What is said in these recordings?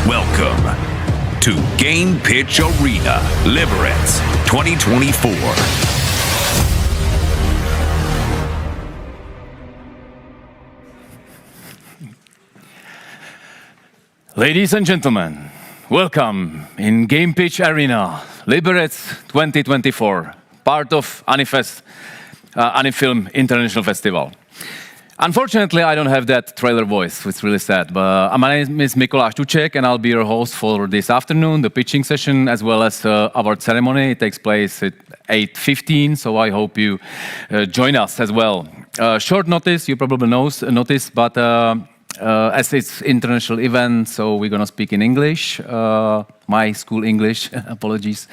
Welcome to Game Pitch Arena, Liberec 2024. Ladies and gentlemen, welcome in Game Pitch Arena, Liberec 2024, part of Anifilm International Festival. Unfortunately, I don't have that trailer voice, it's really sad. But my name is Mikuláš Tuček, and I'll be your host for this afternoon, the pitching session, as well as our ceremony. It takes place at 8:15, so I hope you join us as well. Short notice, you probably notice, but as it's international event, so we're gonna speak in English. My school English, apologies.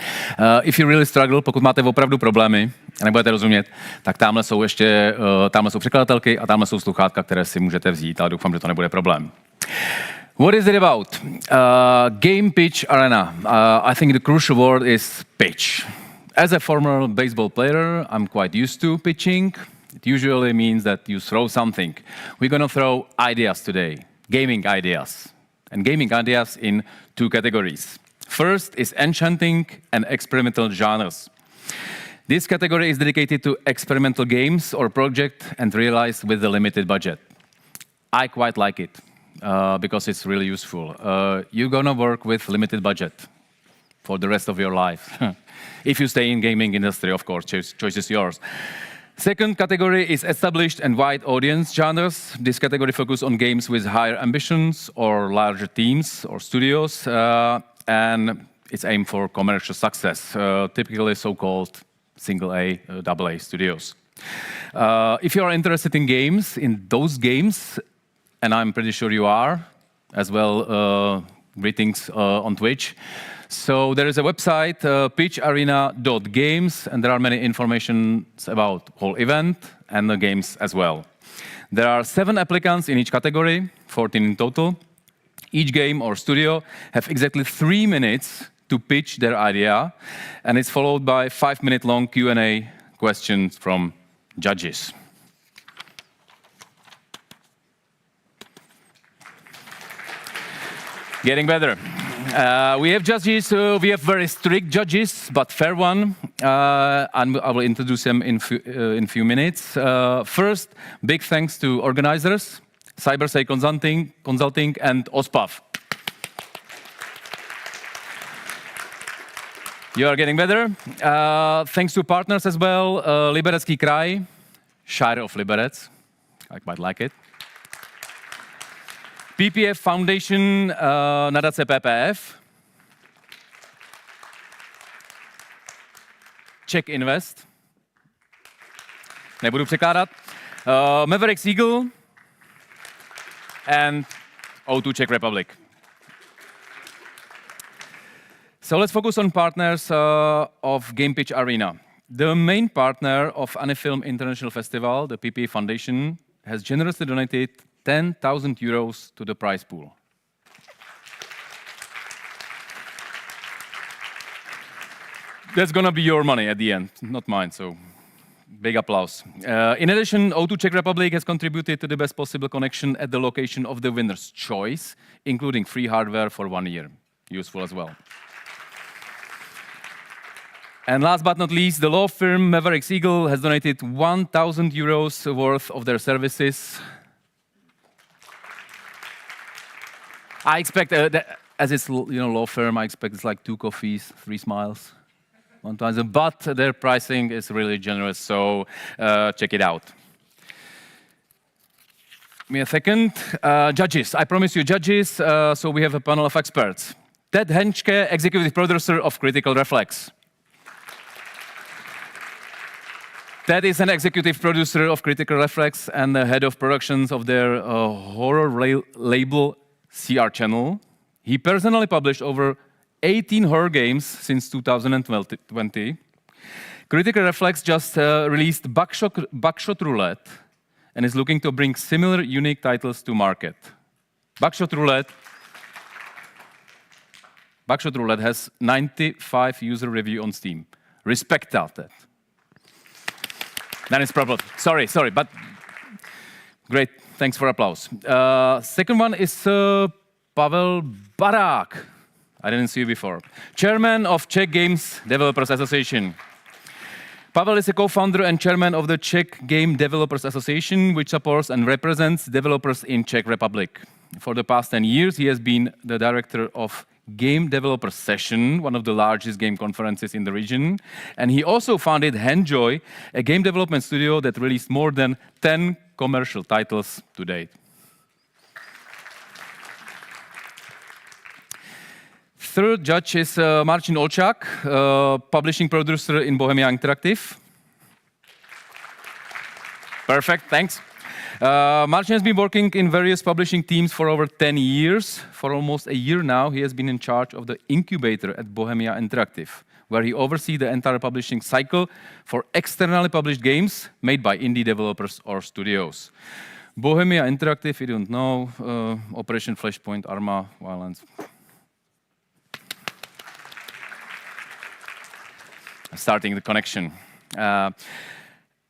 If you really struggle, pokud máte opravdu problémy a nebudete rozumět, tak tamhle jsou překladatelky a tamhle jsou sluchátka, které si můžete vzít, ale doufám, že to nebude problém. What is it about? Game Pitch Arena. I think the crucial word is pitch. As a former baseball player, I'm quite used to pitching. It usually means that you throw something. We're gonna throw ideas today, gaming ideas. And gaming ideas in two categories. First is enchanting and experimental genres. This category is dedicated to experimental games or project and realized with a limited budget. I quite like it because it's really useful. You're gonna work with limited budget for the rest of your life. If you stay in gaming industry, of course, choice is yours. Second category is established and wide audience genres. This category focuses on games with higher ambitions or larger teams or studios, and it's aimed for commercial success, typically so-called single A, double A studios. If you are interested in games, in those games, and I'm pretty sure you are, as well, greetings on Twitch. So there is a website, pitcharena.games, and there are many informations about whole event and the games as well. There are 7 applicants in each category, 14 in total. Each game or studio have exactly 3 minutes to pitch their idea, and it's followed by 5-minute long Q&A questions from judges. Getting better. We have judges, we have very strict judges, but fair one, and I will introduce them in few minutes. First, big thanks to organizers, CyberSay Consulting and OSPAV. You are getting better. Thanks to partners as well, Liberecký kraj, Shire of Liberec, I quite like it. PPF Foundation, nadace PPF. Czech Invest. Nebudu překládat. Liberec Eagle. And O2 Czech Republic. So let's focus on partners of Game Pitch Arena. The main partner of Anifilm International Festival, the PPF Foundation, has generously donated 10,000 euros to the prize pool. That's gonna be your money at the end, not mine, so big applause. In addition, O2 Czech Republic has contributed to the best possible connection at the location of the winner's choice, including free hardware for 1 year. Useful as well. And last but not least, the law firm Liberec Eagle has donated 1,000 euros worth of their services. I expect, as it's law firm, I expect it's like 2 coffees, 3 smiles, 1 time. But their pricing is really generous, so check it out. Give me a second. Judges, I promise you judges. So we have a panel of experts. Ted Henschke, executive producer of Critical Reflex. Ted is an executive producer of Critical Reflex and the head of productions of their horror label CR Channel. He personally published over 18 horror games since 2020. Critical Reflex just released Buckshot Roulette and is looking to bring similar unique titles to market. Buckshot Roulette has 95 user review on Steam. Respect that. That is proper. Sorry, but great. Thanks for applause. Second one is Pavel Barák. I didn't see you before. Chairman of Czech Games Developers Association. Pavel is a co-founder and chairman of the Czech Game Developers Association, which supports and represents developers in Czech Republic. For the past 10 years, he has been the director of Game Developer Session, one of the largest game conferences in the region. And he also founded Handjoy, a game development studio that released more than 10 commercial titles to date. Third judge is Marcin Olčák, publishing producer in Bohemia Interactive. Perfect, thanks. Marcin has been working in various publishing teams for over 10 years. For almost a year now, he has been in charge of the incubator at Bohemia Interactive, where he oversees the entire publishing cycle for externally published games made by indie developers or studios. Bohemia Interactive, if you don't know, Operation Flashpoint, Arma, Violence. Starting the connection.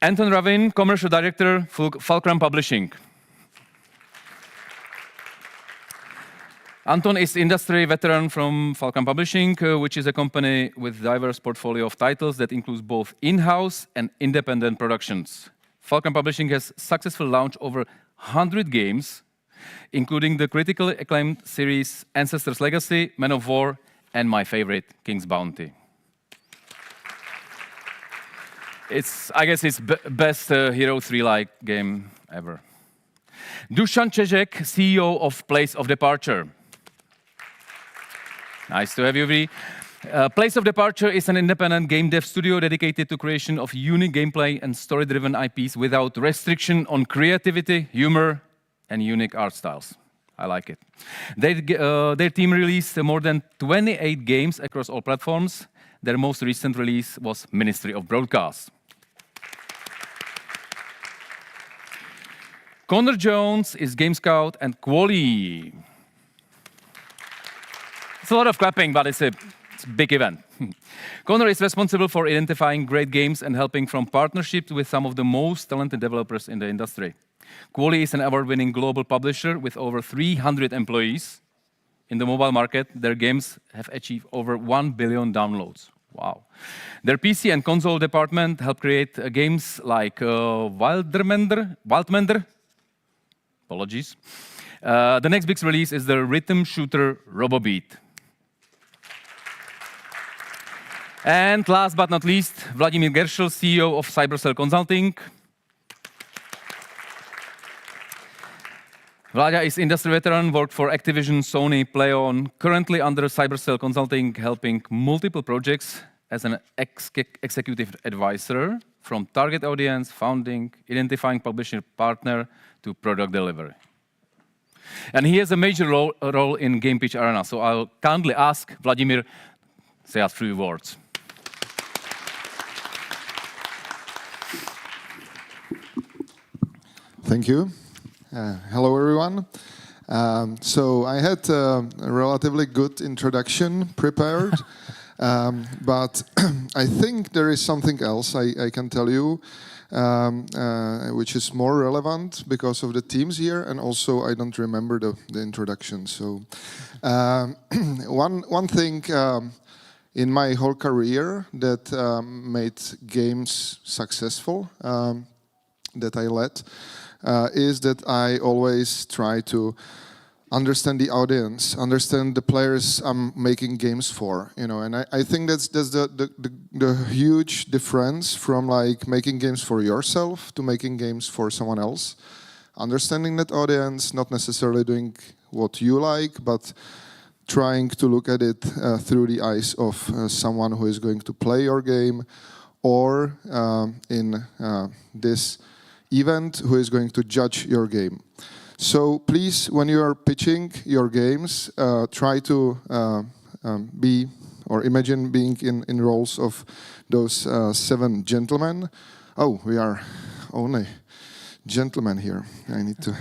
Anton Ravin, Commercial Director, Fulcrum Publishing. Anton is industry veteran from Fulcrum Publishing, which is a company with diverse portfolio of titles that includes both in-house and independent productions. Fulcrum Publishing has successfully launched over 100 games, including the critically acclaimed series Ancestors Legacy, Men of War, and my favorite, King's Bounty. I guess it's best Hero 3-like game ever. Dusan Čežek, CEO of Place of Departure. Nice to have you, V. Place of Departure is an independent game dev studio dedicated to creation of unique gameplay and story-driven IPs without restriction on creativity, humor, and unique art styles. I like it. Their team released more than 28 games across all platforms. Their most recent release was Ministry of Broadcast. Connor Jones is Game Scout and Quali. It's a lot of clapping, but it's a big event. Connor is responsible for identifying great games and helping from partnerships with some of the most talented developers in the industry. Quali is an award-winning global publisher with over 300 employees. In the mobile market, their games have achieved over 1 billion downloads. Wow. Their PC and console department help create games like Wildmender. Apologies. The next big release is the rhythm shooter RoboBeat. And last but not least, Vladimír Geršl, CEO of Cybercell Consulting. Vlada is industry veteran, worked for Activision, Sony, PlayOn, currently under Cybercell Consulting, helping multiple projects as an executive advisor, from target audience, founding, identifying publisher partner, to product delivery. And he has a major role in Game Pitch Arena, so I'll kindly ask Vladimír to say a few words. Thank you. Hello, everyone. So I had a relatively good introduction prepared, but I think there is something else I can tell you, which is more relevant because of the teams here, and also I don't remember the introduction. So one thing in my whole career that made games successful, that I led, is that I always try to understand the audience, understand the players I'm making games for, you know. And I think that's the huge difference from like making games for yourself to making games for someone else. Understanding that audience, not necessarily doing what you like, but trying to look at it through the eyes of someone who is going to play your game, or in this event, who is going to judge your game. So please, when you are pitching your games, try to be, or imagine being in roles of those 7 gentlemen. Oh, we are only gentlemen here. I need to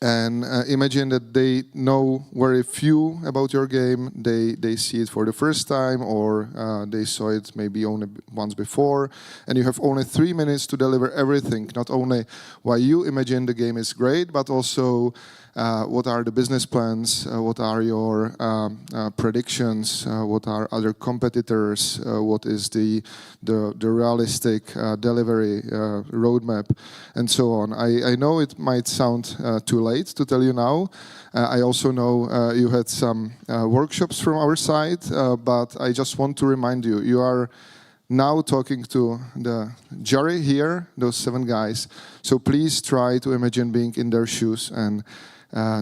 And imagine that they know very few about your game. They see it for the first time, or they saw it maybe only once before. And you have only 3 minutes to deliver everything, not only why you imagine the game is great, but also what are the business plans, what are your predictions, what are other competitors, what is the realistic delivery roadmap, and so on. I know it might sound too late to tell you now. I also know you had some workshops from our side, but I just want to remind you, you are now talking to the jury here, those 7 guys. So please try to imagine being in their shoes and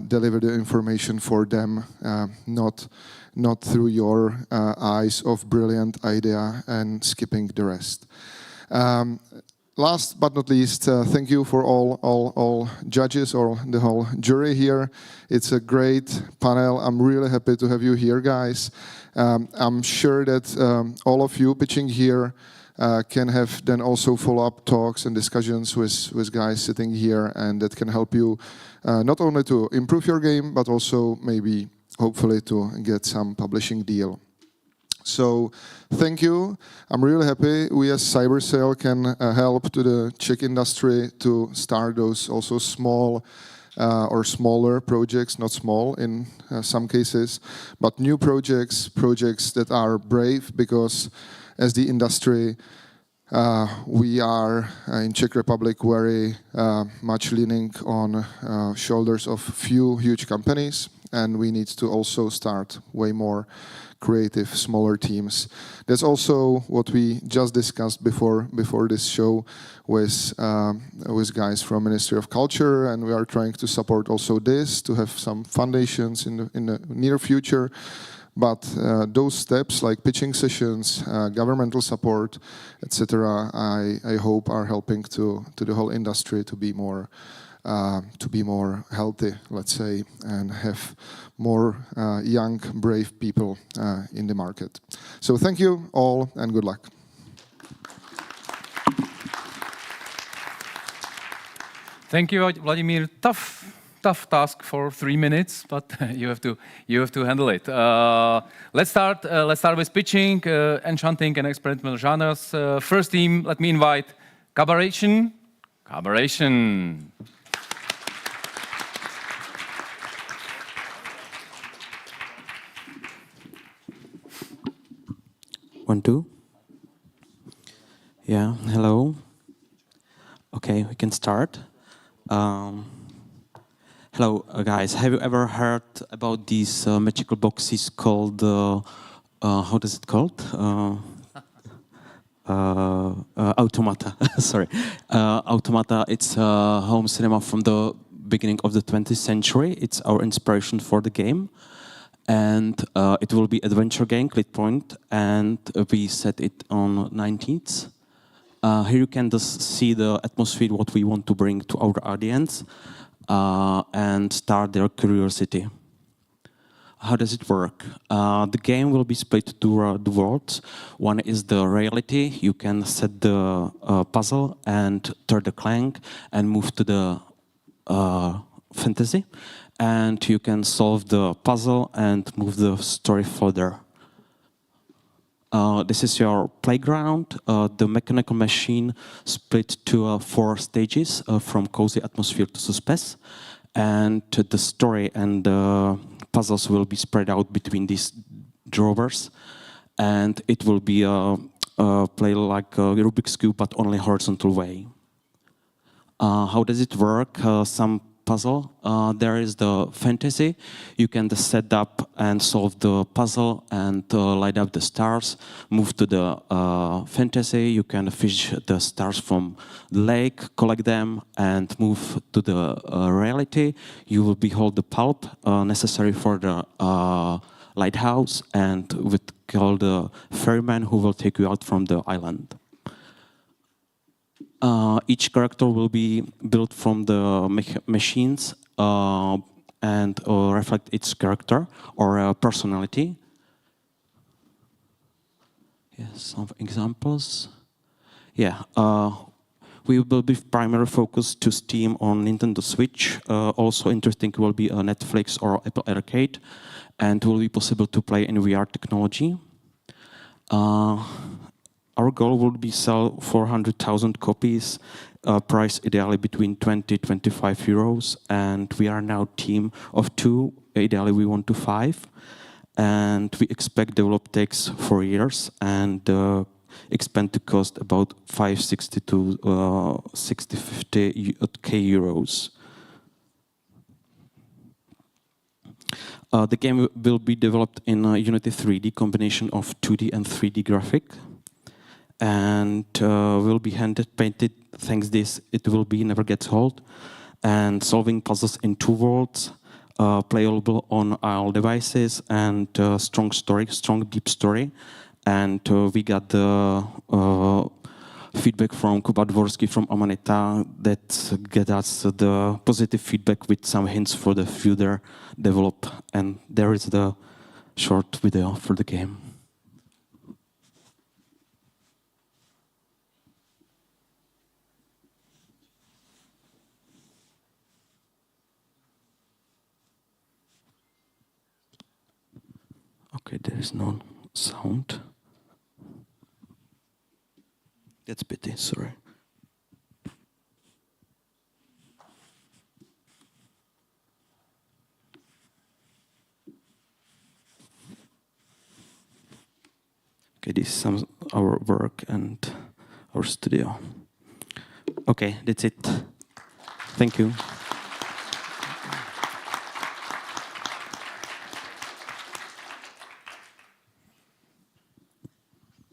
deliver the information for them, not through your eyes of brilliant idea and skipping the rest. Last but not least, thank you for all judges or the whole jury here. It's a great panel. I'm really happy to have you here, guys. I'm sure that all of you pitching here can have then also follow-up talks and discussions with guys sitting here, and that can help you not only to improve your game, but also maybe, hopefully, to get some publishing deal. So thank you. I'm really happy we as Cybersale can help to the Czech industry to start those also small or smaller projects, not small in some cases, but new projects that are brave, because as the industry, we are in Czech Republic very much leaning on shoulders of few huge companies, and we need to also start way more creative, smaller teams. That's also what we just discussed before this show with guys from Ministry of Culture, and we are trying to support also this, to have some foundations in the near future. But those steps like pitching sessions, governmental support, etc., I hope are helping to the whole industry to be more healthy, let's say, and have more young, brave people in the market. So thank you all and good luck. Thank you, Vladimir. Tough task for 3 minutes, but you have to handle it. Let's start with pitching, enchanting and experimental genres. First team, let me invite Cabaration. 1, 2. Yeah, hello. Okay, we can start. Hello, guys. Have you ever heard about these magical boxes called, how does it called? Automata. Sorry. Automata, it's home cinema from the beginning of the 20th century. It's our inspiration for the game. And it will be adventure game, click point, and we set it on 19th. Here you can just see the atmosphere, what we want to bring to our audience, and start their curiosity. How does it work? The game will be split to the worlds. One is the reality. You can set the puzzle and turn the clank and move to the fantasy. And you can solve the puzzle and move the story further. This is your playground. The mechanical machine split to 4 stages, from cozy atmosphere to suspense. And the story and the puzzles will be spread out between these drawers. And it will be play like a Rubik's Cube, but only horizontal way. How does it work? Some puzzle. There is the fantasy. You can just set up and solve the puzzle and light up the stars. Move to the fantasy. You can fish the stars from the lake, collect them, and move to the reality. You will behold the pulp necessary for the lighthouse, and with call the ferryman who will take you out from the island. Each character will be built from the machines and reflect its character or personality. Yes, some examples. Yeah, We will be primarily focused to Steam on Nintendo Switch. Also interesting will be Netflix or Apple Arcade, and will be possible to play in VR technology. Our goal would be sell 400,000 copies, price ideally between 20-25 euros, and we are now team of 2. Ideally, we want to 5, and we expect develop takes 4 years and expand to cost about 560 to 60-50k euros. The game will be developed in a Unity 3D combination of 2D and 3D graphic, and will be hand painted. Thanks this, it will be never gets old, and solving puzzles in 2 worlds, playable on all devices, and strong story, strong deep story. And we got the feedback from Kuba Dvorsky from Amanita that get us the positive feedback with some hints for the future develop. And there is the short video for the game. Okay, there is no sound. That's pity, sorry. Okay, this is some our work and our studio. Okay, that's it. Thank you.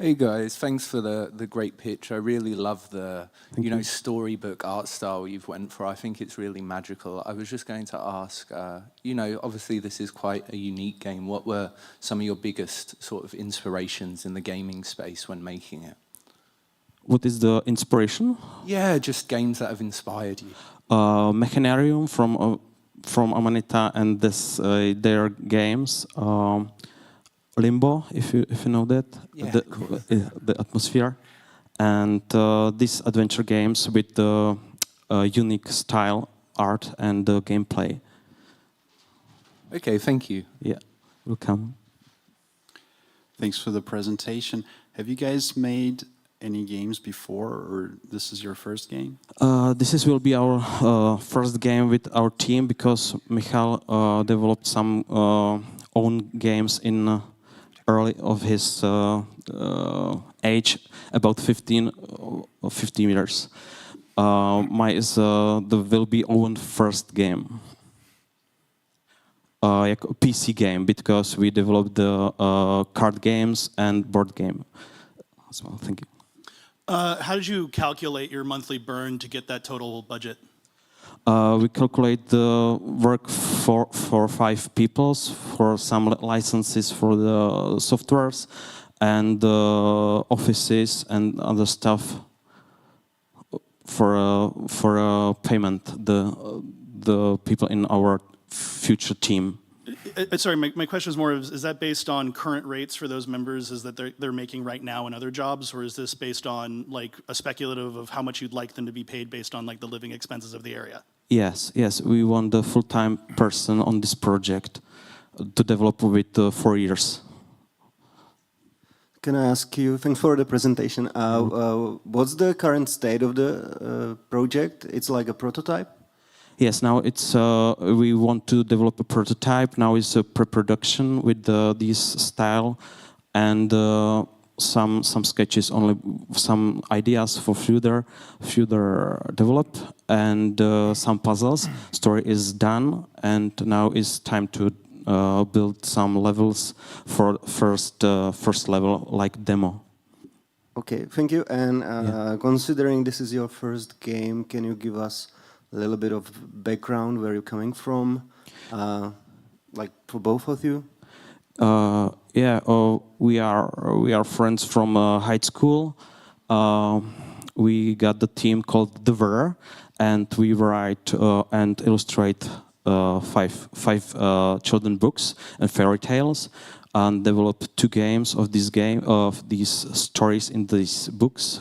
Hey guys, thanks for the great pitch. I really love the storybook art style you've went for. I think it's really magical. I was just going to ask, obviously this is quite a unique game. What were some of your biggest sort of inspirations in the gaming space when making it? What is the inspiration? Yeah, just games that have inspired you. Mechanarium from Amanita and their games. Limbo, if you know that, yeah, the atmosphere, and these adventure games with the unique style, art, and the gameplay. Okay, thank you. Yeah, welcome. Thanks for the presentation. Have you guys made any games before, or this is your first game? This will be our first game with our team, because Michal developed some own games in early of his age, about 15 or 15 years. My is will be own first game, like a PC game, because we developed the card games and board game as well. Thank you. How did you calculate your monthly burn to get that total budget? We calculate the work for 5 people, for some licenses for the softwares and the offices and other stuff for payment. The people in our future team. Sorry, my question is more: is that based on current rates for those members? Is that they're making right now in other jobs, or is this based on like a speculative of how much you'd like them to be paid based on like the living expenses of the area? Yes. We want the full-time person on this project to develop with 4 years. Can I ask you? Thanks for the presentation. What's the current state of the project? It's like a prototype. Yes, now it's we want to develop a prototype. Now it's a pre-production with this style and some sketches, only some ideas for further develop, and some puzzles. Story is done, and now it's time to build some levels for first level, like demo. Okay, thank you. And considering this is your first game, can you give us a little bit of background, where you're coming from, like for both of you? We are friends from high school. We got the team called The Ver, and we write and illustrate 5 children books and fairy tales, and develop 2 games of these stories in these books.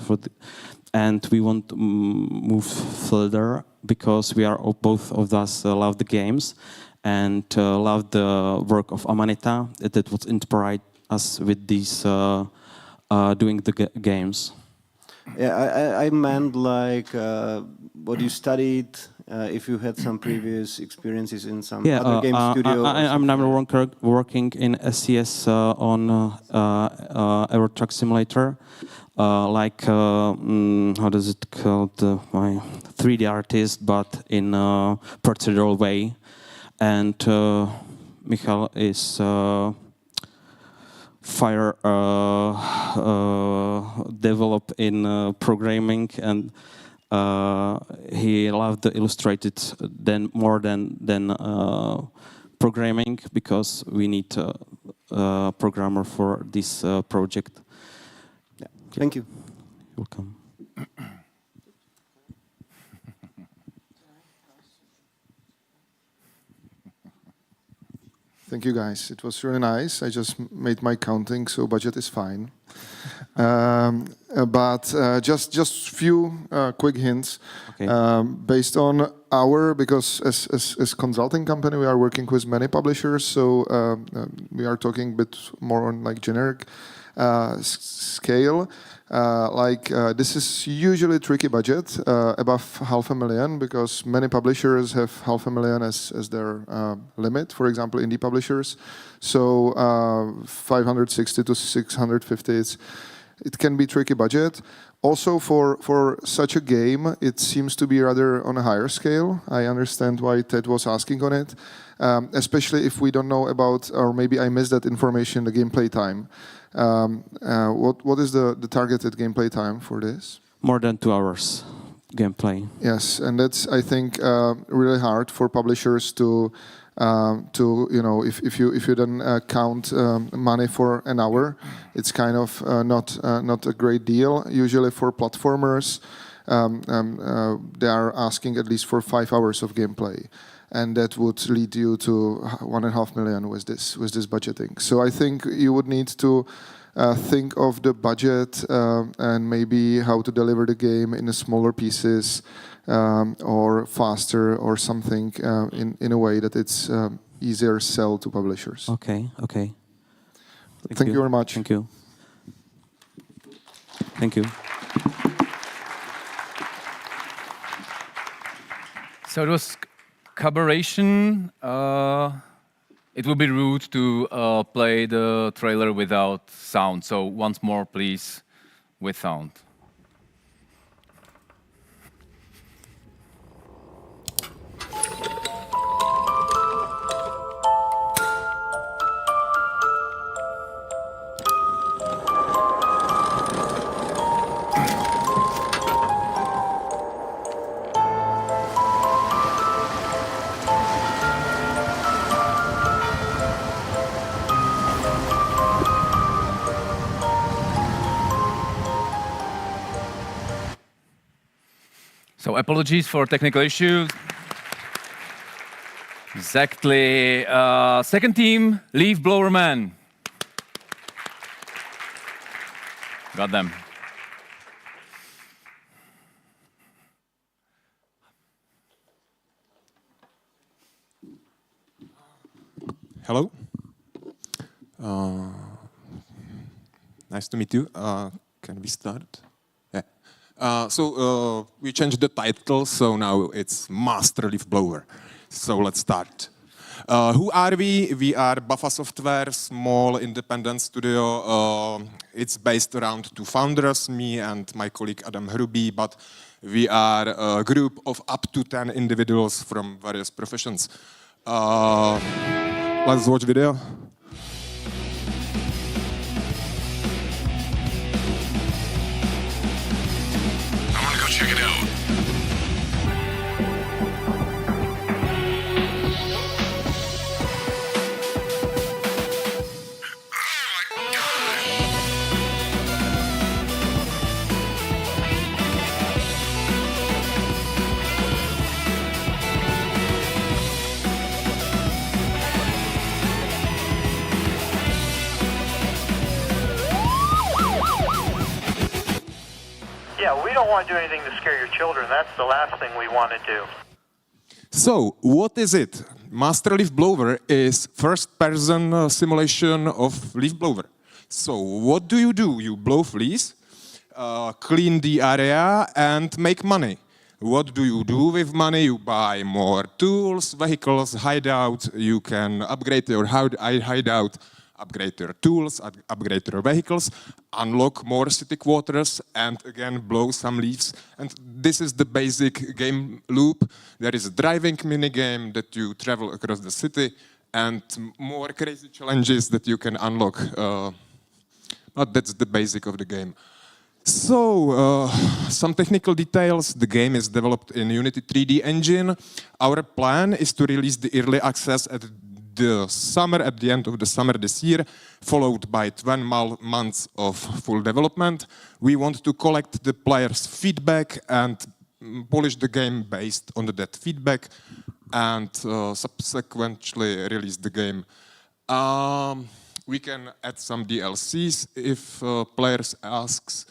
and we want to move further because we are both of us love the games and love the work of Amanita that was inspired us with these doing the games. Yeah, I meant like what you studied, if you had some previous experiences in some other game studio. I'm now working in SCS on Euro Truck Simulator, like how does it called? My 3D artist, but in a procedural way. And Michal is fire develop in programming, and he loved the illustrated more than programming, because we need a programmer for this project. Yeah. Thank you. Welcome. Thank you, guys. It was really nice. I just made my counting, so budget is fine. But just few quick hints. Okay. Based on because as consulting company, we are working with many publishers, so we are talking a bit more on like generic scale. This is usually a tricky budget, above 500,000, because many publishers have 500,000 as their limit, for example, indie publishers. So 560 to 650, it can be tricky budget. Also, for such a game, it seems to be rather on a higher scale. I understand why Ted was asking on it, especially if we don't know about, or maybe I missed that information, the gameplay time. What is the targeted gameplay time for this? More than 2 hours gameplay. Yes, and that's, I think, really hard for publishers to if you then count money for an hour, it's kind of not a great deal. Usually for platformers, they are asking at least for 5 hours of gameplay, and that would lead you to 1.5 million with this budgeting. So I think you would need to think of the budget and maybe how to deliver the game in smaller pieces. Or faster, or something in a way that it's easier sell to publishers. Okay. Thank you very much. Thank you. Thank you. So it was collaboration. It would be rude to play the trailer without sound. So once more, please, with sound. So apologies for technical issues. Exactly. Second team, Leaf Blower Man. Got them. Hello. Nice to meet you. Can we start? Yeah. So we changed the title, so now it's Master Leaf Blower. So let's start. Who are we? We are Buffa Software, small independent studio. It's based around 2 founders, me and my colleague Adam Hruby, but we are a group of up to 10 individuals from various professions. Let's watch video. I want to go check it out. don't want to do anything to scare your children. That's the last thing we want to do. So, what is it? Master Leaf Blower is first-person simulation of leaf blower. So, what do? You blow fleas, clean the area, and make money. What do you do with money? You buy more tools, vehicles, hideout. You can upgrade your hideout, upgrade your tools, upgrade your vehicles, unlock more city quarters, and again blow some leaves. And this is the basic game loop. There is a driving minigame that you travel across the city, and more crazy challenges that you can unlock. But that's the basic of the game. So, some technical details. The game is developed in Unity 3D engine. Our plan is to release the early access at the end of the summer this year, followed by 12 months of full development. We want to collect the players' feedback and polish the game based on that feedback, and subsequently release the game. We can add some DLCs if players asks.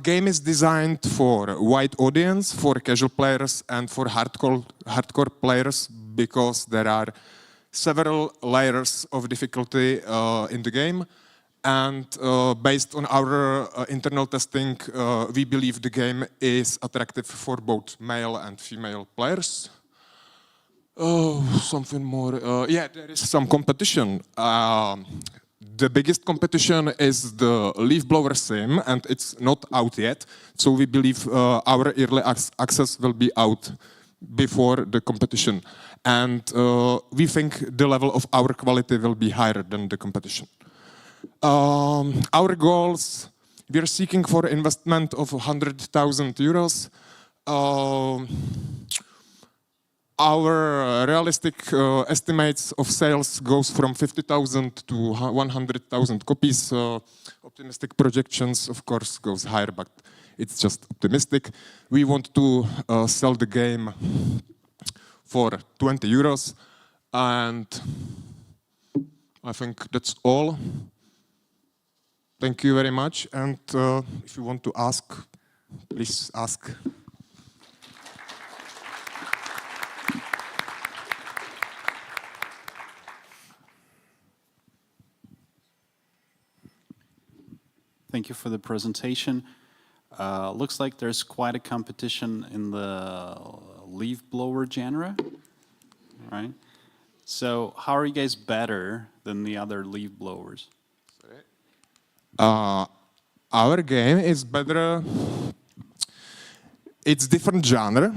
Game is designed for wide audience, for casual players and for hardcore players, because there are several layers of difficulty in the game. And based on our internal testing, we believe the game is attractive for both male and female players. Oh, something more. Yeah, there is some competition. The biggest competition is the Leaf Blower Sim, and it's not out yet. So we believe our early access will be out before the competition. And we think the level of our quality will be higher than the competition. Our goals, we are seeking for investment of 100,000 euros. Our realistic estimates of sales goes from 50,000 to 100,000 copies. Optimistic projections, of course, goes higher, but it's just optimistic. We want to sell the game for 20 euros, and I think that's all. Thank you very much, and if you want to ask, please ask. Thank you for the presentation. Looks like there's quite a competition in the leaf blower genre, right? So how are you guys better than the other leaf blowers? Our game is better. It's different genre.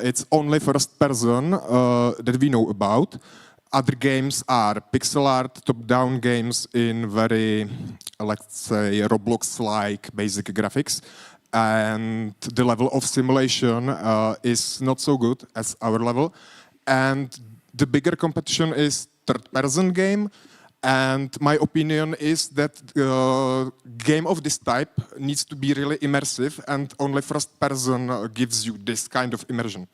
It's only first person that we know about. Other games are pixel art, top-down games in very, let's say, Roblox-like basic graphics. And the level of simulation is not so good as our level. And the bigger competition is third-person game. And my opinion is that game of this type needs to be really immersive, and only first person gives you this kind of immersion.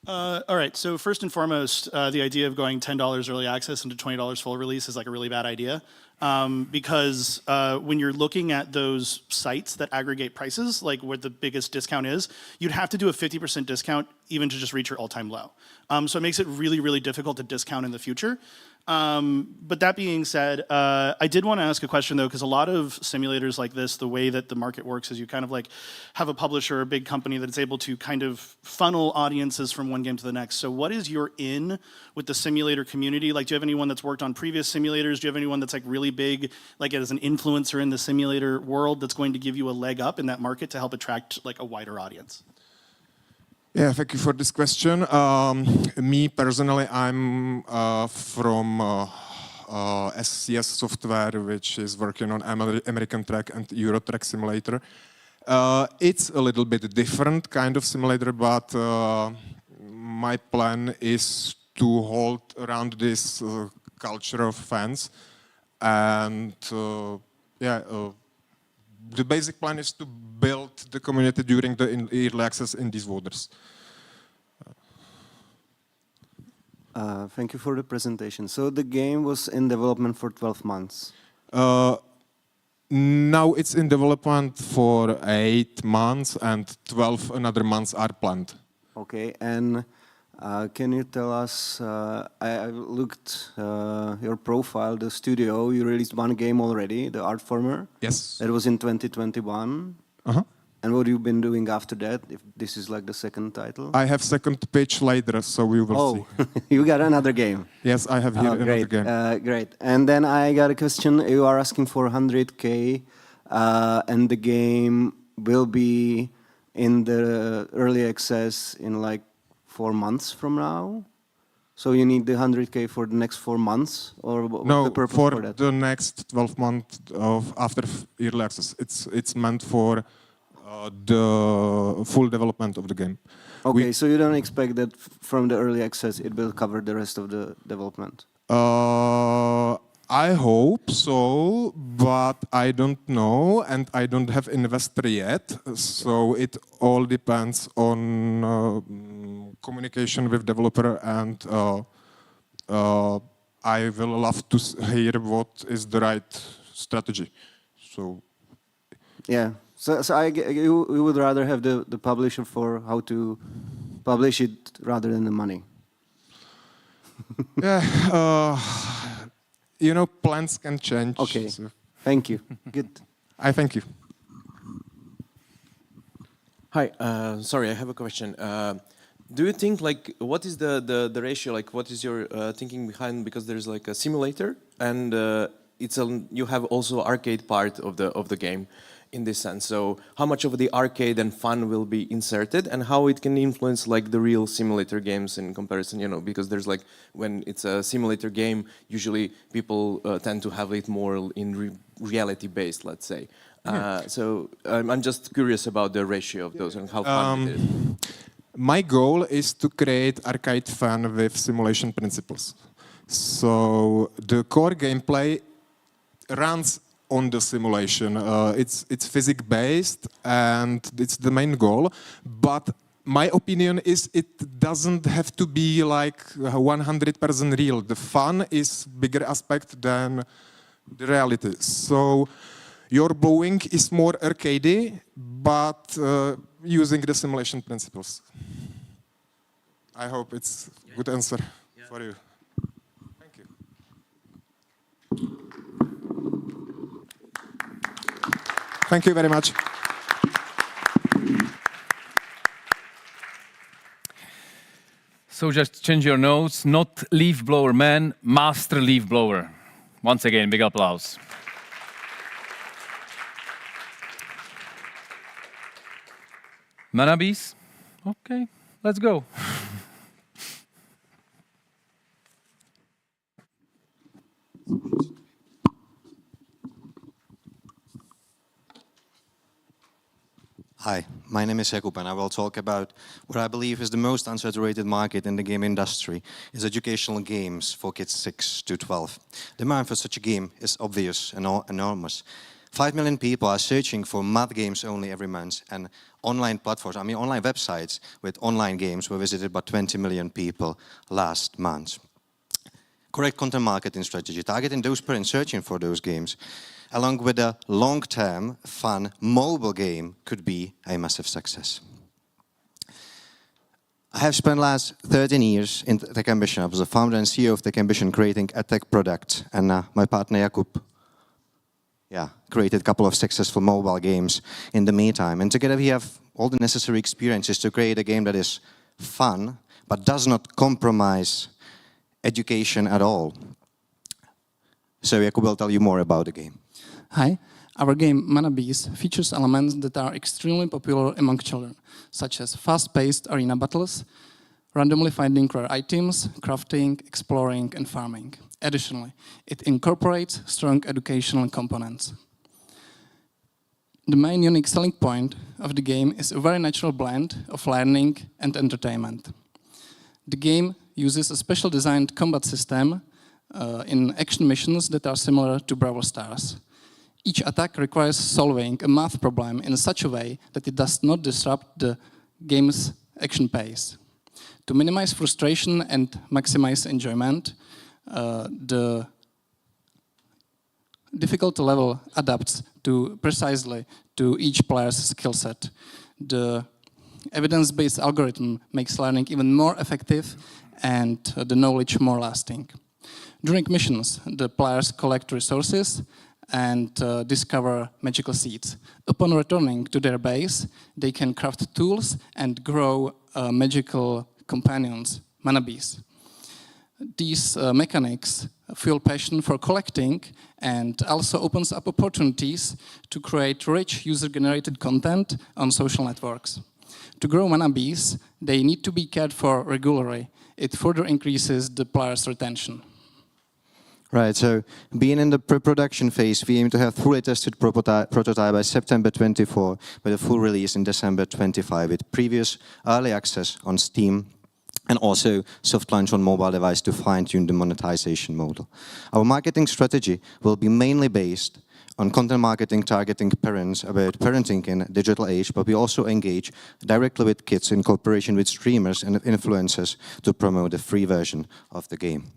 All right, so first and foremost, the idea of going $10 early access into $20 full release is like a really bad idea. Because when you're looking at those sites that aggregate prices, like where the biggest discount is, you'd have to do a 50% discount even to just reach your all-time low. So it makes it really, really difficult to discount in the future. But that being said, I did want to ask a question though, because a lot of simulators like this, the way that the market works is you kind of like have a publisher, a big company that is able to kind of funnel audiences from one game to the next. So what is your in with the simulator community? Like, do you have anyone that's worked on previous simulators? Do you have anyone that's like really big, like as an influencer in the simulator world that's going to give you a leg up in that market to help attract like a wider audience? Yeah, thank you for this question. Me personally, I'm from SCS Software, which is working on American Track and Euro Track Simulator. It's a little bit different kind of simulator, but my plan is to hold around this culture of fans. And the basic plan is to build the community during the early access in these waters. Thank you for the presentation. So the game was in development for 12 months. Now it's in development for 8 months and 12 another months are planned. Okay, and can you tell us, I looked your profile, the studio, you released one game already, the Art Former. Yes. That was in 2021. Uh-huh. And what have you been doing after that, if this is like the second title? I have second pitch later, so we will see. You got another game. Yes, I have here another game. Great. And then I got a question. You are asking for 100K, and the game will be in the early access in like 4 months from now. So you need the 100K for the next 4 months, or what's the purpose for that? The next 12 months of after early access. It's meant for the full development of the game. Okay, so you don't expect that from the early access it will cover the rest of the development? I hope so, but I don't know, and I don't have investor yet. So it all depends on communication with developer, and I will love to hear what is the right strategy. So yeah. So you would rather have the publisher for how to publish it rather than the money? Yeah, you know, plans can change. Okay, so. Thank you. Good. I thank you. Hi, sorry, I have a question. Do you think, like, what is the ratio, like, what is your thinking behind, because there's like a simulator and you have also arcade part of the game in this sense. So how much of the arcade and fun will be inserted, and how it can influence like the real simulator games in comparison, you know, because there's like, when it's a simulator game, usually people tend to have it more in reality based, let's say. So I'm just curious about the ratio of those and how fun it is. My goal is to create arcade fun with simulation principles. So the core gameplay runs on the simulation. It's physics based and it's the main goal. But my opinion is it doesn't have to be like 100% real. The fun is bigger aspect than the reality. So your blowing is more arcadey, but using the simulation principles. I hope it's a good answer for you. Thank you. Thank you very much. So just change your notes, not leaf blower man, master leaf blower. Once again, big applause. Manabis? Okay, let's go. Hi, my name is Jakub and I will talk about what I believe is the most unsaturated market in the game industry, is educational games for kids 6 to 12. Demand for such a game is obvious and enormous. 5 million people are searching for math games only every month, and online platforms, online websites with online games were visited by 20 million people last month. Correct content marketing strategy, targeting those parents searching for those games, along with a long-term, fun mobile game, could be a massive success. I have spent the last 13 years in Tech Ambition. I was the founder and CEO of Tech Ambition, creating a tech product, and my partner Jakub created a couple of successful mobile games in the meantime. And together we have all the necessary experiences to create a game that is fun, but does not compromise education at all. So Jakub will tell you more about the game. Hi, our game Mana Bees features elements that are extremely popular among children, such as fast-paced arena battles, randomly finding rare items, crafting, exploring and farming. Additionally, it incorporates strong educational components. The main unique selling point of the game is a very natural blend of learning and entertainment. The game uses a special designed combat system in action missions that are similar to Brawl Stars. Each attack requires solving a math problem in such a way that it does not disrupt the game's action pace. To minimize frustration and maximize enjoyment, the difficulty level adapts to precisely to each player's skill set. The evidence-based algorithm makes learning even more effective and the knowledge more lasting. During missions, the players collect resources and discover magical seeds. Upon returning to their base, they can craft tools and grow magical companions, mana bees. These mechanics fuel passion for collecting and also opens up opportunities to create rich user-generated content on social networks. To grow mana bees, they need to be cared for regularly. It further increases the player's retention. Right, so being in the pre-production phase, we aim to have fully tested prototype by September 24, with a full release in December 25, with previous early access on Steam and also soft launch on mobile device to fine-tune the monetization model. Our marketing strategy will be mainly based on content marketing targeting parents about parenting in digital age, but we also engage directly with kids in cooperation with streamers and influencers to promote the free version of the game.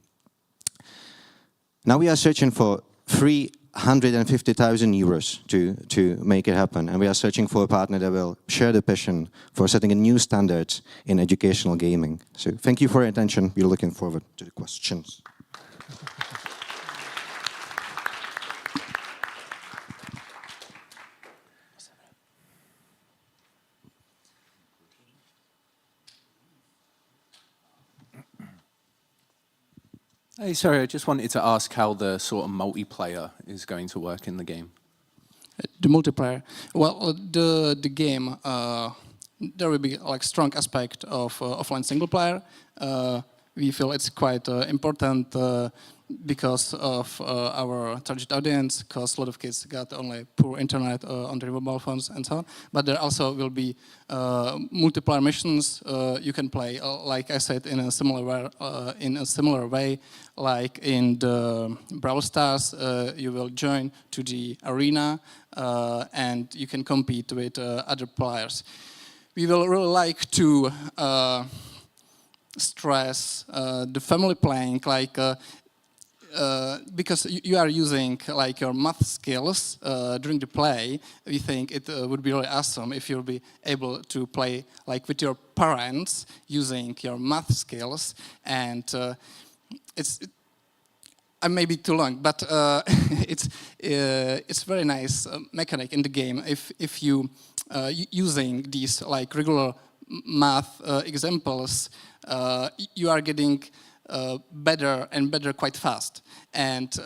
Now we are searching for 350,000 euros to make it happen, and we are searching for a partner that will share the passion for setting a new standard in educational gaming. So thank you for your attention. We're looking forward to the questions. Hey, sorry, I just wanted to ask how the sort of multiplayer is going to work in the game. The multiplayer. Well, the game, there will be like strong aspect of offline single player. We feel it's quite important because of our target audience, because a lot of kids got only poor internet on their mobile phones and so on. But there also will be multiplayer missions you can play, like I said, in a similar way, like in the Brawl Stars. You will join to the arena and you can compete with other players. We will really like to stress the family playing, like because you are using like your math skills during the play. We think it would be really awesome if you'll be able to play like with your parents using your math skills, and I may be too long, but it's very nice mechanic in the game if you using these like regular math examples, you are getting better and better quite fast, and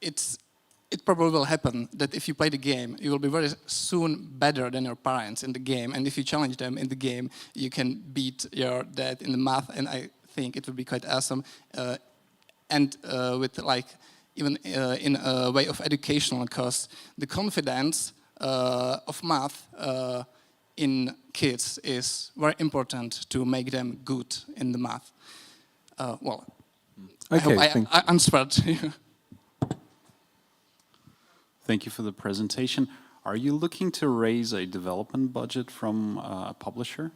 it probably will happen that if you play the game, you will be very soon better than your parents in the game, and if you challenge them in the game, you can beat your dad in the math, and I think it would be quite awesome, and with like even in a way of educational, because the confidence of math in kids is very important to make them good in the math. Well, Okay, I hope I answered. Thank you for the presentation. Are you looking to raise a development budget from a publisher?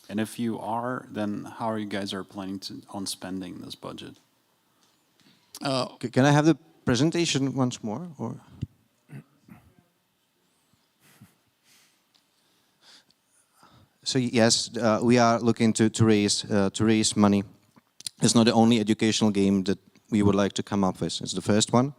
And if you are, then how are you guys planning on spending this budget? Can I have the presentation once more? Or? So yes, we are looking to raise money. It's not the only educational game that we would like to come up with. It's the first one,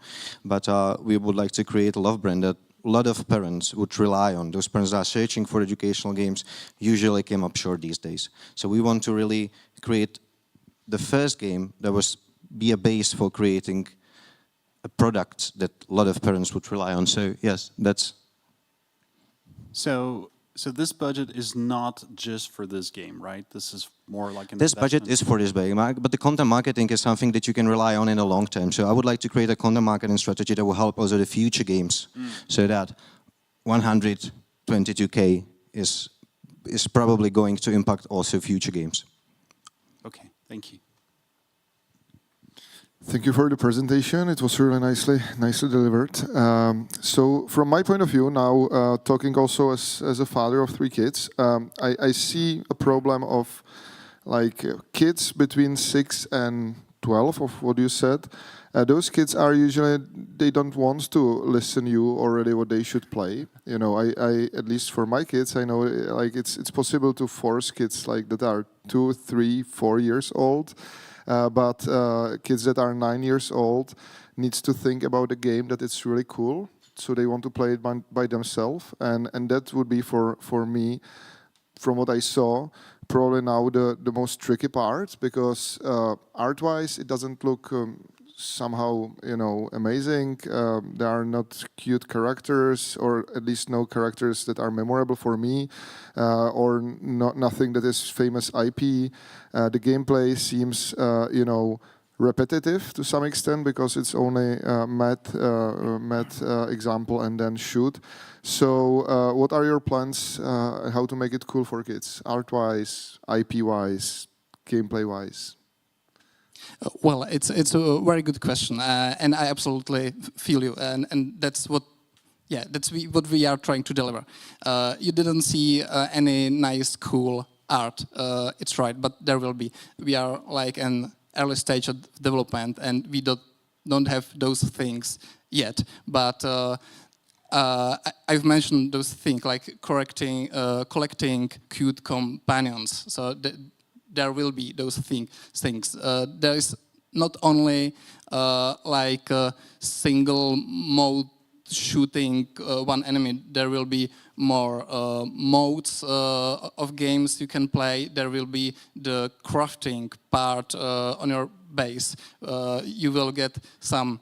but we would like to create a love brand that a lot of parents would rely on. Those parents that are searching for educational games usually came up short these days. So we want to really create the first game that was be a base for creating a product that a lot of parents would rely on. So yes, that's. So this budget is not just for this game, right? This is more like an This budget is for this game, but the content marketing is something that you can rely on in the long term. So I would like to create a content marketing strategy that will help also the future games, so that 122K is probably going to impact also future games. Okay, thank you. Thank you for the presentation. It was really nicely delivered. So from my point of view now, talking also as a father of 3 kids, I see a problem of like kids between 6 and 12 of what you said, those kids are usually, they don't want to listen you already what they should play. You know, I at least for my kids, I know like it's possible to force kids like that are 2, 3, 4 years old, but kids that are 9 years old needs to think about a game that it's really cool, so they want to play it by themselves, and that would be for me, from what I saw, probably now the most tricky part, because art-wise it doesn't look somehow, you know, amazing. There are not cute characters, or at least no characters that are memorable for me, or nothing that is famous IP. The gameplay seems, you know, repetitive to some extent, because it's only math example and then shoot. So what are your plans how to make it cool for kids, art-wise, IP-wise, gameplay-wise? Well, it's a very good question, and I absolutely feel you, and that's what, yeah, what we are trying to deliver. You didn't see any nice, cool art. It's right, but there will be. We are like an early stage of development, and we don't have those things yet. But I've mentioned those things like collecting cute companions. So there will be those things. There is not only like a single mode shooting one enemy. There will be more modes of games you can play. There will be the crafting part on your base. You will get some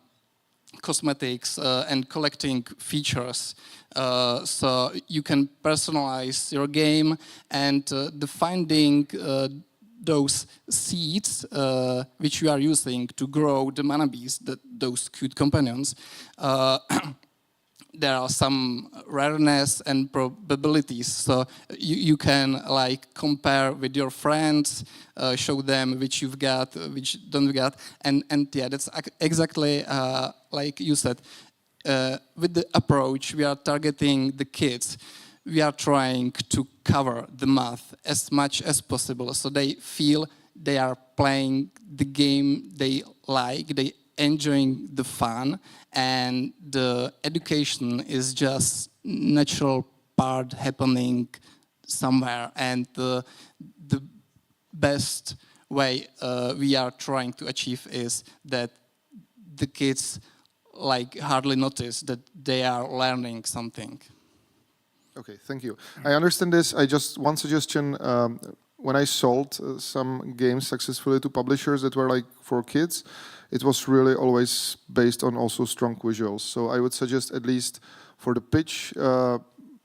cosmetics and collecting features, so you can personalize your game, and the finding those seeds which you are using to grow the mana bees, those cute companions. There are some rareness and probabilities, so you can like compare with your friends, show them which you've got, which don't got, and yeah, that's exactly like you said. With the approach, we are targeting the kids. We are trying to cover the math as much as possible, so they feel they are playing the game they like, they enjoying the fun, and the education is just natural part happening somewhere. And the best way we are trying to achieve is that the kids like hardly notice that they are learning something. Okay, thank you. I understand this. I just one suggestion. When I sold some games successfully to publishers that were like for kids, it was really always based on also strong visuals. So I would suggest, at least for the pitch,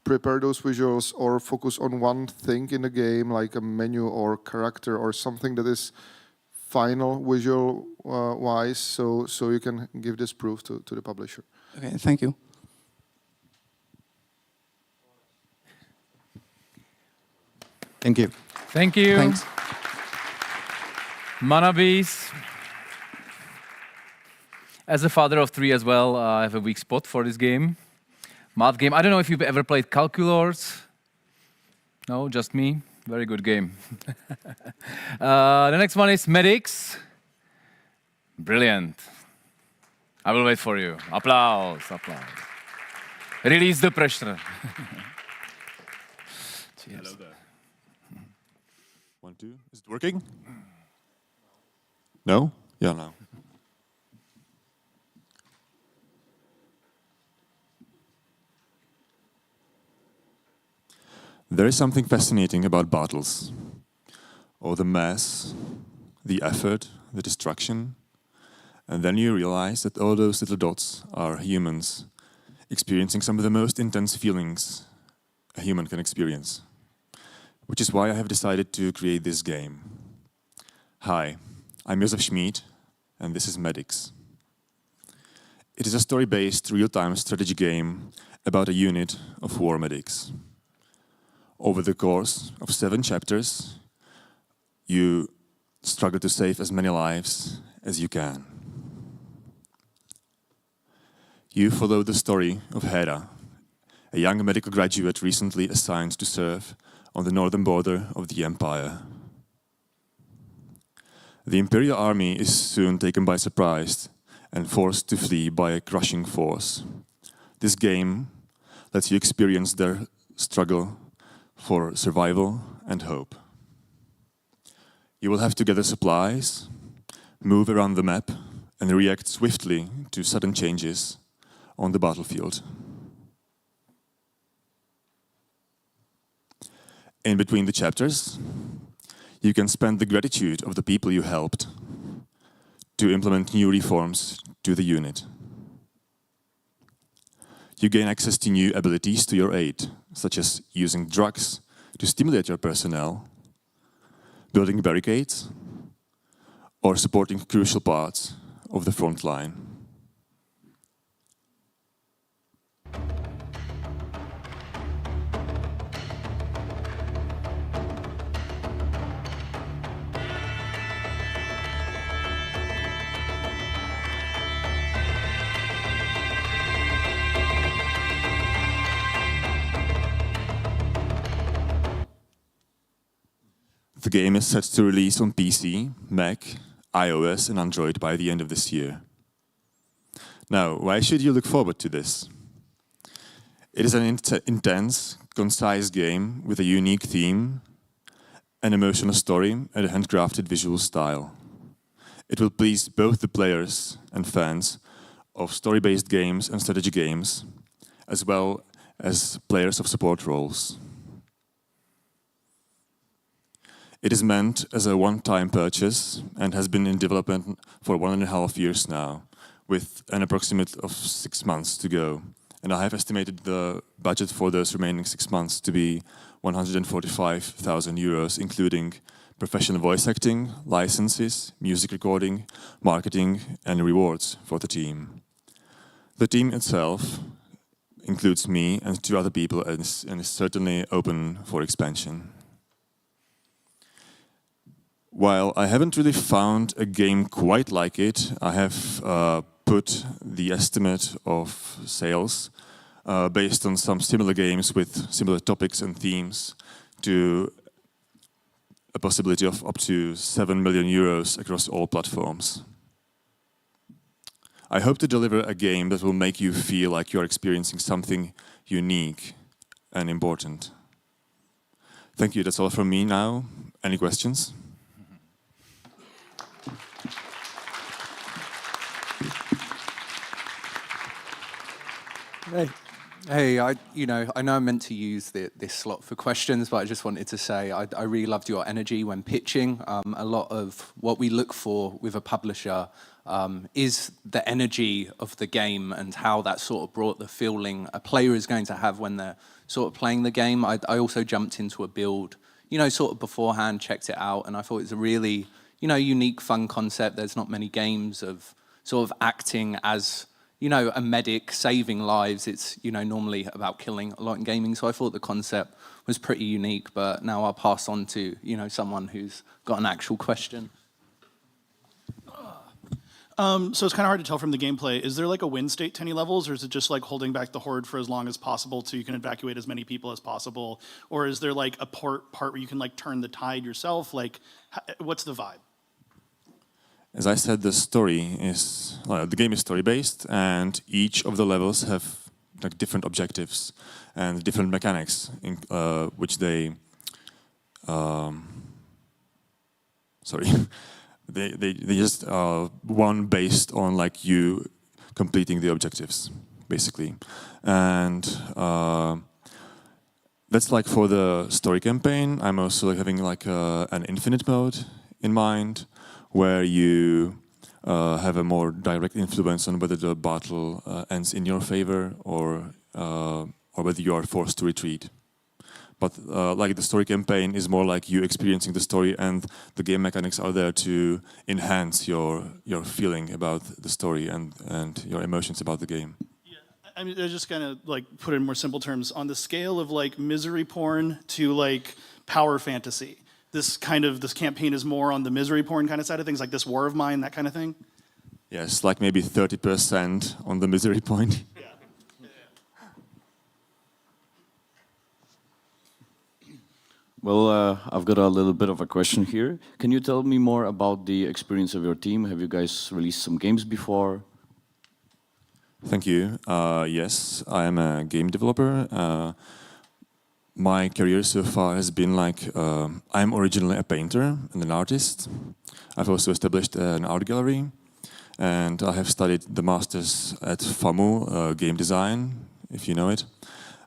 prepare those visuals or focus on one thing in the game, like a menu or character or something that is final visual wise, so you can give this proof to the publisher. Okay, thank you. Thank you. Thank you. Thanks. Manabis. As a father of 3 as well, I have a weak spot for this game. Math game. I don't know if you've ever played Calculors. No, just me. Very good game. The next one is Medics. Brilliant. I will wait for you. Applause, applause. Release the pressure. Cheers. Hello there. 1, 2. Is it working? No? Yeah, no. There is something fascinating about battles. All the mass, the effort, the destruction. And then you realize that all those little dots are humans experiencing some of the most intense feelings a human can experience. Which is why I have decided to create this game. Hi, I'm Josef Schmid, and this is Medics. It is a story-based, real-time strategy game about a unit of war medics. Over the course of 7 chapters, you struggle to save as many lives as you can. You follow the story of Hera, a young medical graduate recently assigned to serve on the northern border of the Empire. The Imperial army is soon taken by surprise and forced to flee by a crushing force. This game lets you experience their struggle for survival and hope. You will have to gather supplies, move around the map, and react swiftly to sudden changes on the battlefield. In between the chapters, you can spend the gratitude of the people you helped to implement new reforms to the unit. You gain access to new abilities to your aid, such as using drugs to stimulate your personnel, building barricades, or supporting crucial parts of the front line. The game is set to release on PC, Mac, iOS and Android by the end of this year. Now, why should you look forward to this? It is an intense, concise game with a unique theme, an emotional story and a handcrafted visual style. It will please both the players and fans of story-based games and strategy games, as well as players of support roles. It is meant as a one-time purchase and has been in development for 1.5 years now, with an approximate of 6 months to go. And I have estimated the budget for those remaining 6 months to be 145,000 euros, including professional voice acting, licenses, music recording, marketing, and rewards for the team. The team itself includes me and 2 other people and is certainly open for expansion. While I haven't really found a game quite like it, I have put the estimate of sales based on some similar games with similar topics and themes to a possibility of up to 7 million euros across all platforms. I hope to deliver a game that will make you feel like you're experiencing something unique and important. Thank you, that's all from me now. Any questions? Hey, I know I'm meant to use this slot for questions, but I just wanted to say I really loved your energy when pitching. A lot of what we look for with a publisher is the energy of the game and how that sort of brought the feeling a player is going to have when they're sort of playing the game. I also jumped into a build, sort of beforehand, checked it out, and I thought it was a really, unique, fun concept. There's not many games of sort of acting as a medic saving lives. It's, normally about killing a lot in gaming. So I thought the concept was pretty unique, but now I'll pass on to, someone who's got an actual question. So it's kind of hard to tell from the gameplay. Is there like a win state to any levels, or is it just like holding back the horde for as long as possible so you can evacuate as many people as possible? Or is there like a part where you can like turn the tide yourself? Like, what's the vibe? As I said, the game is story-based, and each of the levels have like different objectives and different mechanics, in, which they they just one based on like you completing the objectives, basically, and that's like for the story campaign. I'm also like having like an infinite mode in mind, where you have a more direct influence on whether the battle ends in your favor or whether you are forced to retreat. But like the story campaign is more like you experiencing the story, and the game mechanics are there to enhance your feeling about the story and your emotions about the game. Yeah, I mean, I just kind of like put it in more simple terms. On the scale of like misery porn to like power fantasy, this campaign is more on the misery porn kind of side of things, like this War of Mine, that kind of thing? Yes, like maybe 30% on the misery point. Well, I've got a little bit of a question here. Can you tell me more about the experience of your team? Have you guys released some games before? Thank you. Yes, I am a game developer. My career so far has been like, I'm originally a painter and an artist. I've also established an art gallery, and I have studied the masters at FAMU, game design, if you know it.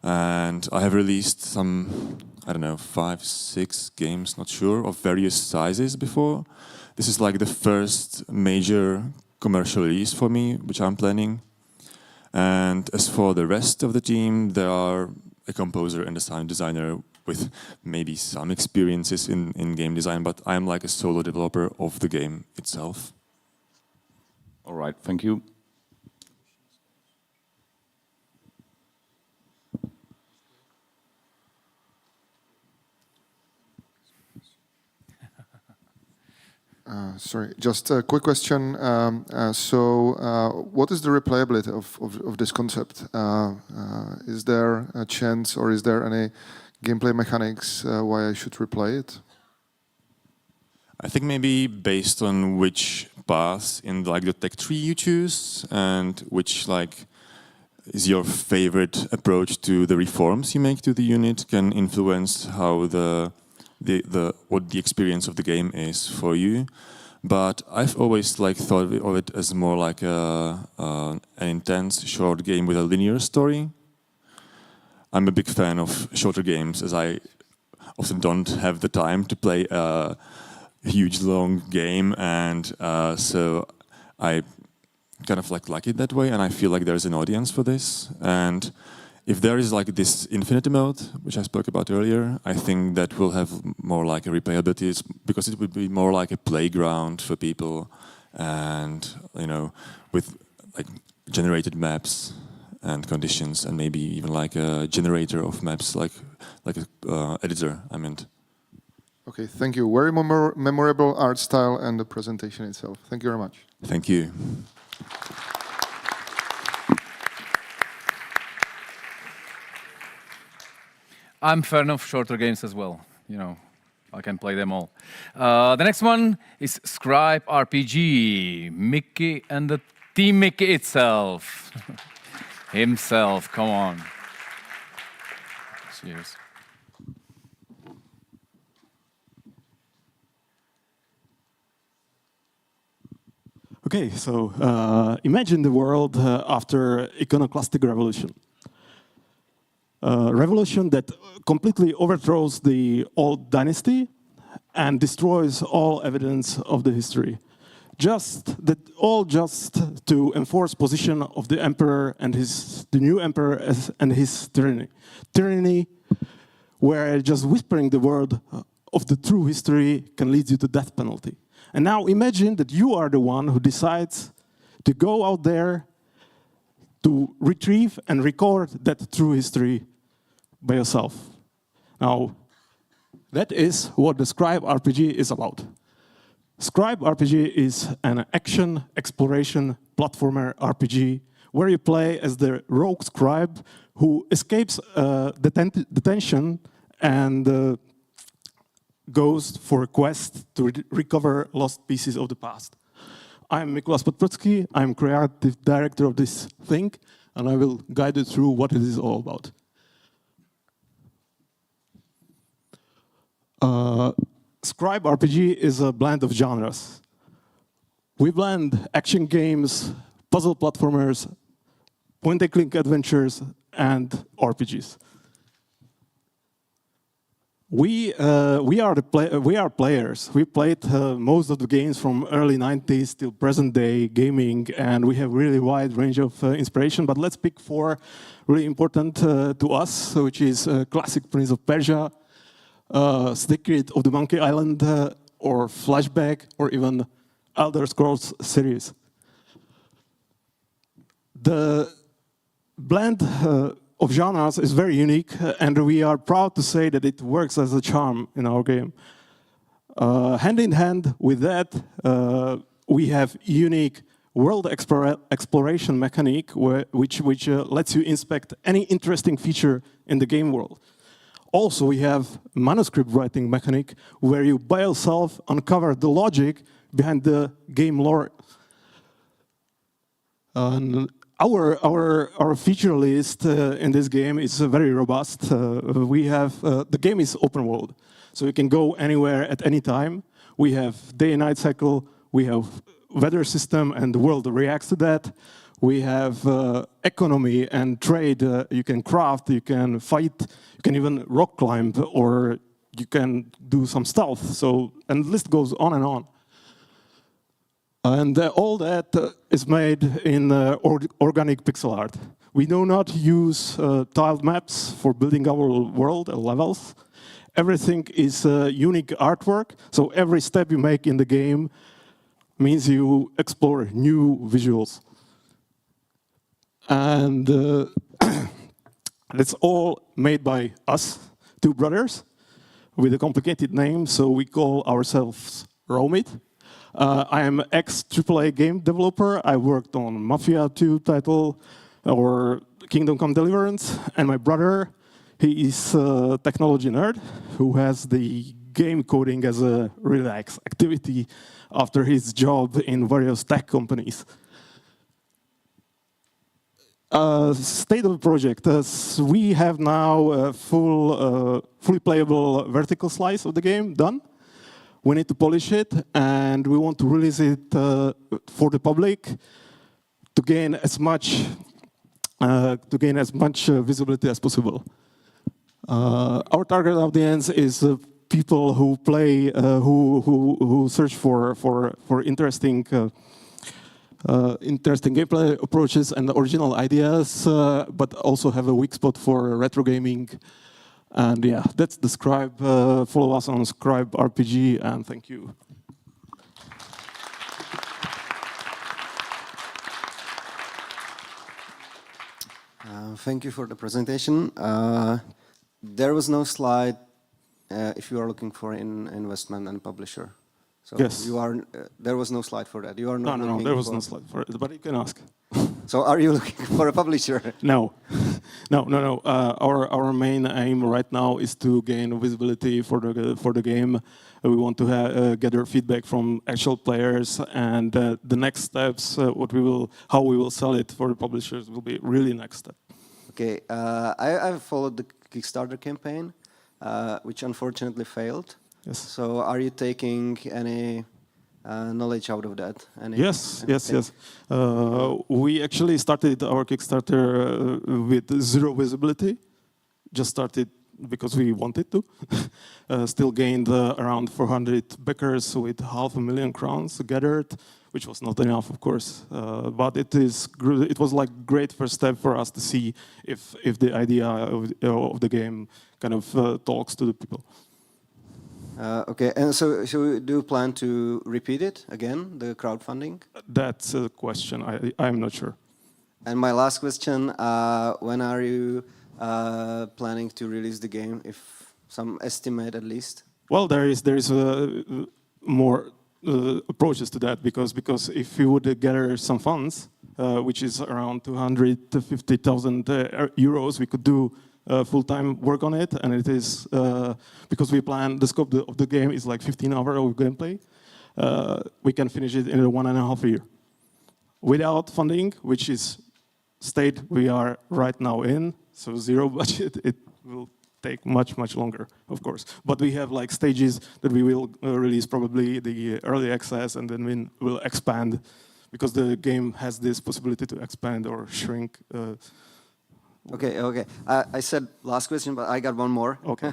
And I have released some, I don't know, 5, 6 games, not sure, of various sizes before. This is like the first major commercial release for me, which I'm planning. And as for the rest of the team, there are a composer and a sound designer with maybe some experiences in game design, but I'm like a solo developer of the game itself. All right, thank you. Sorry, just a quick question. What is the replayability of this concept? Is there a chance, or is there any gameplay mechanics why I should replay it? I think maybe based on which path in like the tech tree you choose, and which like is your favorite approach to the reforms you make to the unit, can influence how what the experience of the game is for you. But I've always like thought of it as more like an intense short game with a linear story. I'm a big fan of shorter games, as I often don't have the time to play a huge long game, and so I kind of like it that way, and I feel like there's an audience for this. And if there is like this infinity mode, which I spoke about earlier, I think that will have more like a replayability, because it would be more like a playground for people, and you know, with like generated maps and conditions, and maybe even like a generator of maps, like a editor, I meant. Okay, thank you. Very memorable art style and the presentation itself. Thank you very much. Thank you. I'm a fan of shorter games as well. You know, I can play them all. The next one is Scribe RPG. Mickey and the Team Mickey itself. Himself, come on. Cheers. Okay, so imagine the world after iconoclastic revolution. Revolution that completely overthrows the old dynasty and destroys all evidence of the history. Just to enforce position of the emperor and the new emperor and his tyranny. Tyranny where just whispering the word of the true history can lead you to death penalty. And now imagine that you are the one who decides to go out there to retrieve and record that true history by yourself. Now, that is what the Scribe RPG is about. Scribe RPG is an action, exploration, platformer RPG where you play as the rogue scribe who escapes detention and goes for a quest to recover lost pieces of the past. I'm Mikuláš Podprodský, I'm creative director of this thing, and I will guide you through what it is all about. Scribe RPG is a blend of genres. We blend action games, puzzle platformers, point-and-click adventures, and RPGs. We are players. We played most of the games from early 90s till present day gaming, and we have really wide range of inspiration. But let's pick 4 really important to us, which is classic Prince of Persia, Secret of the Monkey Island, or Flashback, or even Elder Scrolls series. The blend of genres is very unique, and we are proud to say that it works as a charm in our game. Hand in hand with that, we have unique world exploration mechanic, which lets you inspect any interesting feature in the game world. Also, we have manuscript writing mechanic where you by yourself uncover the logic behind the game lore. Our feature list in this game is very robust. The game is open world, so you can go anywhere at any time. We have day and night cycle. We have weather system, and the world reacts to that. We have economy and trade. You can craft, you can fight, you can even rock climb, or you can do some stealth. So, and the list goes on and on. And all that is made in organic pixel art. We do not use tiled maps for building our world levels. Everything is unique artwork, so every step you make in the game means you explore new visuals. And it's all made by us, two brothers, with a complicated name, so we call ourselves Romit. I am ex-AAA game developer. I worked on Mafia 2 title or Kingdom Come Deliverance, and my brother, he is a technology nerd who has the game coding as a relaxed activity after his job in various tech companies. State of the project. We have now a fully playable vertical slice of the game done. We need to polish it, and we want to release it for the public to gain as much visibility as possible. Our target audience is people who play, who search for interesting gameplay approaches and original ideas, but also have a weak spot for retro gaming. And yeah, that's the Scribe. Follow us on Scribe RPG, and thank you. Thank you for the presentation. There was no slide if you are looking for an investment and publisher. So yes. You are. There was no slide for that. You are not. No. There was no slide for it, but you can ask. So are you looking for a publisher? No. Our main aim right now is to gain visibility for the game. We want to gather feedback from actual players, and the next steps, how we will sell it for the publishers, will be really next step. Okay, I've followed the Kickstarter campaign, which unfortunately failed. Yes. So are you taking any knowledge out of that? Yes. We actually started our Kickstarter with zero visibility. Just started because we wanted to. Still gained around 400 backers with 500,000 crowns gathered, which was not enough, of course. But it was like great first step for us to see if the idea of the game kind of talks to the people. Okay, and so do you plan to repeat it again, the crowdfunding? That's a question. I'm not sure. And my last question, when are you planning to release the game, if some estimate at least? Well, there is more approaches to that, because if you would gather some funds, which is around 250,000 euros, we could do full-time work on it, and it is because we plan the scope of the game is like 15 hours of gameplay. We can finish it in 1.5 years without funding, which is state we are right now in. So zero budget. It will take much longer, of course. But we have like stages that we will release probably the early access, and then we will expand, because the game has this possibility to expand or shrink. Okay. I said last question, but I got one more. Okay.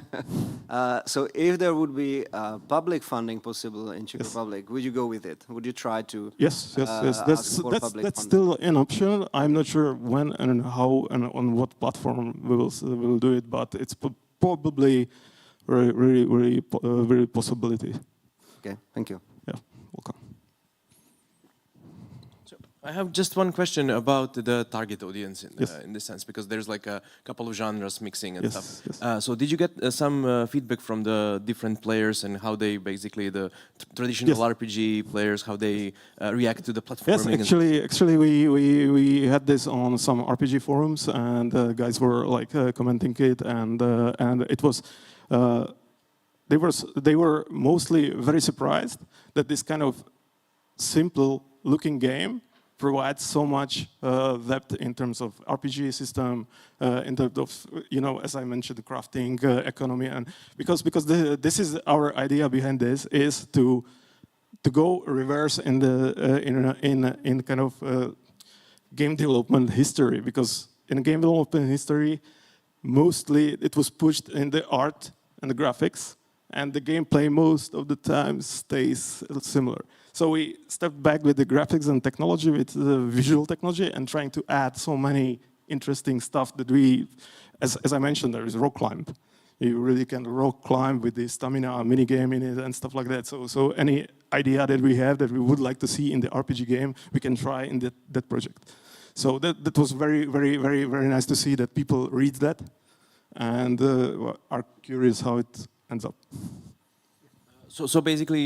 So if there would be public funding possible in Czech Republic, would you go with it? Would you try to? Yes. That's still an option. I'm not sure when and how and on what platform we will do it, but it's probably very possibility. Okay. Thank you. Yeah. Welcome. I have just one question about the target audience Yes. in this sense, because there's like a couple of genres mixing and Yes, stuff. yes. So did you get some feedback from the different players and how they basically, the traditional Yes. RPG players, how they react to the Yes, platforming? actually, we had this on some RPG forums, and guys were like commenting it, and it was they were mostly very surprised that this kind of simple-looking game provides so much depth in terms of RPG system, in terms of, as I mentioned, the crafting economy, and because this is our idea behind this, is to go reverse in the in kind of game development history, because in game development history, mostly it was pushed in the art and the graphics, and the gameplay most of the time stays similar. So we stepped back with the graphics and technology, with the visual technology, and trying to add so many interesting stuff that we, as I mentioned, there is rock climb. You really can rock climb with the stamina mini game in it and stuff like that. So any idea that we have that we would like to see in the RPG game, we can try in that project. So that was very, very, very, very nice to see that people read that and are curious how it ends up. So basically,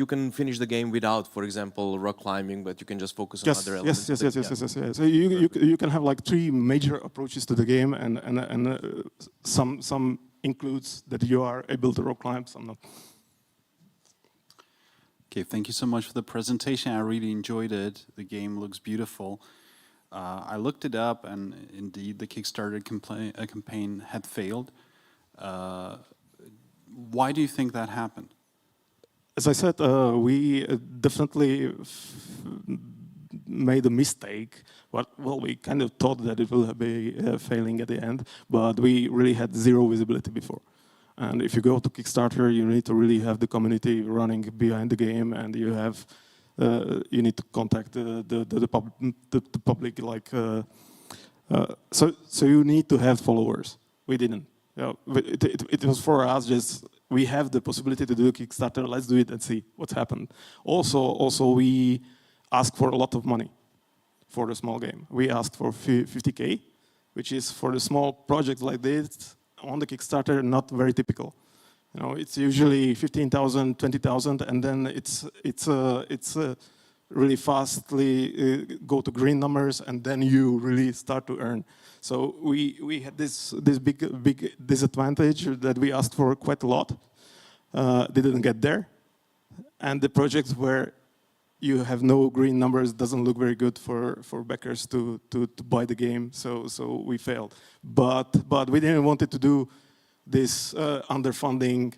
you can finish the game without, for example, rock climbing, but you can just focus on other elements. Yes. So you can have like 3 major approaches to the game, and some includes that you are able to rock climb, some not. Okay, thank you so much for the presentation. I really enjoyed it. The game looks beautiful. I looked it up, and indeed, the Kickstarter campaign had failed. Why do you think that happened? As I said, we definitely made a mistake. Well, we kind of thought that it will be failing at the end, but we really had zero visibility before. And if you go to Kickstarter, you need to really have the community running behind the game, and you have you need to contact the public. Like so you need to have followers. We didn't. It was for us just, we have the possibility to do a Kickstarter, let's do it and see what's happened. Also we asked for a lot of money for the small game. We asked for 50K, which is for the small projects like this on the Kickstarter not very typical. It's usually 15,000, 20,000, and then it's really fastly go to green numbers, and then you really start to earn. So we had this big disadvantage that we asked for quite a lot. They didn't get there, and the projects where you have no green numbers doesn't look very good for backers to buy the game. So we failed. But we didn't want to do this underfunding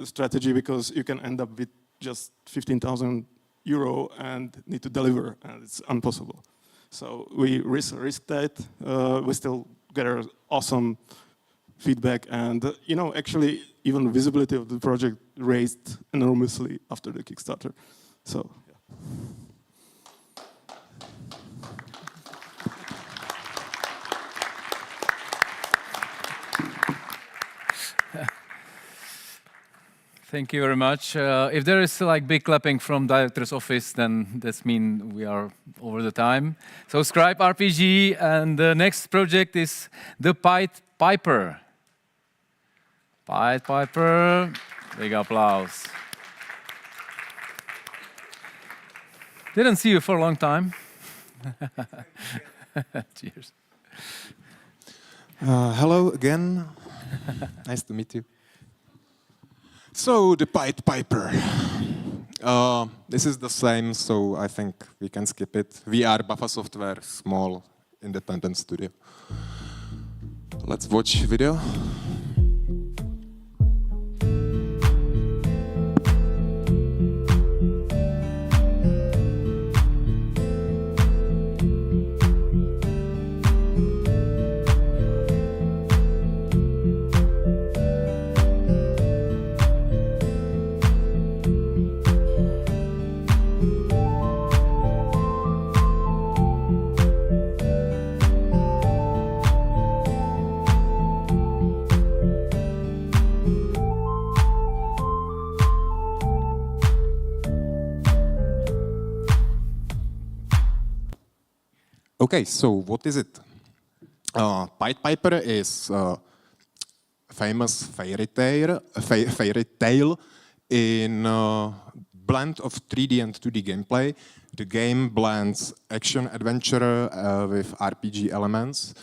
strategy, because you can end up with just 15,000 euro and need to deliver, and it's impossible. So we risked that. We still get awesome feedback, and actually even visibility of the project raised enormously after the Kickstarter. So. Thank you very much. If there is like big clapping from director's office, then that's mean we are over the time. So Scribe RPG, and the next project is the Pied Piper. Pied Piper, big applause. Didn't see you for a long time. Cheers. Hello again. Nice to meet you. So, the Pied Piper. This is the same, so I think we can skip it. We are Buffa Software, small independent studio. Let's watch video. Okay, so what is it? Pied Piper is famous fairy tale in blend of 3D and 2D gameplay. The game blends action adventure with RPG elements.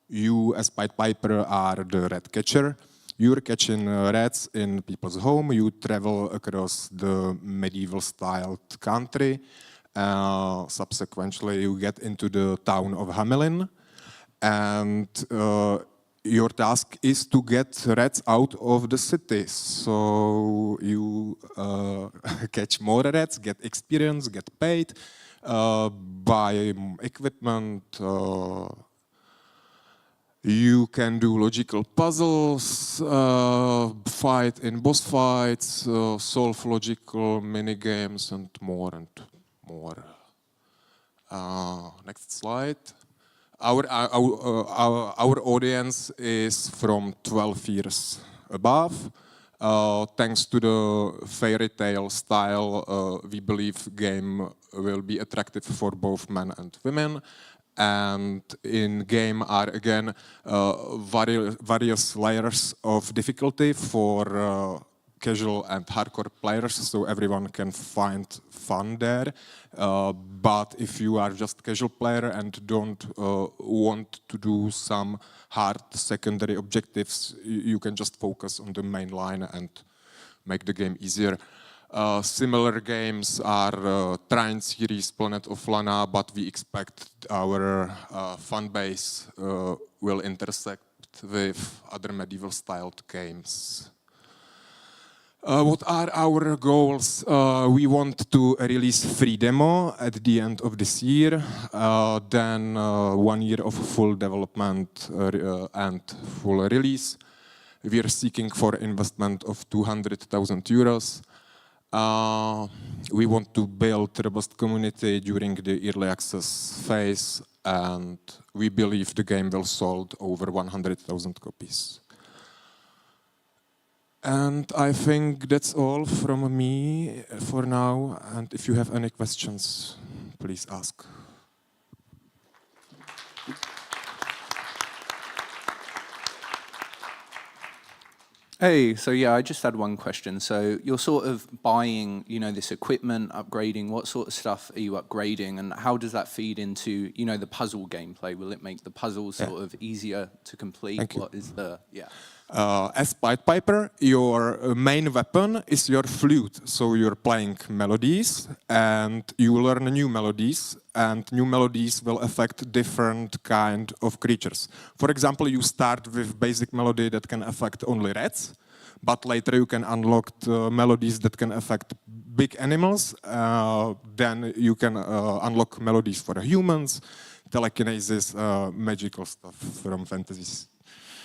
You, as Pied Piper, are the rat catcher. You're catching rats in people's home. You travel across the medieval-styled country. Subsequently, you get into the town of Hamelin. And your task is to get rats out of the city. So you catch more rats, get experience, get paid, buy equipment. You can do logical puzzles, fight in boss fights, solve logical mini games, and more and more. Next slide. Our audience is from 12 years above. Thanks to the fairy tale style, we believe game will be attractive for both men and women. And in game are again various layers of difficulty for casual and hardcore players, so everyone can find fun there. But if you are just casual player and don't want to do some hard secondary objectives, you can just focus on the main line and make the game easier. Similar games are Train series, Planet of Lana, but we expect our fan base will intersect with other medieval-styled games. What are our goals? We want to release free demo at the end of this year, then 1 year of full development and full release. We are seeking for investment of 200,000 euros. We want to build a robust community during the early access phase, and we believe the game will sold over 100,000 copies. And I think that's all from me for now, and if you have any questions, please ask. Hey, so yeah, I just had one question. So you're sort of buying, this equipment, upgrading. What sort of stuff are you upgrading, and how does that feed into, the puzzle gameplay? Will it make the puzzles sort of easier to complete? Thank you. What is the As Pied Piper, your main weapon is your flute. So you're playing melodies, and you learn new melodies, and new melodies will affect different kind of creatures. For example, you start with basic melody that can affect only rats, but later you can unlock the melodies that can affect big animals. Then you can unlock melodies for humans, telekinesis, magical stuff from fantasies.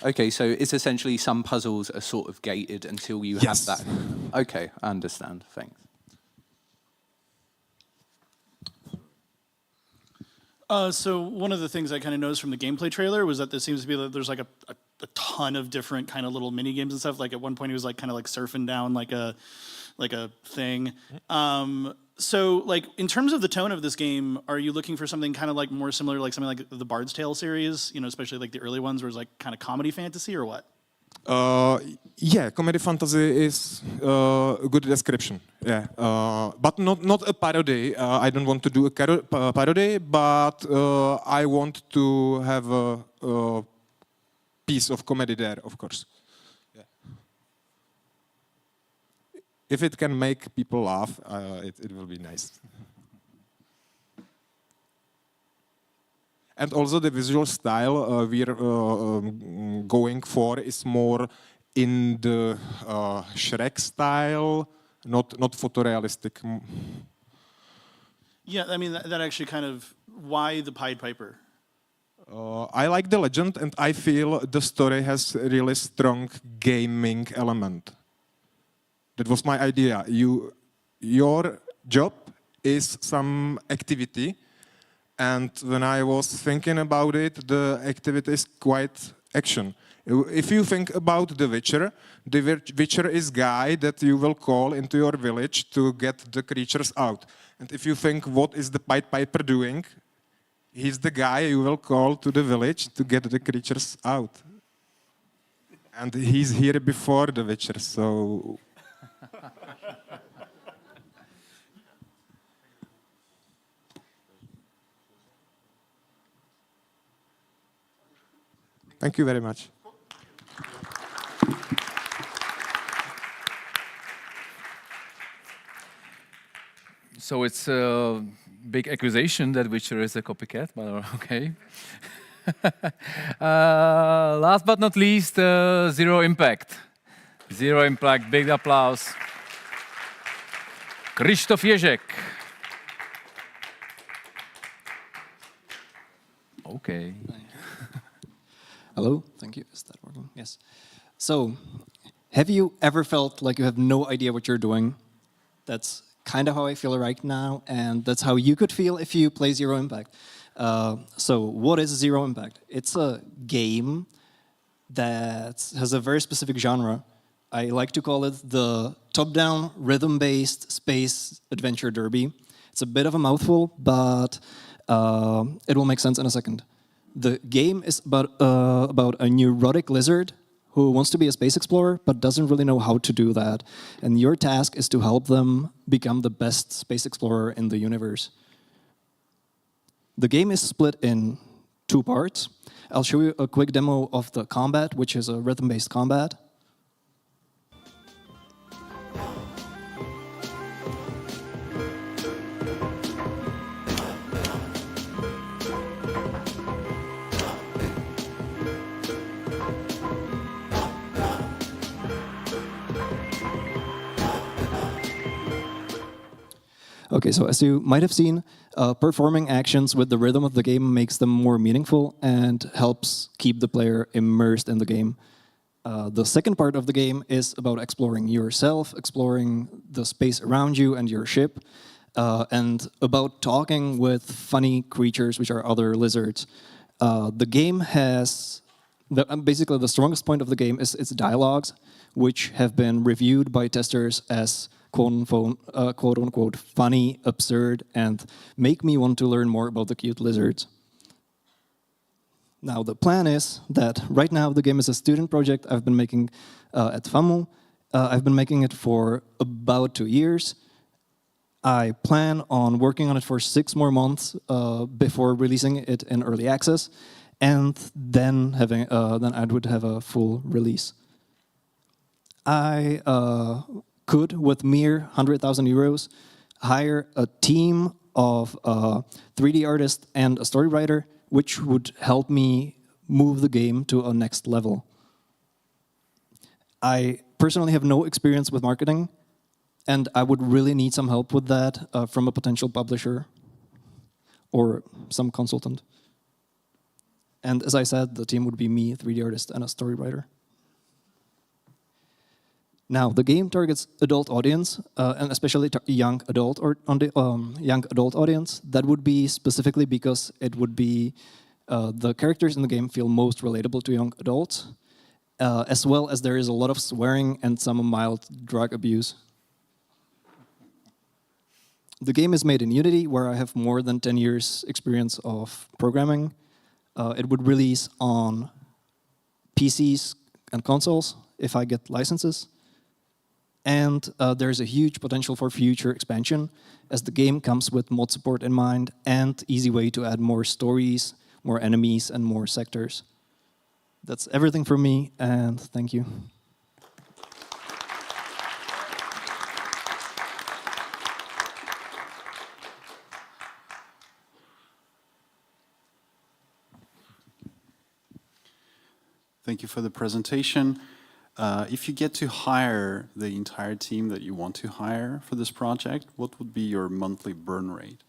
Okay, so it's essentially some puzzles are sort of gated until you have that. Okay, I understand. Thanks. So one of the things I kind of noticed from the gameplay trailer was that there seems to be there's like a ton of different kind of little mini games and stuff. Like at one point, he was like kind of like surfing down like a thing. So like in terms of the tone of this game, are you looking for something kind of like more similar, like something like the Bard's Tale series? Especially like the early ones, where it's like kind of comedy fantasy, or what? Yeah, comedy fantasy is a good description. Yeah, but not a parody. I don't want to do a parody, but I want to have a piece of comedy there, of course. Yeah. If it can make people laugh, it will be nice. And also the visual style we're going for is more in the Shrek style, not photorealistic. Yeah, I mean that actually kind of, why the Pied Piper? I like the legend, and I feel the story has a really strong gaming element. That was my idea. Your job is some activity. And when I was thinking about it, the activity is quite action. If you think about the Witcher is guy that you will call into your village to get the creatures out. And if you think what is the Pied Piper doing, he's the guy you will call to the village to get the creatures out. And he's here before the Witcher, so... Thank you very much. So it's a big accusation that Witcher is a copycat, but okay. Last but not least, Zero Impact. Zero Impact, big applause. Krzysztof Ježek. Okay. Hello, thank you. Is that working? Yes. So, have you ever felt like you have no idea what you're doing? That's kind of how I feel right now, and that's how you could feel if you play Zero Impact. So, what is Zero Impact? It's a game that has a very specific genre. I like to call it the top-down, rhythm-based space adventure derby. It's a bit of a mouthful, but it will make sense in a second. The game is about a neurotic lizard who wants to be a space explorer but doesn't really know how to do that. And your task is to help them become the best space explorer in the universe. The game is split in 2 parts. I'll show you a quick demo of the combat, which is a rhythm-based combat. Okay, so as you might have seen, performing actions with the rhythm of the game makes them more meaningful and helps keep the player immersed in the game. The second part of the game is about exploring yourself, exploring the space around you and your ship, and about talking with funny creatures, which are other lizards. The game has, basically the strongest point of the game is its dialogues, which have been reviewed by testers as quote-unquote funny, absurd, and make me want to learn more about the cute lizards. Now, the plan is that right now the game is a student project I've been making at FAMU. I've been making it for about 2 years. I plan on working on it for 6 more months before releasing it in early access, and then I would have a full release. I could, with mere 100,000 euros, hire a team of 3D artists and a story writer, which would help me move the game to a next level. I personally have no experience with marketing, and I would really need some help with that from a potential publisher or some consultant. And as I said, the team would be me, 3D artist, and a story writer. Now, the game targets adult audience, and especially young adult audience. That would be specifically because it would be the characters in the game feel most relatable to young adults, as well as there is a lot of swearing and some mild drug abuse. The game is made in Unity, where I have more than 10 years experience of programming. It would release on PCs and consoles if I get licenses. And there's a huge potential for future expansion, as the game comes with mod support in mind and easy way to add more stories, more enemies, and more sectors. That's everything from me, and thank you. Thank you for the presentation. If you get to hire the entire team that you want to hire for this project, what would be your monthly burn rate?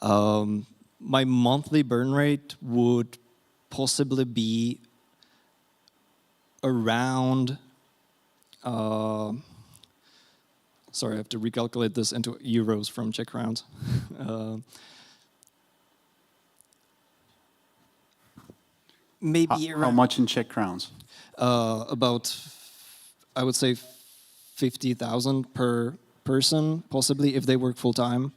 My monthly burn rate would possibly be around, sorry, I have to recalculate this into euros from Czech crowns. maybe How much in Czech crowns? About, I would say, 50,000 per person, possibly if they work full time.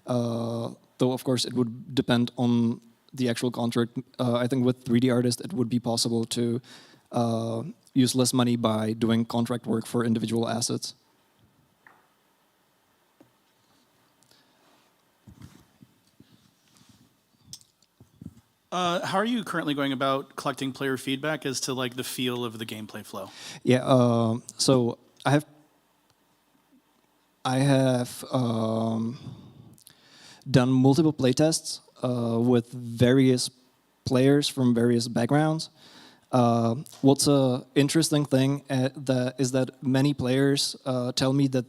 Though of course it would depend on the actual contract. I think with 3D artists it would be possible to use less money by doing contract work for individual assets. How are you currently going about collecting player feedback as to like the feel of the gameplay flow? Yeah, so I have done multiple playtests with various players from various backgrounds. What's an interesting thing is that many players tell me that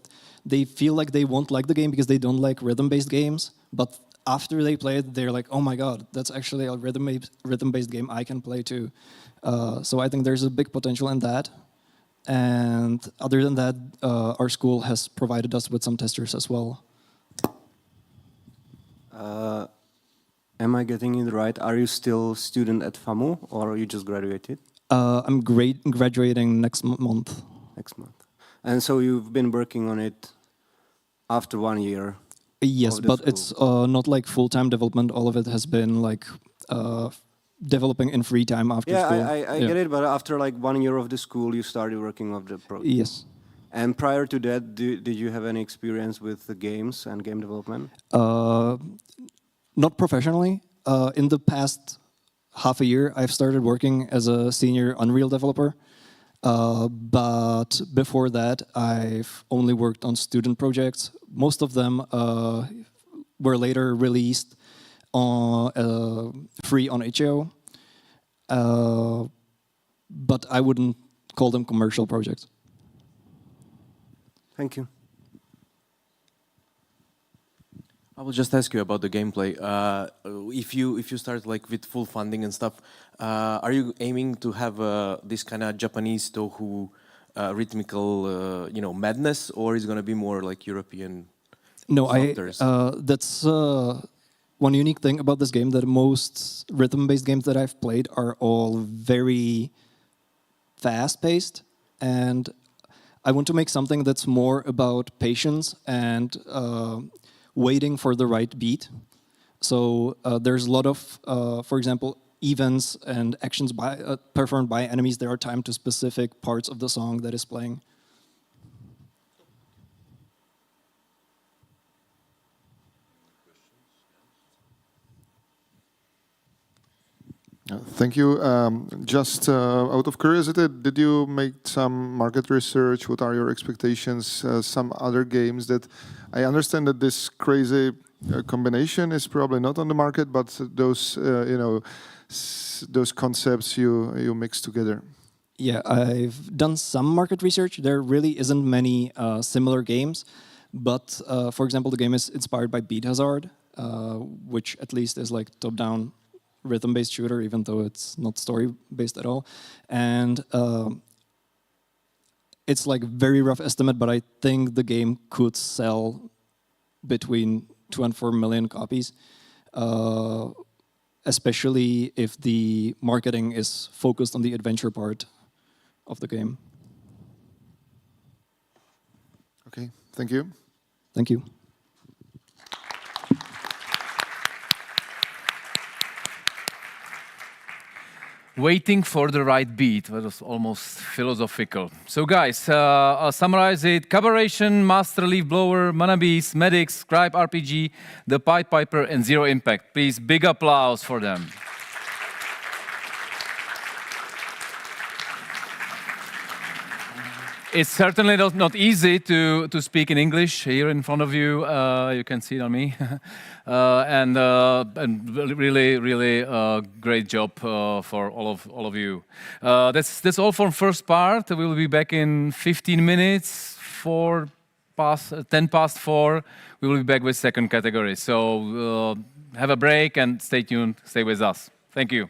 they feel like they won't like the game because they don't like rhythm-based games, but after they play it, they're like, oh my god, that's actually a rhythm-based game I can play too. So I think there's a big potential in that. And other than that, our school has provided us with some testers as well. Am I getting it right? Are you still student at FAMU or you just graduated? I'm graduating next month. Next month. And so you've been working on it after 1 year? Yes, but it's not like full-time development. All of it has been like developing in free time after school. I get it, but after like 1 year of the school, you started working on the project. Yes. And prior to that, did you have any experience with the games and game development? Not professionally. In the past half a year, I've started working as a senior Unreal developer. But before that, I've only worked on student projects. Most of them were later released on, free on HAO. But I wouldn't call them commercial projects. Thank you. I will just ask you about the gameplay. If you start like with full funding and stuff, are you aiming to have this kind of Japanese Tohu rhythmical, madness, or is it going to be more like European? No, that's one unique thing about this game, that most rhythm-based games that I've played are all very fast-paced, and I want to make something that's more about patience and waiting for the right beat. So there's a lot of, for example, events and actions performed by enemies that are timed to specific parts of the song that is playing. Thank you. Just out of curiosity, did you make some market research? What are your expectations? Some other games that I understand that this crazy combination is probably not on the market, but those those concepts you mix together. Yeah, I've done some market research. There really isn't many similar games, but for example, the game is inspired by Beat Hazard, which at least is like top-down rhythm-based shooter, even though it's not story-based at all. And it's like very rough estimate, but I think the game could sell between 2 and 4 million copies, especially if the marketing is focused on the adventure part of the game. Okay, thank you. Thank you. Waiting for the right beat. That was almost philosophical. So guys, I'll summarize it. Collaboration, Master Leaf Blower, Mana Beast, Medics, Scribe RPG, The Pied Piper, and Zero Impact. Please, big applause for them. It's certainly not easy to speak in English here in front of you. You can see it on me. And really great job for all of you. That's all for first part. We will be back in 15 minutes, 10 past 4. We will be back with second category. So have a break and stay tuned. Stay with us. Thank you.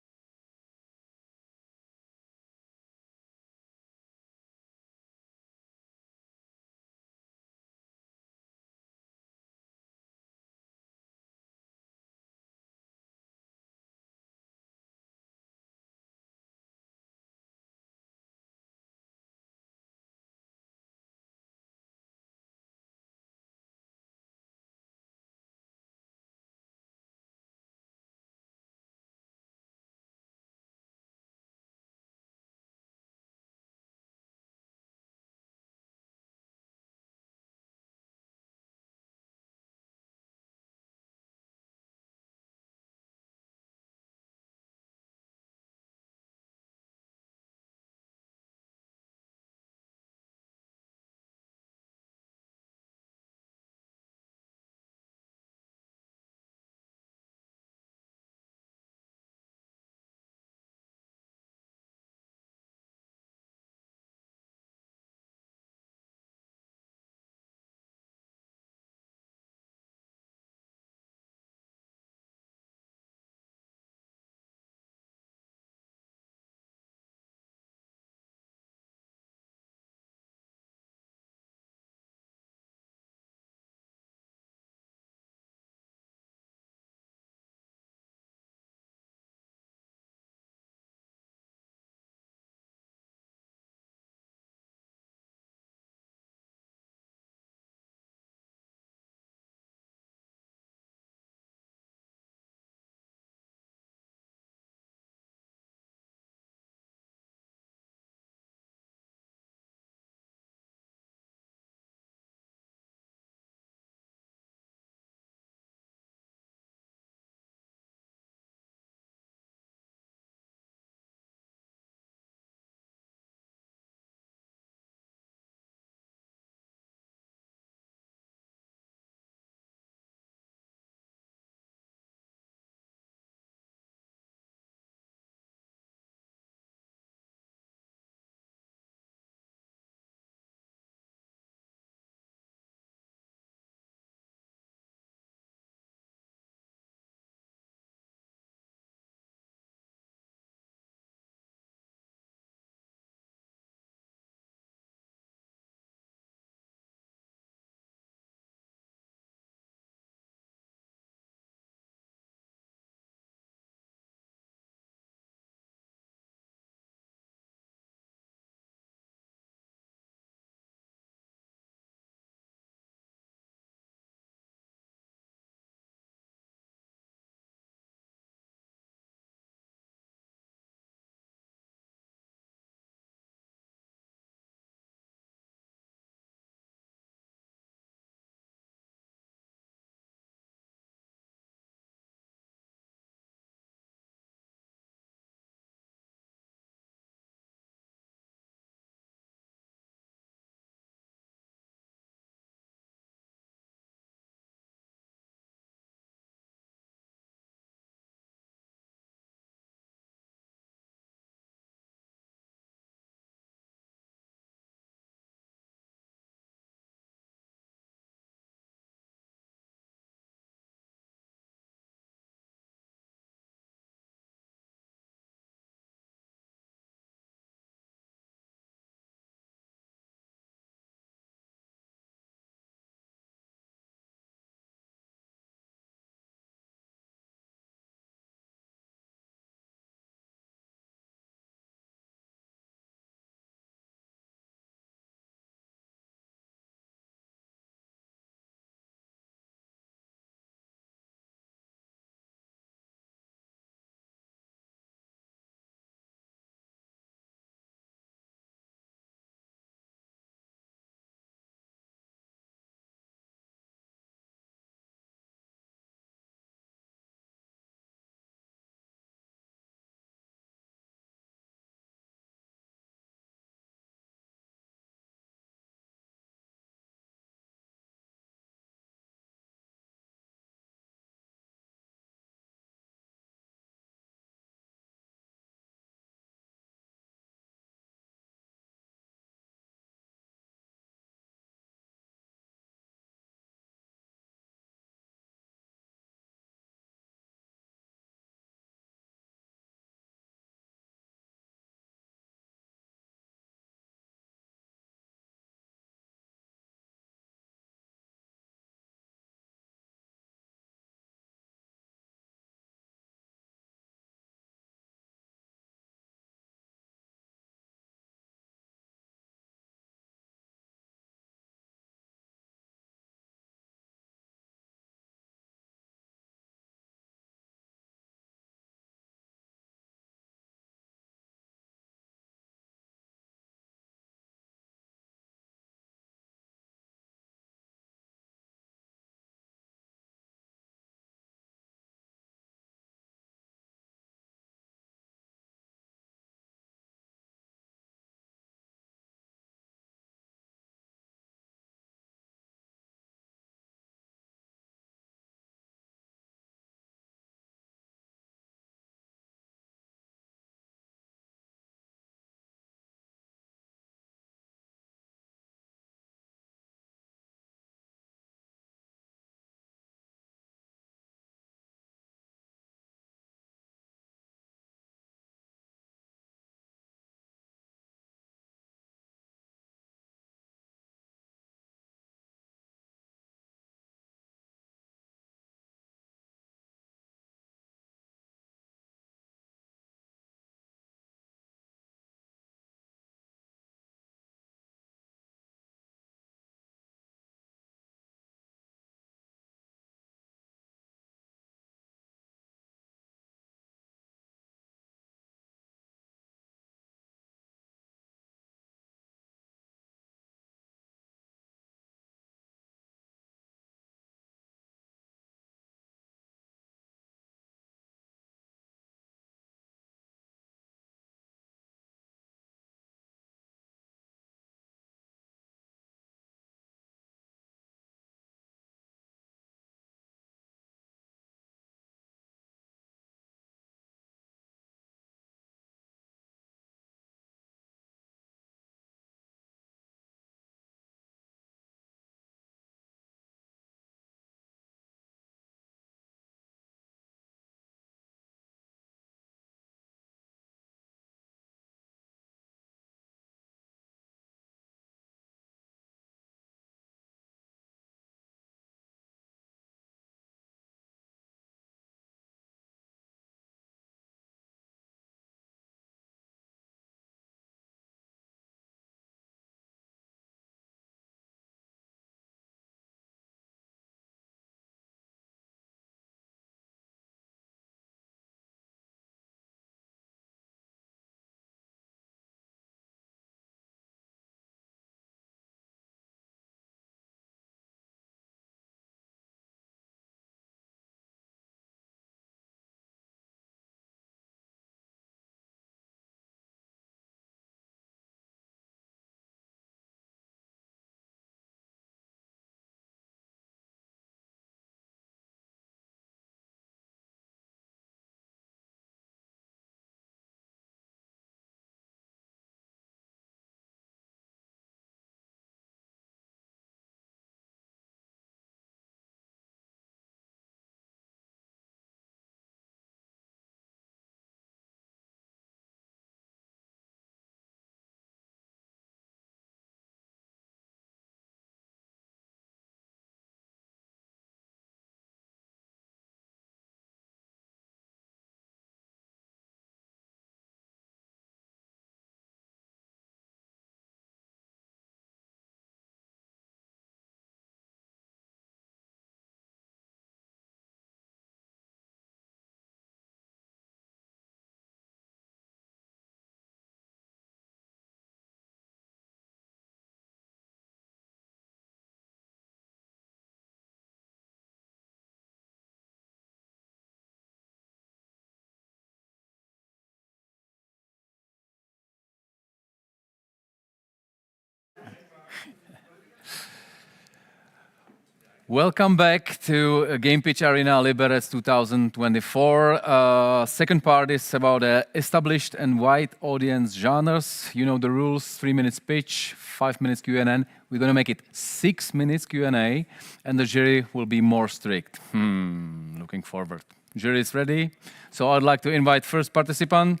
Welcome back to Game Pitch Arena Liberec 2024. Second part is about established and wide audience genres. You know the rules: 3 minutes pitch, 5 minutes Q&A. We're going to make it 6 minutes Q&A, and the jury will be more strict. Looking forward. Jury is ready. So I'd like to invite first participant,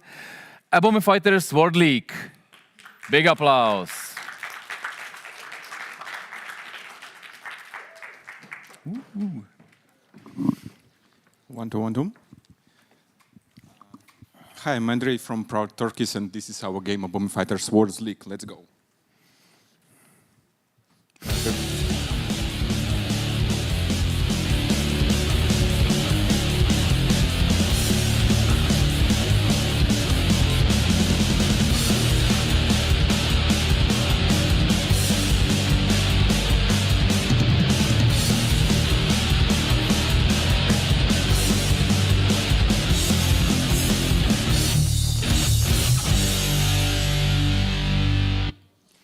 Abomifighters World League. Big applause. Ooh. 1, 2, 1, 2. Hi, I'm Andrei from Proud Turkeys, and this is our game of Abomifighters World League. Let's go.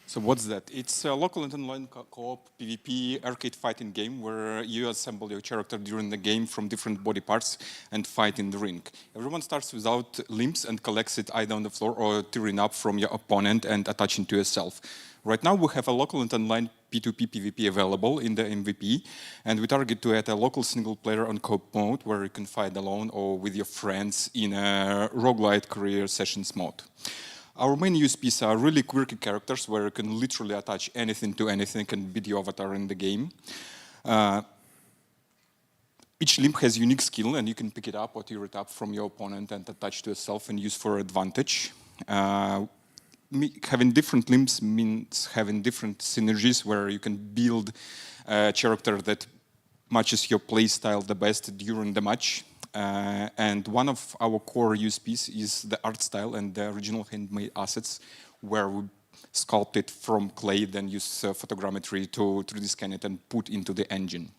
So what's that? It's a local and online co-op PvP arcade fighting game where you assemble your character during the game from different body parts and fight in the ring. Everyone starts without limbs and collects it either on the floor or tearing up from your opponent and attaching to yourself. Right now we have a local and online P2P PvP available in the MVP, and we target to add a local single player on co-op mode where you can fight alone or with your friends in a roguelite career sessions mode. Our main USPs are really quirky characters where you can literally attach anything to anything and be the avatar in the game. Each limb has unique skill and you can pick it up or tear it up from your opponent and attach to yourself and use for advantage. Having different limbs means having different synergies where you can build a character that matches your playstyle the best during the match. And one of our core USPs is the art style and the original handmade assets, where we sculpt it from clay, then use photogrammetry to 3D scan it and put into the engine.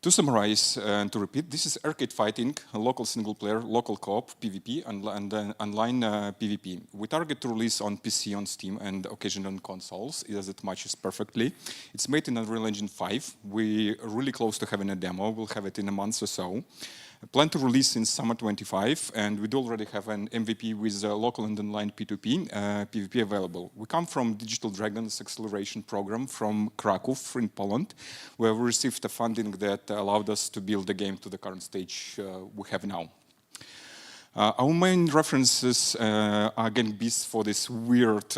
To summarize and to repeat, this is arcade fighting, a local single player, local co-op, PvP, and online PvP. We target to release on PC, on Steam, and occasionally on consoles, as it matches perfectly. It's made in Unreal Engine 5. We're really close to having a demo. We'll have it in a month or so. I plan to release in summer 25, and we do already have an MVP with local and online P2P, PvP available. We come from Digital Dragon's acceleration program from Kraków in Poland, where we received the funding that allowed us to build the game to the current stage we have now. Our main references are again beasts for this weird,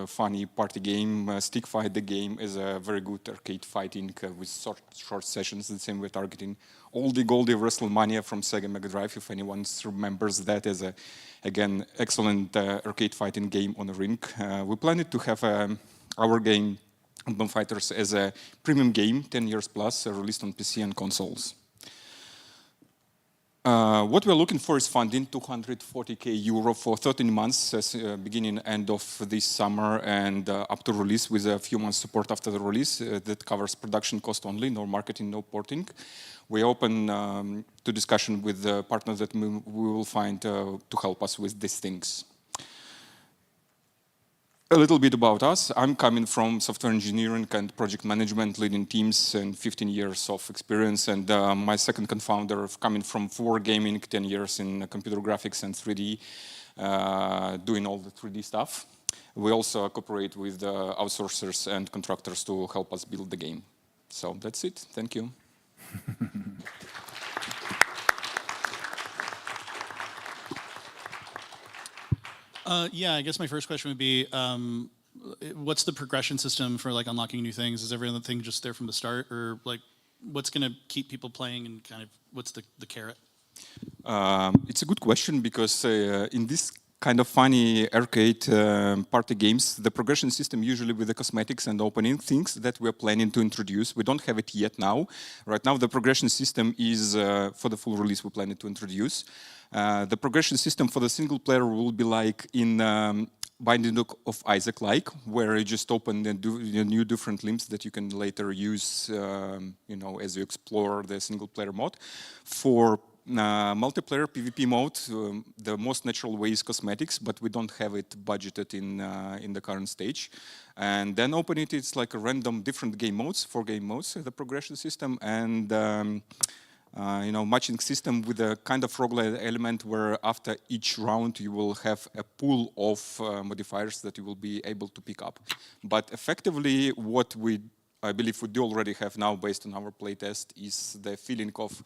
funny party game. Stick Fight the game is a very good arcade fighting with short sessions. The same we're targeting Oldie Goldie WrestleMania from Sega Mega Drive, if anyone remembers that as a, again, excellent arcade fighting game on a ring. We planned to have our game, Abomifighters, as a premium game, 10 years plus, released on PC and consoles. What we're looking for is funding, 240k euro for 13 months, beginning end of this summer and up to release, with a few months support after the release that covers production cost only, no marketing, no porting. We're open to discussion with the partners that we will find to help us with these things. A little bit about us. I'm coming from software engineering and project management, leading teams, and 15 years of experience. And my second co-founder, coming from wargaming, 10 years in computer graphics and 3D, doing all the 3D stuff. We also cooperate with outsourcers and contractors to help us build the game. So that's it. Thank you. Yeah, I guess my first question would be, what's the progression system for like unlocking new things? Is everything just there from the start, or like what's going to keep people playing, and kind of what's the carrot? It's a good question, because in this kind of funny arcade party games, the progression system usually with the cosmetics and opening things that we're planning to introduce. We don't have it yet now. Right now the progression system is, for the full release, we're planning to introduce. The progression system for the single player will be like in Binding of Isaac, where you just open and do new different limbs that you can later use, you know, as you explore the single player mode. For multiplayer PvP mode, the most natural way is cosmetics, but we don't have it budgeted in the current stage. And then open it, it's like a random different game modes, 4 game modes, the progression system, and matching system with a kind of roguelite element where after each round you will have a pool of modifiers that you will be able to pick up. But effectively, what I believe we do already have now, based on our playtest, is the feeling of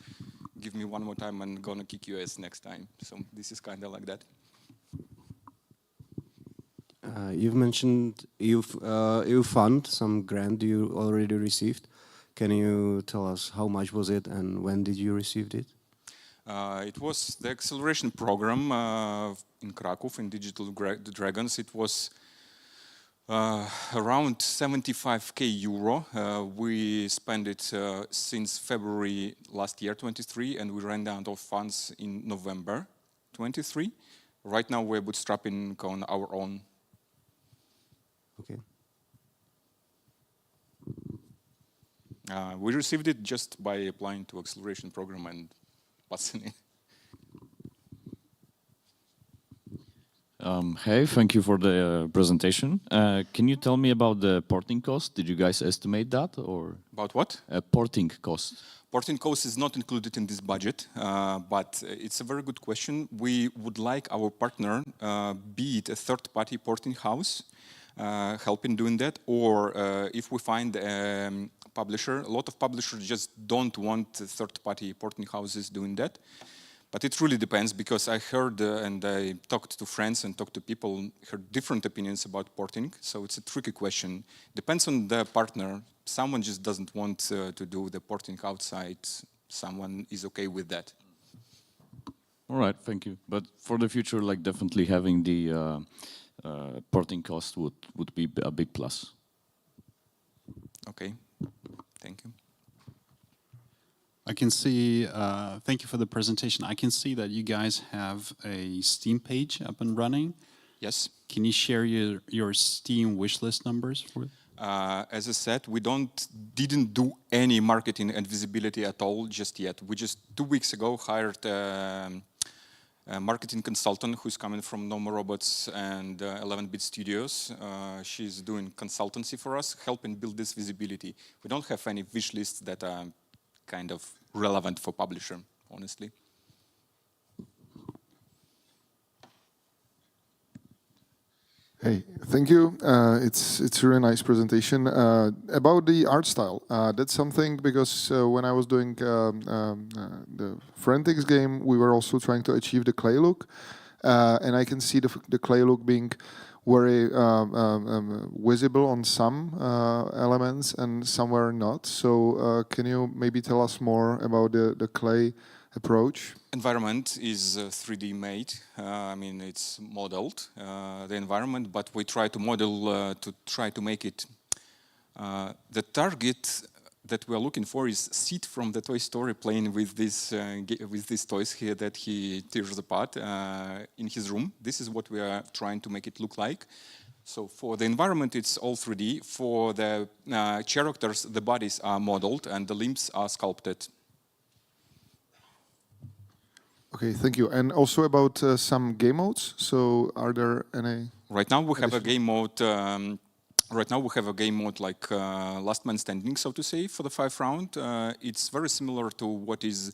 give me one more time and gonna kick your ass next time. So this is kind of like that. You've mentioned you fund some grant you already received. Can you tell us how much was it and when did you receive it? It was the acceleration program in Krakow in Digital Dragons. It was around 75k euro. We spent it since February last year, 23, and we ran out of funds in November 23. Right now we're bootstrapping on our own. Okay. We received it just by applying to acceleration program and passing it. Hey, thank you for the presentation. Can you tell me about the porting cost? Did you guys estimate that, or about what? Porting cost. Porting cost is not included in this budget, but it's a very good question. We would like our partner, be it a third-party porting house, help in doing that, or if we find a publisher. A lot of publishers just don't want third-party porting houses doing that. But it really depends, because I heard and I talked to friends and talked to people, heard different opinions about porting. So it's a tricky question. Depends on the partner. Someone just doesn't want to do the porting outside. Someone is okay with that. All right, thank you. But for the future, like definitely having the porting cost would be a big plus. Okay, thank you. I can see, thank you for the presentation. I can see that you guys have a Steam page up and running. Yes. Can you share your Steam wishlist numbers for it? As I said, we didn't do any marketing and visibility at all just yet. We just 2 weeks ago hired a marketing consultant who's coming from No More Robots and 11-Bit Studios. She's doing consultancy for us, helping build this visibility. We don't have any wish lists that are kind of relevant for publisher, honestly. Hey, thank you. It's a really nice presentation. About the art style, that's something, because when I was doing the Forensics game, we were also trying to achieve the clay look, and I can see the clay look being very visible on some elements and somewhere not. So can you maybe tell us more about the clay approach? Environment is 3D made. I mean, it's modeled, the environment, but we try to model to try to make it. The target that we are looking for is Sid from the Toy Story playing with these toys here that he tears apart in his room. This is what we are trying to make it look like. So for the environment, it's all 3D. For the characters, the bodies are modeled and the limbs are sculpted. Okay, thank you. And also about some game modes. So are there any? Right now we have a game mode. Right now we have a game mode like Last Man Standing, so to say, for the 5th round. It's very similar to what is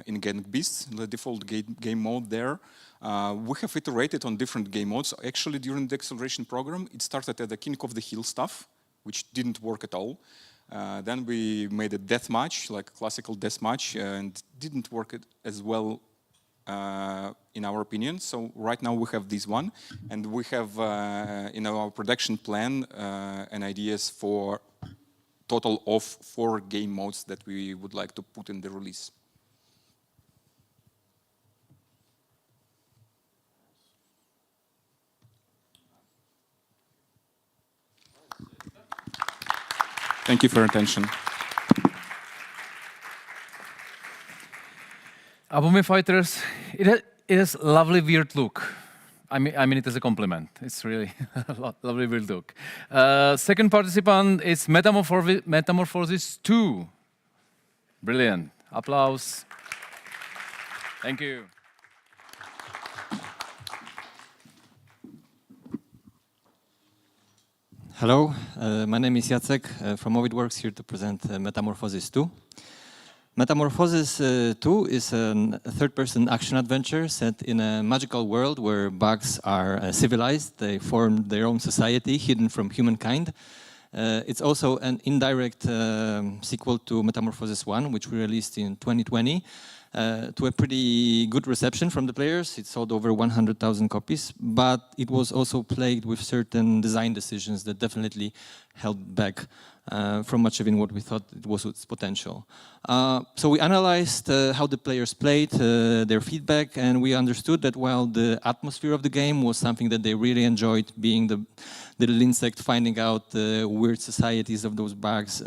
in Gang Beasts, the default game mode there. We have iterated on different game modes. Actually, during the acceleration program, it started at the King of the Hill stuff, which didn't work at all. Then we made a death match, like a classical death match, and didn't work as well in our opinion. So right now we have this one, and we have in our production plan an ideas for total of 4 game modes that we would like to put in the release. Thank you for your attention. Abumi Fighters, it has lovely weird look. I mean it as a compliment. It's really a lovely weird look. Second participant is Metamorphosis 2. Brilliant. Applause. Thank you. Hello, my name is Jacek from Ovidworks, here to present Metamorphosis 2. Metamorphosis 2 is a third-person action-adventure set in a magical world where bugs are civilized. They form their own society, hidden from humankind. It's also an indirect sequel to Metamorphosis 1, which we released in 2020. To a pretty good reception from the players. It sold over 100,000 copies, but it was also plagued with certain design decisions that definitely held back from achieving what we thought it was its potential. So we analyzed how the players played, their feedback, and we understood that while the atmosphere of the game was something that they really enjoyed, being the little insect finding out the weird societies of those bugs,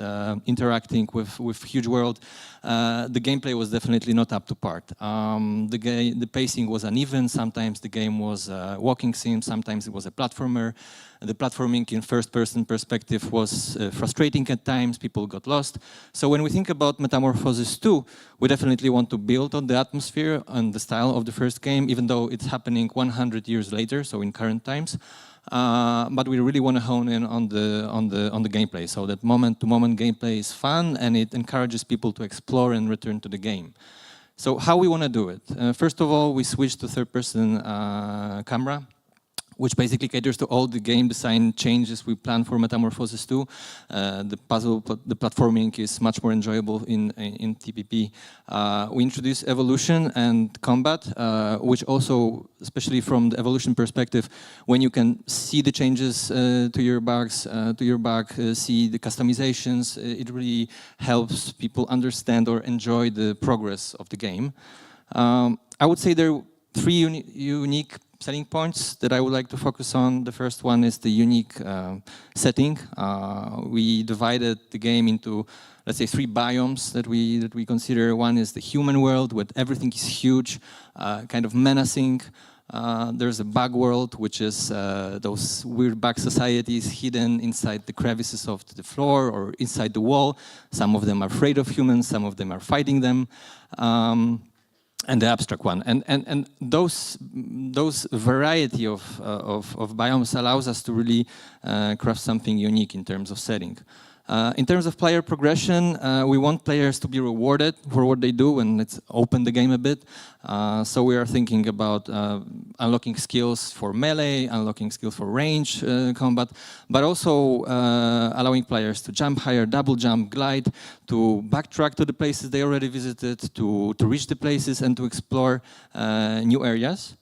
interacting with huge world, the gameplay was definitely not up to par. The pacing was uneven. Sometimes the game was a walking sim, sometimes it was a platformer. The platforming in first-person perspective was frustrating at times. People got lost. So when we think about Metamorphosis 2, we definitely want to build on the atmosphere and the style of the first game, even though it's happening 100 years later, so in current times. But we really want to hone in on the gameplay, so that moment-to-moment gameplay is fun and it encourages people to explore and return to the game. So how we want to do it? First of all, we switched to third-person camera, which basically caters to all the game design changes we plan for Metamorphosis 2. The platforming is much more enjoyable in TPP. We introduce evolution and combat, which also, especially from the evolution perspective, when you can see the changes to your bugs, see the customizations, it really helps people understand or enjoy the progress of the game. I would say there are three unique selling points that I would like to focus on. The first one is the unique setting. We divided the game into, let's say, 3 biomes that we consider. One is the human world, where everything is huge, kind of menacing. There's a bug world, which is those weird bug societies hidden inside the crevices of the floor or inside the wall. Some of them are afraid of humans, some of them are fighting them. And the abstract one, and those variety of biomes allows us to really craft something unique in terms of setting. In terms of player progression, we want players to be rewarded for what they do, and let's open the game a bit. So we are thinking about unlocking skills for melee, unlocking skills for range combat, but also allowing players to jump higher, double jump, glide, to backtrack to the places they already visited, to reach the places and to explore new areas.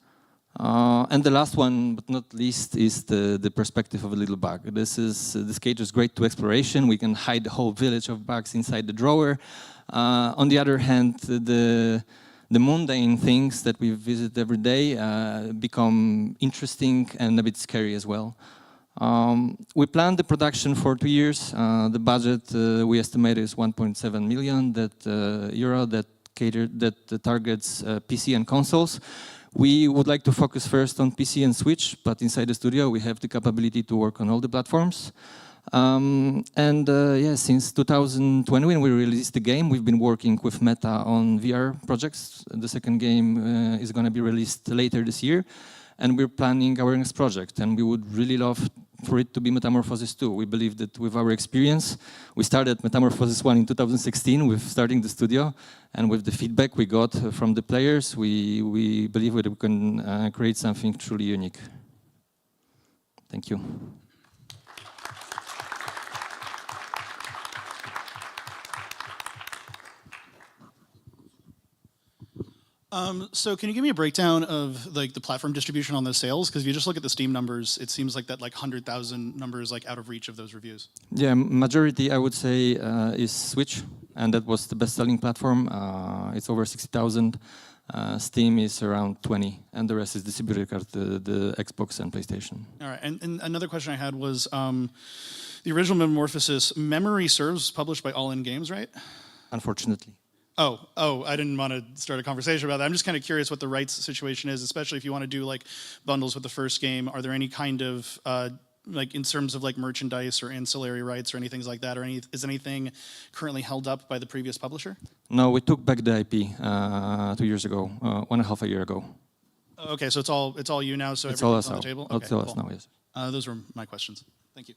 And the last one, but not least, is the perspective of a little bug. This caters great to exploration. We can hide the whole village of bugs inside the drawer. On the other hand, the mundane things that we visit every day become interesting and a bit scary as well. We planned the production for 2 years. The budget we estimate is 1.7 million euro that targets PC and consoles. We would like to focus first on PC and Switch, but inside the studio we have the capability to work on all the platforms. Since 2020, when we released the game, we've been working with Meta on VR projects. The second game is going to be released later this year, and we're planning our next project, and we would really love for it to be Metamorphosis 2. We believe that with our experience, we started Metamorphosis 1 in 2016 with starting the studio, and with the feedback we got from the players, we believe that we can create something truly unique. Thank you. So can you give me a breakdown of like the platform distribution on those sales? Because if you just look at the Steam numbers, it seems like that like 100,000 number is like out of reach of those reviews. Yeah, majority I would say is Switch, and that was the best-selling platform. It's over 60,000. Steam is around 20, and the rest is distributed across the Xbox and PlayStation. All right, and another question I had was the original Metamorphosis, memory serves, published by All In Games, right? Unfortunately. Oh, I didn't want to start a conversation about that. I'm just kind of curious what the rights situation is, especially if you want to do like bundles with the first game. Are there any kind of like in terms of like merchandise or ancillary rights or anything like that, or is anything currently held up by the previous publisher? No, we took back the IP 2 years ago, 1.5 years ago. Okay, so it's all you now. So It's all everything's us on now. the table. It's all us now, yes. Those were my questions. Thank you.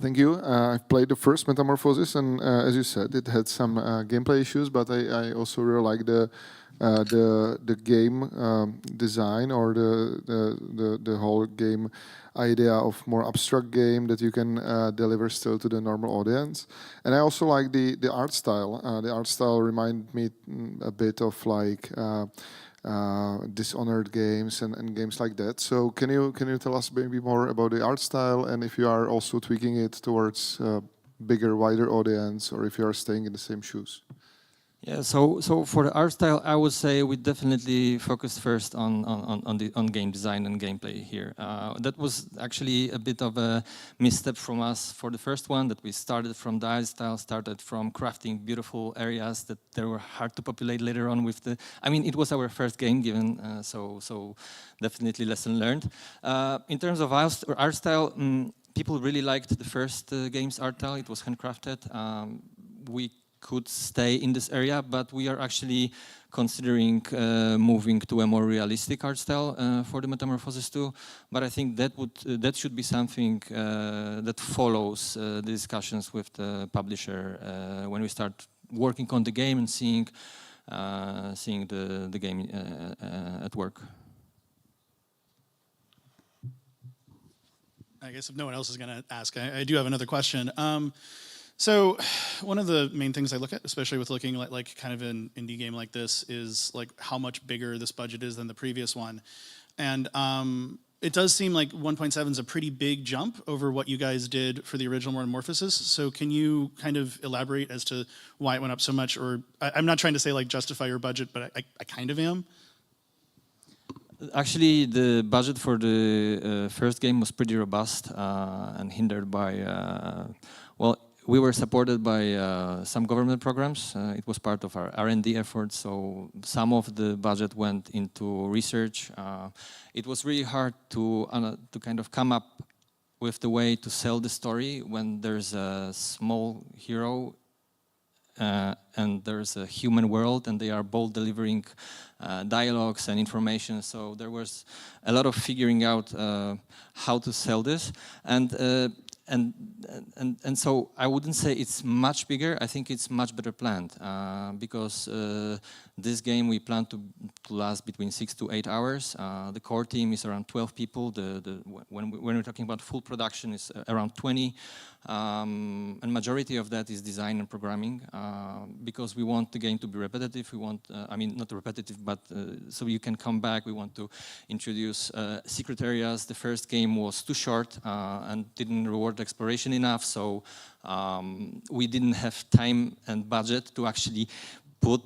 Thank you. I've played the first Metamorphosis, and as you said, it had some gameplay issues. But I also really like the game design, or the whole game idea of more abstract game that you can deliver still to the normal audience. And I also like the art style. The art style reminded me a bit of like Dishonored games and games like that. So can you tell us maybe more about the art style, and if you are also tweaking it towards bigger, wider audience, or if you are staying in the same shoes? Yeah, so for the art style, I would say we definitely focused first on game design and gameplay here. That was actually a bit of a misstep from us for the first one, that we started from the art style, started from crafting beautiful areas that they were hard to populate later on with the... I mean, it was our first game given, so definitely lesson learned. In terms of art style, people really liked the first game's art style. It was handcrafted. We could stay in this area, but we are actually considering moving to a more realistic art style for the Metamorphosis 2. But I think that should be something that follows the discussions with the publisher when we start working on the game and seeing the game at work. I guess if no one else is going to ask, I do have another question. So one of the main things I look at, especially with looking at like kind of an indie game like this, is like how much bigger this budget is than the previous one. And it does seem like 1.7 is a pretty big jump over what you guys did for the original Metamorphosis. So can you kind of elaborate as to why it went up so much? Or I'm not trying to say like justify your budget, but I kind of am. Actually, the budget for the first game was pretty robust and hindered by, well, we were supported by some government programs. It was part of our R&D efforts, so some of the budget went into research. It was really hard to kind of come up with the way to sell the story when there's a small hero and there's a human world, and they are both delivering dialogues and information. So there was a lot of figuring out how to sell this. And so I wouldn't say it's much bigger. I think it's much better planned because this game we plan to last between 6 to 8 hours. The core team is around 12 people. When we're talking about full production, is around 20, and majority of that is design and programming because we want the game to be repetitive. We want, I mean, not repetitive, but so you can come back. We want to introduce secret areas. The first game was too short and didn't reward exploration enough, so we didn't have time and budget to actually put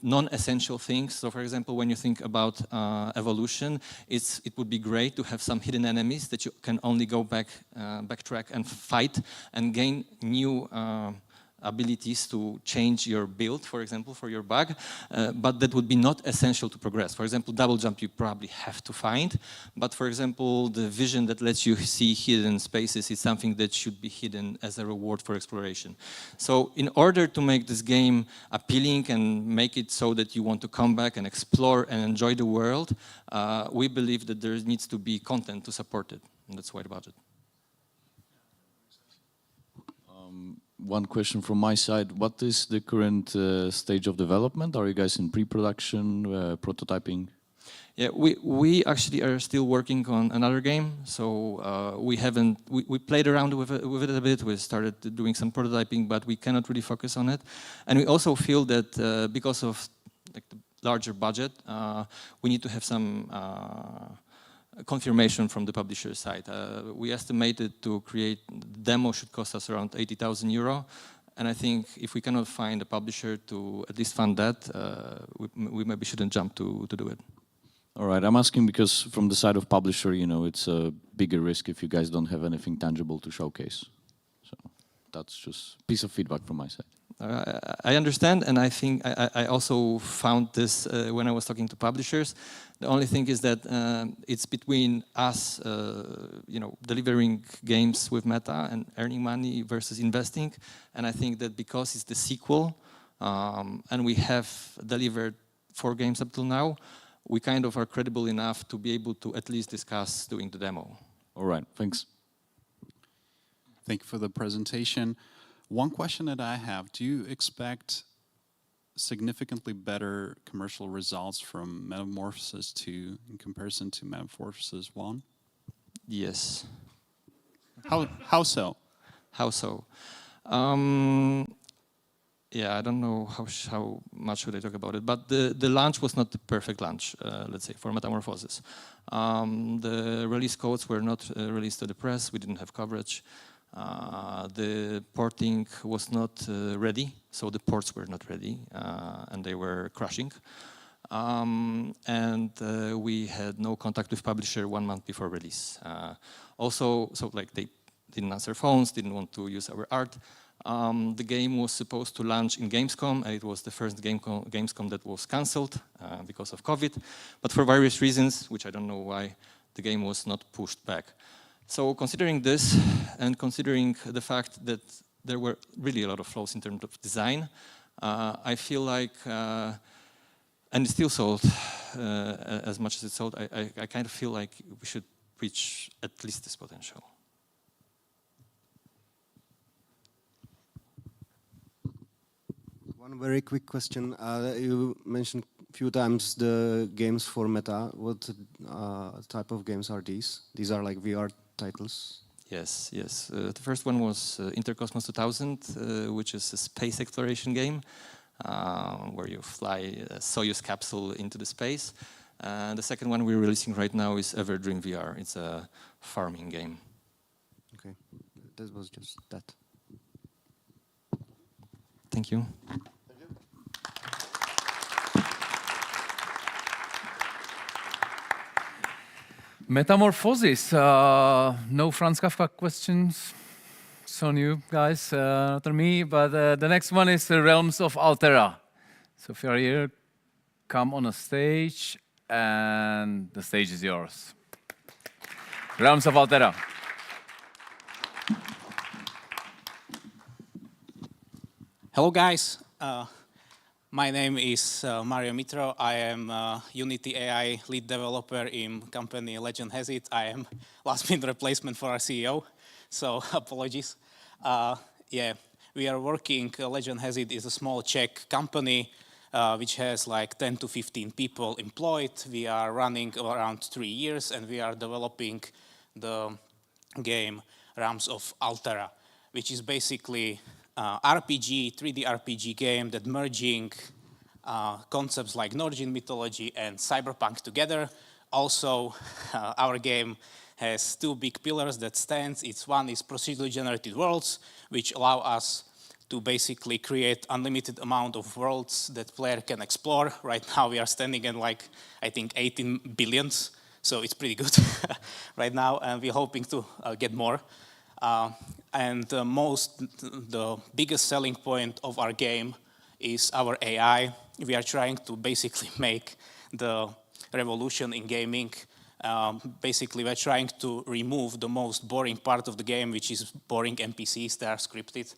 non-essential things. So for example, when you think about evolution, it would be great to have some hidden enemies that you can only go backtrack and fight and gain new abilities to change your build, for example, for your bug, but that would be not essential to progress. For example, double jump you probably have to find, but for example, the vision that lets you see hidden spaces is something that should be hidden as a reward for exploration. So in order to make this game appealing and make it so that you want to come back and explore and enjoy the world, we believe that there needs to be content to support it, and that's why the budget. One question from my side. What is the current stage of development? Are you guys in pre-production, prototyping? Yeah, we actually are still working on another game. So we played around with it a bit. We started doing some prototyping, but we cannot really focus on it. And we also feel that because of like the larger budget, we need to have some confirmation from the publisher side. We estimated to create the demo should cost us around 80,000 euro, and I think if we cannot find a publisher to at least fund that, we maybe shouldn't jump to do it. All right, I'm asking because from the side of publisher, you know, it's a bigger risk if you guys don't have anything tangible to showcase. So that's just a piece of feedback from my side. I understand, and I think I also found this when I was talking to publishers. The only thing is that it's between us, you know, delivering games with Meta and earning money versus investing. And I think that because it's the sequel, and we have delivered 4 games up till now, we kind of are credible enough to be able to at least discuss doing the demo. All right, thanks. Thank you for the presentation. One question that I have, do you expect significantly better commercial results from Metamorphosis 2 in comparison to Metamorphosis 1? Yes. How so? How so? Yeah, I don't know how much should I talk about it, but the launch was not the perfect launch, let's say, for Metamorphosis. The release codes were not released to the press, we didn't have coverage. The porting was not ready, so the ports were not ready, and they were crashing. And we had no contact with publisher 1 month before release. Also, so like they didn't answer phones, didn't want to use our art. The game was supposed to launch in Gamescom, and it was the first Gamescom that was cancelled because of COVID. But for various reasons, which I don't know why, the game was not pushed back. So considering this, and considering the fact that there were really a lot of flaws in terms of design, I feel like, and it still sold as much as it sold, I kind of feel like we should reach at least this potential. One very quick question. You mentioned a few times the games for Meta. What type of games are these? These are like VR titles? Yes, yes. The first one was Intercosmos 2000, which is a space exploration game where you fly a Soyuz capsule into the space. And the second one we're releasing right now is Everdream VR. It's a farming game. Okay, that was just that. Thank you. Metamorphosis. No Franz Kafka questions. It's on you guys, not on me. But the next one is Realms of Altera. So if you're here, come on a stage, and the stage is yours. Realms of Altera. Hello, guys. My name is Mario Mitro. I am Unity AI lead developer in company Legend Has It. I am last-minute replacement for our CEO, so apologies. Yeah, we are working. Legend Has It is a small Czech company which has like 10 to 15 people employed. We are running around 3 years, and we are developing the game Realms of Altera, which is basically RPG, 3D RPG game that merging concepts like Norwegian mythology and cyberpunk together. Also, our game has 2 big pillars that stands. One is procedurally generated worlds, which allow us to basically create unlimited amount of worlds that player can explore. Right now we are standing at like, I think 18 billions, so it's pretty good right now, and we're hoping to get more. And the biggest selling point of our game is our AI. We are trying to basically make the revolution in gaming. Basically, we're trying to remove the most boring part of the game, which is boring NPCs that are scripted.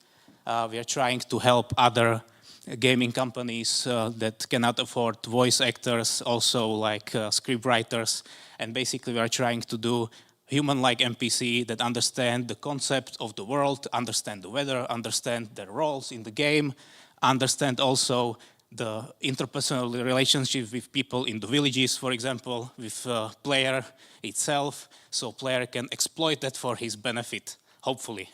We are trying to help other gaming companies that cannot afford voice actors, also like script writers. And basically, we are trying to do human-like NPC that understand the concept of the world, understand the weather, understand their roles in the game, understand also the interpersonal relationship with people in the villages, for example, with player itself, so player can exploit that for his benefit, hopefully.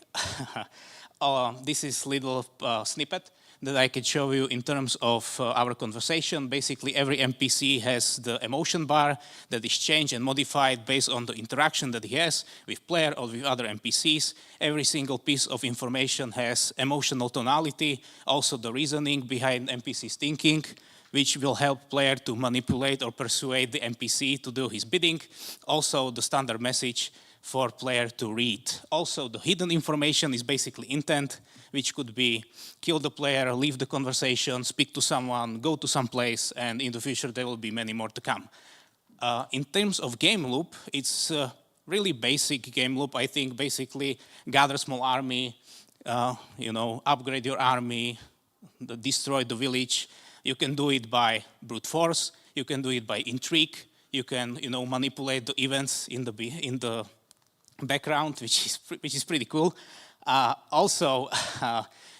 This is little snippet. that I could show you in terms of our conversation. Basically, every NPC has the emotion bar that is changed and modified based on the interaction that he has with player or with other NPCs. Every single piece of information has emotional tonality, also the reasoning behind NPC's thinking, which will help player to manipulate or persuade the NPC to do his bidding. Also, the standard message for player to read. Also, the hidden information is basically intent, which could be kill the player, leave the conversation, speak to someone, go to some place, and in the future there will be many more to come. In terms of game loop, it's a really basic game loop. I think basically gather small army, upgrade your army, destroy the village. You can do it by brute force. You can do it by intrigue. You can, manipulate the events in the background, which is pretty cool. Also,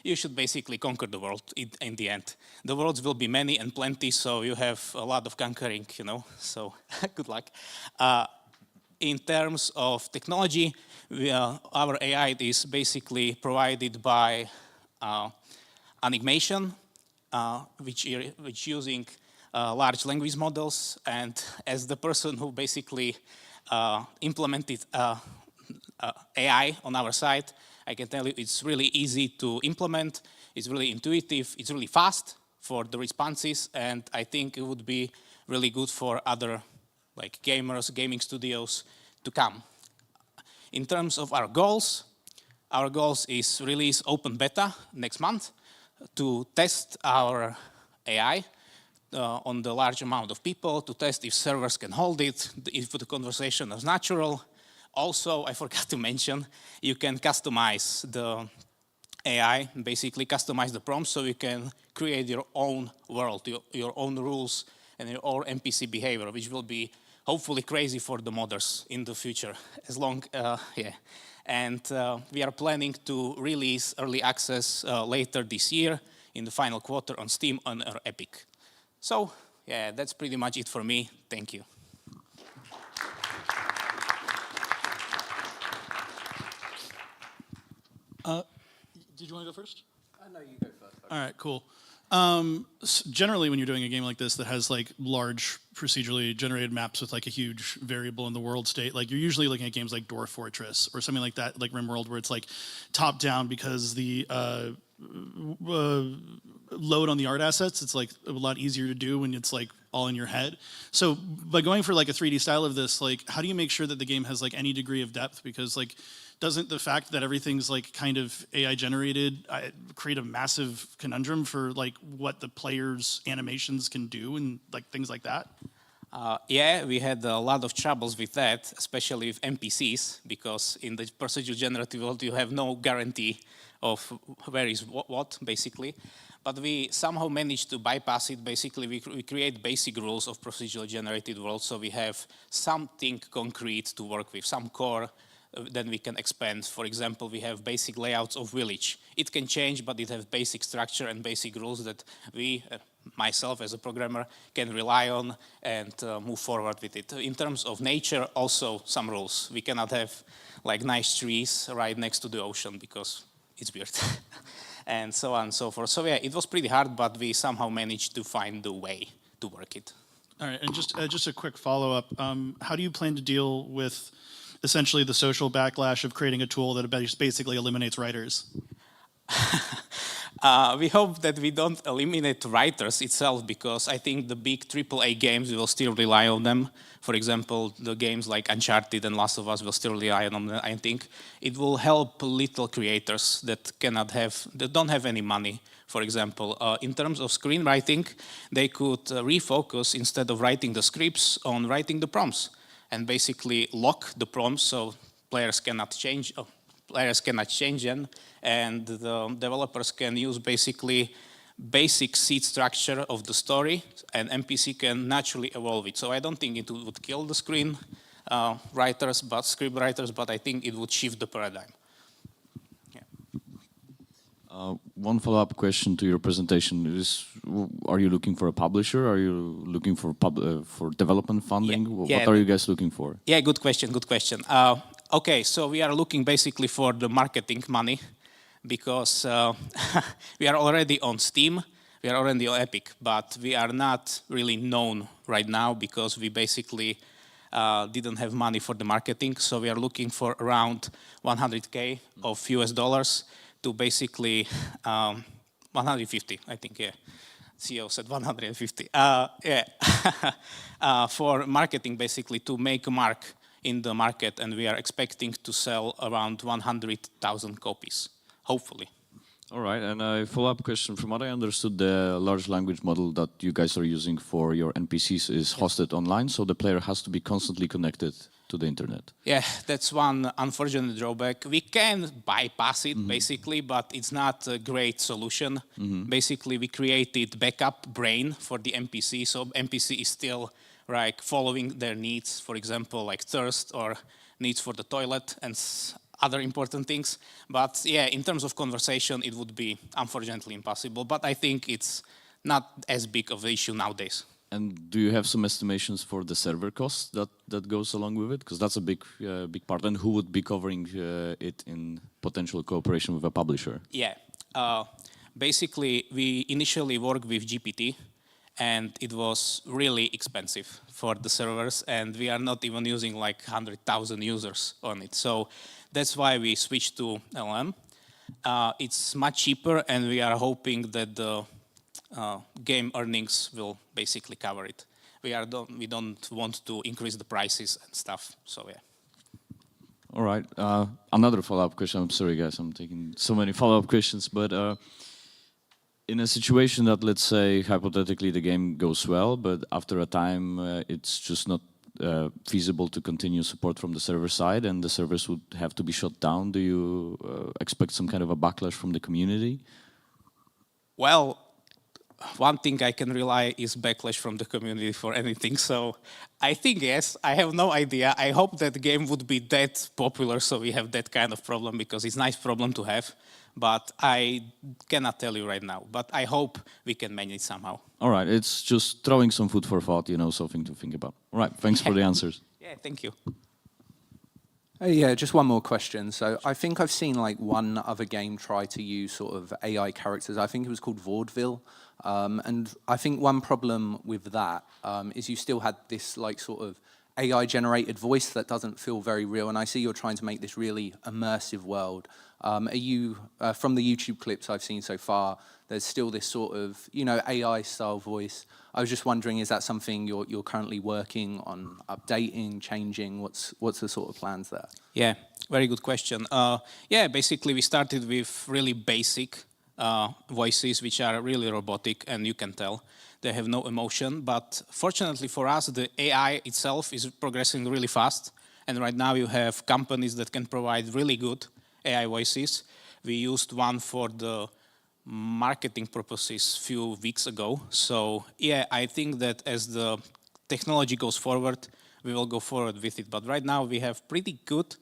you should basically conquer the world in the end. The worlds will be many and plenty, so you have a lot of conquering, so good luck. In terms of technology, our AI is basically provided by animation, which using large language models. And as the person who basically implemented AI on our side, I can tell you it's really easy to implement, it's really intuitive, it's really fast for the responses, and I think it would be really good for other gamers, gaming studios to come. In terms of our goals is release open beta next month to test our AI on the large amount of people, to test if servers can hold it, if the conversation is natural. Also, I forgot to mention, you can customize the AI, basically customize the prompts so you can create your own world, your own rules and your own NPC behavior, which will be hopefully crazy for the modders in the future. And we are planning to release early access later this year in the final quarter on Steam and Epic. So, yeah, that's pretty much it for me. Thank you. Did you want to go first? No, you go first. All right, cool. Generally, when you're doing a game like this that has large procedurally generated maps with a huge variable in the world state, you're usually looking at games like Dwarf Fortress or something like that, like RimWorld, where it's top down because the load on the art assets, it's a lot easier to do when it's all in your head. So by going for a 3D style of this, how do you make sure that the game has any degree of depth? Because doesn't the fact that everything's kind of AI generated create a massive conundrum for what the player's animations can do and things like that? Yeah, we had a lot of troubles with that, especially with NPCs, because in the procedural generative world you have no guarantee of where is what, basically. But we somehow managed to bypass it. Basically, we create basic rules of procedural generated world, so we have something concrete to work with, some core. Then we can expand. For example, we have basic layouts of village. It can change, but it has basic structure and basic rules that we, myself as a programmer, can rely on and move forward with it. In terms of nature, also some rules. We cannot have nice trees right next to the ocean because it's weird. And so on and so forth. So yeah, it was pretty hard, but we somehow managed to find the way to work it. All right, and just a quick follow-up. How do you plan to deal with essentially the social backlash of creating a tool that basically eliminates writers? We hope that we don't eliminate writers itself, because I think the big AAA games will still rely on them. For example, the games like Uncharted and Last of Us will still rely on them. I think it will help little creators that don't have any money. For example, in terms of screenwriting, they could refocus, instead of writing the scripts, on writing the prompts, and basically lock the prompts so players cannot change them, and the developers can use basically basic seed structure of the story, and NPC can naturally evolve it. So I don't think it would kill the script writers, but I think it would shift the paradigm. One follow-up question to your presentation is: are you looking for a publisher? Are you looking for development funding? What are you guys looking for? Yeah, good question. Okay, so we are looking basically for the marketing money. because we are already on Steam, we are already on Epic, but we are not really known right now because we basically didn't have money for the marketing. So we are looking for around 100K of US dollars to basically 150, I think, yeah. CEO said 150. Yeah, for marketing, basically, to make a mark in the market, and we are expecting to sell around 100,000 copies, hopefully. All right, and a follow-up question. From what I understood, the large language model that you guys are using for your NPCs is hosted online, so the player has to be constantly connected to the internet. Yeah, that's one unfortunate drawback. We can bypass it, basically, but it's not a great solution. Basically, we created backup brain for the NPC, so NPC is still like following their needs, for example, like thirst or needs for the toilet and other important things. But yeah, in terms of conversation, it would be unfortunately impossible. But I think it's not as big of an issue nowadays. And do you have some estimations for the server cost that goes along with it? Because that's a big part. And who would be covering it in potential cooperation with a publisher? Yeah. Basically, we initially worked with GPT, and it was really expensive for the servers, and we are not even using like 100,000 users on it. So that's why we switched to LM. It's much cheaper, and we are hoping that the game earnings will basically cover it. We don't want to increase the prices and stuff, so yeah. All right, another follow-up question. I'm sorry, guys, I'm taking so many follow-up questions, but in a situation that, let's say, hypothetically, the game goes well, but after a time, it's just not feasible to continue support from the server side, and the servers would have to be shut down. Do you expect some kind of a backlash from the community? Well, one thing I can rely is backlash from the community for anything. So I think yes, I have no idea. I hope that the game would be that popular so we have that kind of problem, because it's a nice problem to have. But I cannot tell you right now. But I hope we can manage it somehow. All right, it's just throwing some food for thought, you know, something to think about. All right, thanks for the answers. Yeah, thank you. Yeah, just one more question. So I think I've seen like one other game try to use sort of AI characters. I think it was called Vaudeville. And I think one problem with that is you still had this like sort of AI generated voice that doesn't feel very real. And I see you're trying to make this really immersive world. Are you, from the YouTube clips I've seen so far, there's still this sort of, you know, AI style voice. I was just wondering, is that something you're currently working on updating, changing? What's the sort of plans there? Yeah, very good question. Yeah, basically we started with really basic voices, which are really robotic, and you can tell they have no emotion. But fortunately for us, the AI itself is progressing really fast. And right now you have companies that can provide really good AI voices. We used one for the marketing purposes a few weeks ago. So yeah, I think that as the technology goes forward, we will go forward with it. But right now we have pretty good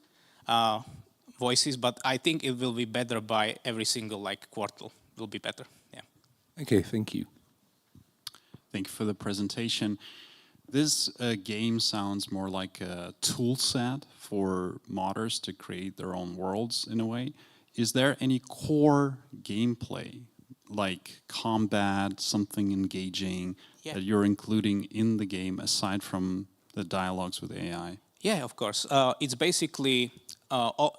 voices, but I think it will be better by every single like quarter. It will be better, yeah. Okay, thank you. Thank you for the presentation. This game sounds more like a tool set for modders to create their own worlds in a way. Is there any core gameplay, like combat, something engaging, that you're including in the game aside from the dialogues with AI? Yeah, of course. It's basically,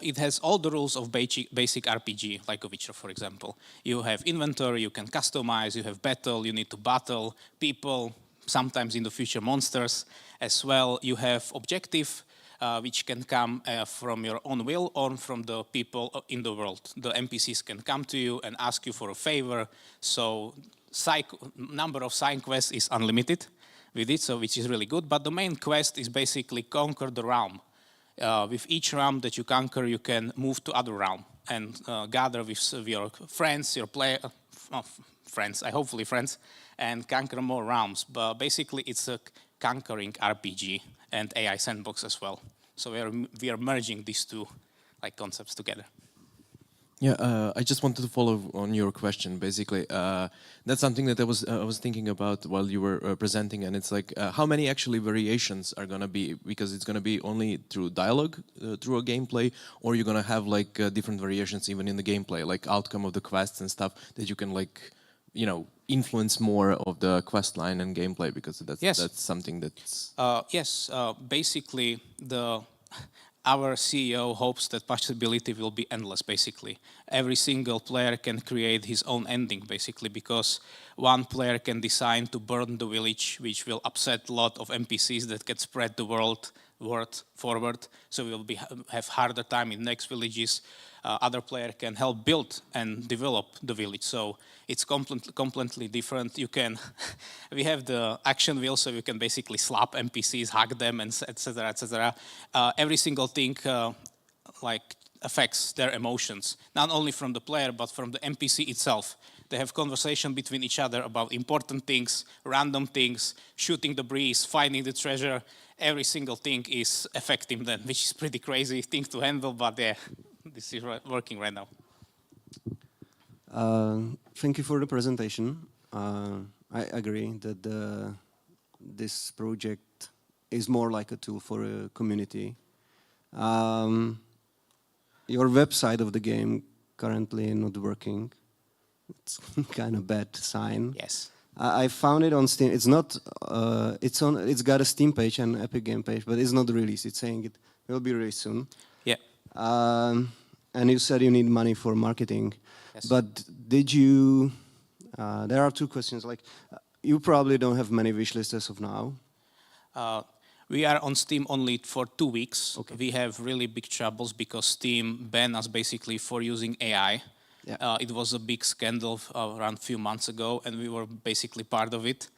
it has all the rules of basic RPG, like a Witcher, for example. You have inventory, you can customize, you have battle, you need to battle people, sometimes in the future monsters as well. You have objective, which can come from your own will or from the people in the world. The NPCs can come to you and ask you for a favor. So number of side quests is unlimited with it, so which is really good. But the main quest is basically conquer the realm. With each realm that you conquer, you can move to other realm and gather with your friends, your friends, hopefully friends, and conquer more realms. But basically, it's a conquering RPG and AI sandbox as well. So we are merging these two like concepts together. Yeah, I just wanted to follow on your question. Basically, that's something that I was thinking about while you were presenting, and it's like how many actually variations are gonna be, because it's gonna be only through dialogue, through a gameplay, or you're gonna have like different variations even in the gameplay, like outcome of the quests and stuff that you can like, you know, influence more of the quest line and gameplay, because that's something that's Yes. Basically, our CEO hopes that possibility will be endless, basically. Every single player can create his own ending, basically, because one player can decide to burn the village, which will upset a lot of NPCs that can spread the word forward, so we will have harder time in next villages. Other player can help build and develop the village, so it's completely different. You can, we have the action wheel, so you can basically slap NPCs, hug them, and etc. etc. Every single thing like affects their emotions, not only from the player but from the NPC itself. They have conversation between each other about important things, random things, shooting the breeze, finding the treasure. Every single thing is affecting them, which is pretty crazy thing to handle, but yeah, this is working right now. Thank you for the presentation. I agree that this project is more like a tool for a community. Your website of the game currently not working. It's kind of bad sign. Yes. I found it on Steam. It's not. It's got a Steam page and Epic Game page, but it's not released. It's saying it will be released soon. Yeah. And you said you need money for marketing. Yes. But did you? There are two questions. Like, you probably don't have many wish lists as of now. We are on Steam only for 2 weeks. Okay. We have really big troubles because Steam banned us basically for using AI. Yeah. It was a big scandal around a few months ago, and we were basically part of it.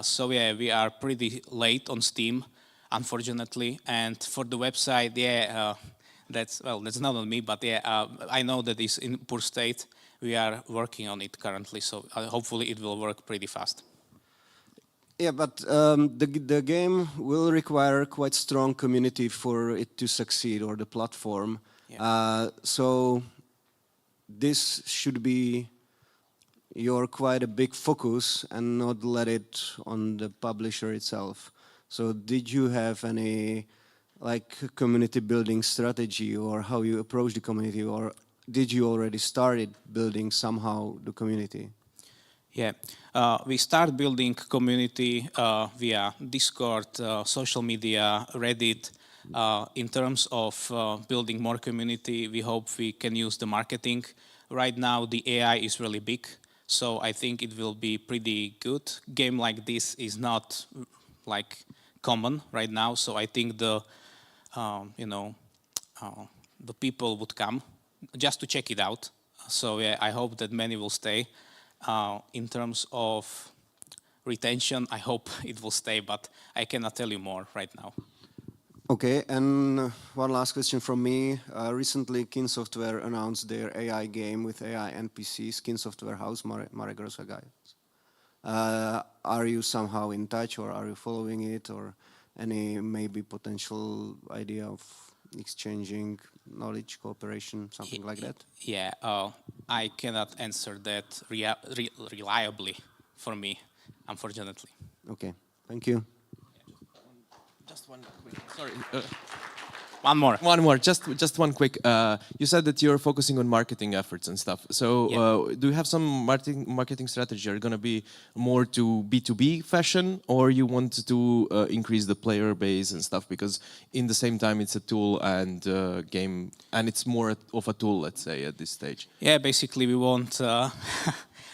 So yeah, we are pretty late on Steam, unfortunately. And for the website, yeah, that's not on me, but yeah, I know that it's in poor state. We are working on it currently, so hopefully it will work pretty fast. Yeah, but the game will require quite strong community for it to succeed, or the platform. Yeah. So this should be your quite a big focus and not let it on the publisher itself. So did you have any like community building strategy, or how you approach the community, or did you already started building somehow the community? Yeah, we start building community via Discord, social media, Reddit. In terms of building more community, we hope we can use the marketing. Right now, the AI is really big, so I think it will be pretty good. Game like this is not like common right now, so I think the people would come just to check it out. So yeah, I hope that many will stay. In terms of retention, I hope it will stay, but I cannot tell you more right now. Okay, and one last question from me. Recently, Kin Software announced their AI game with AI NPCs, Kin Software House, Mare Grossa. Are you somehow in touch, or are you following it, or any maybe potential idea of exchanging knowledge, cooperation, something like that? Yeah, I cannot answer that reliably for me, unfortunately. Okay, thank you. Just one quick. Sorry. One more. One more. Just one quick. You said that you're focusing on marketing efforts and stuff. So do you have some marketing strategy? Are you going to be more to B2B fashion, or you want to increase the player base and stuff? Because in the same time, it's a tool and game, and it's more of a tool, let's say, at this stage. Yeah, basically we want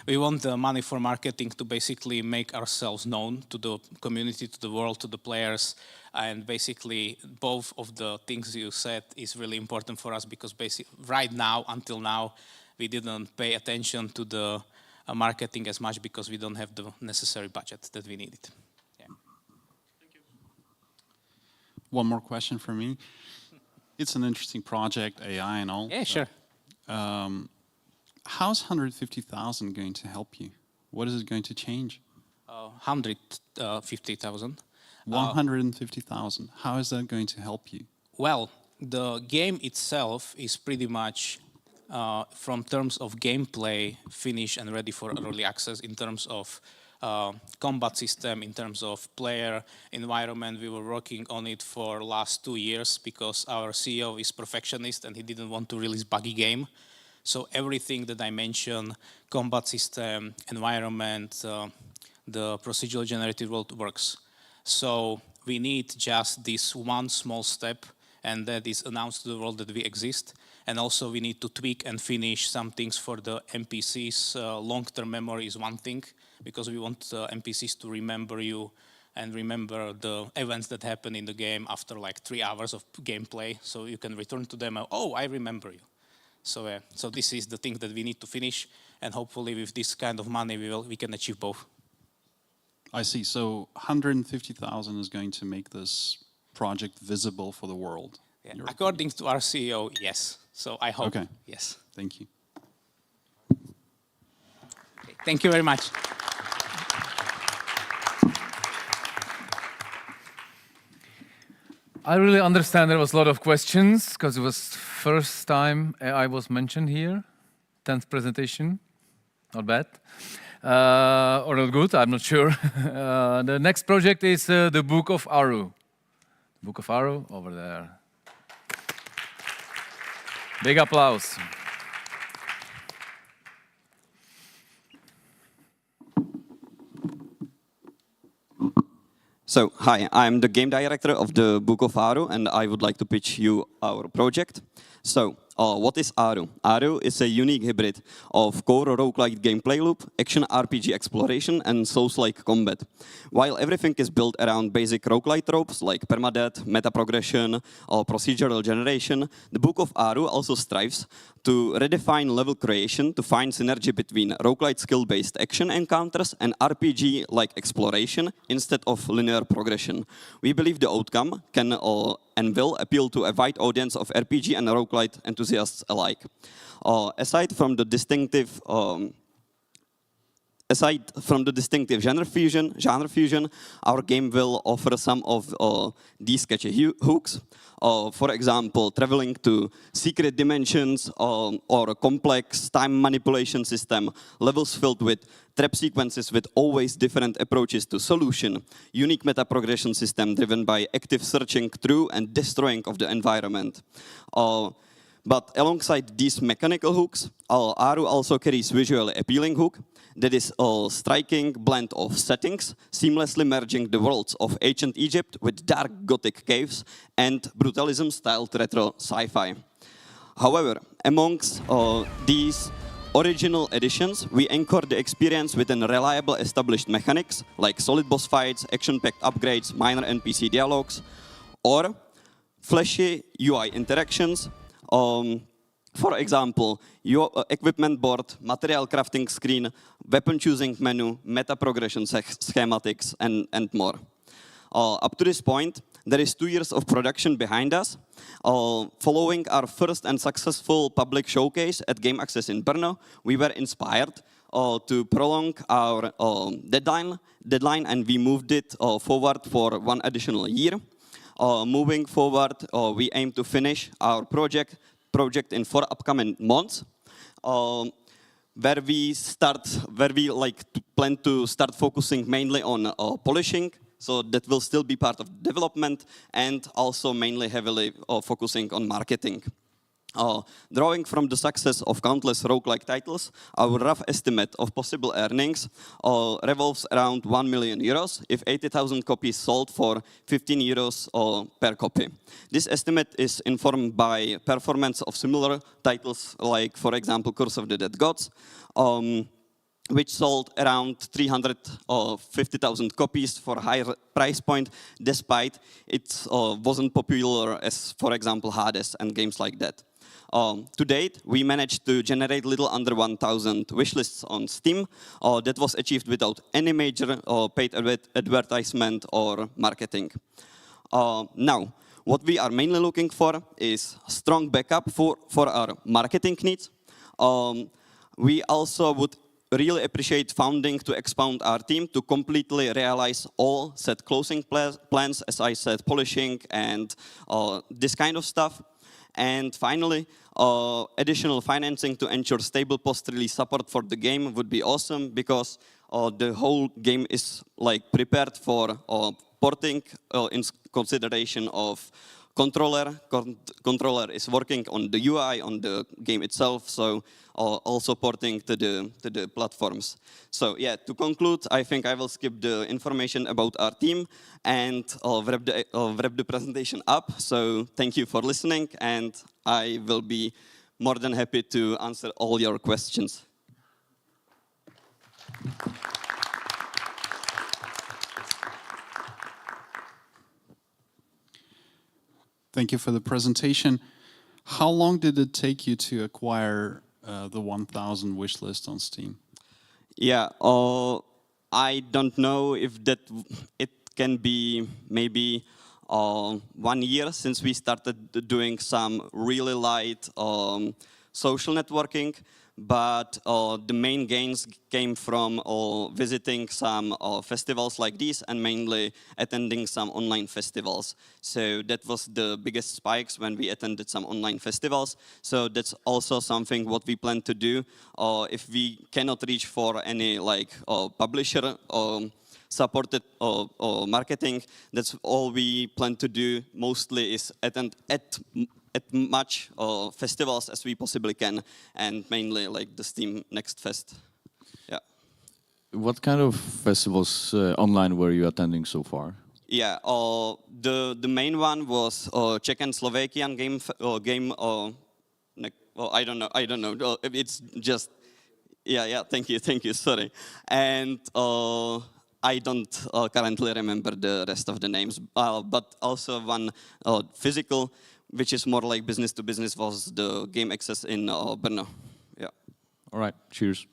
we want the money for marketing to basically make ourselves known to the community, to the world, to the players. And basically, both of the things you said is really important for us, because right now, until now, we didn't pay attention to the marketing as much because we don't have the necessary budget that we needed. Yeah. Thank you. One more question for me. It's an interesting project, AI and all. Yeah, sure. How's 150,000 going to help you? What is it going to change? 150,000. 150,000. How is that going to help you? Well, the game itself is pretty much from terms of gameplay, finished and ready for early access. In terms of combat system, in terms of player environment, we were working on it for last 2 years because our CEO is perfectionist and he didn't want to release buggy game. So everything that I mentioned, combat system, environment, the procedural generated world works. So we need just this one small step, and that is announced to the world that we exist. And also we need to tweak and finish some things for the NPCs. Long-term memory is one thing, because we want NPCs to remember you and remember the events that happen in the game after like 3 hours of gameplay. So you can return to them, oh, I remember you. So, so this is the thing that we need to finish, and hopefully with this kind of money we can achieve both. I see. So 150,000 is going to make this project visible for the world. Yeah. According to our CEO, yes. So I hope, okay. Yes. Thank you. Okay. Thank you very much. I really understand there was a lot of questions because it was first time AI was mentioned here. 10th presentation, not bad. Or not good, I'm not sure. The next project is the Book of Aru. Book of Aru, over there. Big applause. So, hi, I'm the game director of the Book of Aru, and I would like to pitch you our project. So, what is Aru? Aru is a unique hybrid of core roguelike gameplay loop, action RPG exploration, and Souls-like combat. While everything is built around basic roguelike tropes like permadeath, meta progression, or procedural generation, the Book of Aru also strives to redefine level creation to find synergy between roguelike skill-based action encounters and RPG-like exploration instead of linear progression. We believe the outcome can and will appeal to a wide audience of RPG and roguelite enthusiasts alike. Aside from the distinctive genre fusion, our game will offer some of these catchy hooks. For example, traveling to secret dimensions or a complex time manipulation system, levels filled with trap sequences with always different approaches to solution, unique meta progression system driven by active searching through and destroying of the environment. But alongside these mechanical hooks, Aru also carries visually appealing hook that is a striking blend of settings, seamlessly merging the worlds of ancient Egypt with dark Gothic caves and brutalism-styled retro sci-fi. However, amongst these original additions, we anchor the experience within reliable established mechanics like solid boss fights, action-packed upgrades, minor NPC dialogues, or flashy UI interactions. For example, your equipment board, material crafting screen, weapon choosing menu, meta progression schematics, and more. Up to this point, there is 2 years of production behind us. Following our first and successful public showcase at Game Access in Brno, we were inspired to prolong our deadline, and we moved it forward for 1 additional year. Moving forward, we aim to finish our project in 4 upcoming months, where we plan to start focusing mainly on polishing. So that will still be part of development, and also mainly heavily focusing on marketing. Drawing from the success of countless roguelike titles, our rough estimate of possible earnings revolves around 1 million euros if 80,000 copies sold for 15 euros per copy. This estimate is informed by performance of similar titles like, for example, Curse of the Dead Gods, which sold around 350,000 copies for a higher price point, despite it wasn't popular as, for example, Hades and games like that. To date, we managed to generate little under 1,000 wishlists on Steam. That was achieved without any major paid advertisement or marketing. Now, what we are mainly looking for is strong backup for our marketing needs. We also would really appreciate funding to expand our team to completely realize all set closing plans, as I said, polishing and this kind of stuff. And finally, additional financing to ensure stable post-release support for the game would be awesome, because the whole game is like prepared for porting in consideration of controller. Controller is working on the UI, on the game itself, so also porting to the platforms. So yeah, to conclude, I think I will skip the information about our team and wrap the presentation up. So thank you for listening, and I will be more than happy to answer all your questions. Thank you for the presentation. How long did it take you to acquire the 1,000 wish list on Steam? Yeah, I don't know if it can be maybe 1 year since we started doing some really light social networking, but the main gains came from visiting some festivals like these and mainly attending some online festivals. So that was the biggest spikes when we attended some online festivals. So that's also something what we plan to do if we cannot reach for any like publisher supported marketing. That's all we plan to do mostly, is attend at much festivals as we possibly can, and mainly like the Steam Next Fest. Yeah. What kind of festivals online were you attending so far? Yeah, the main one was Czech and Slovakian game. I don't know. It's just yeah. Thank you. Sorry, and I don't currently remember the rest of the names. But also one physical, which is more like business to business, was the Game Access in Brno. Yeah. All right. Cheers.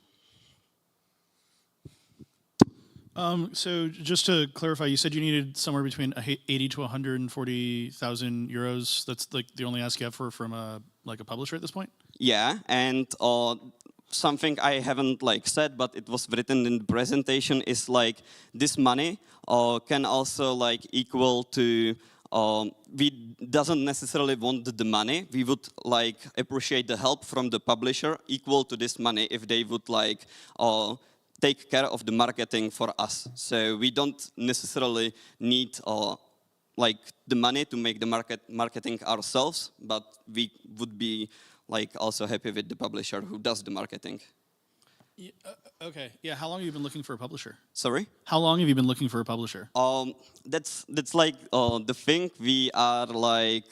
So just to clarify, you said you needed somewhere between 80 to 140,000 euros. That's like the only ask you have from a publisher at this point? Yeah, and something I haven't like said, but it was written in the presentation, is like this money can also like equal to. We doesn't necessarily want the money. We would like appreciate the help from the publisher equal to this money if they would like take care of the marketing for us. So we don't necessarily need like the money to make the marketing ourselves, but we would be like also happy with the publisher who does the marketing. Yeah, okay. Yeah. How long have you been looking for a publisher? Sorry? How long have you been looking for a publisher? That's like the thing. We are like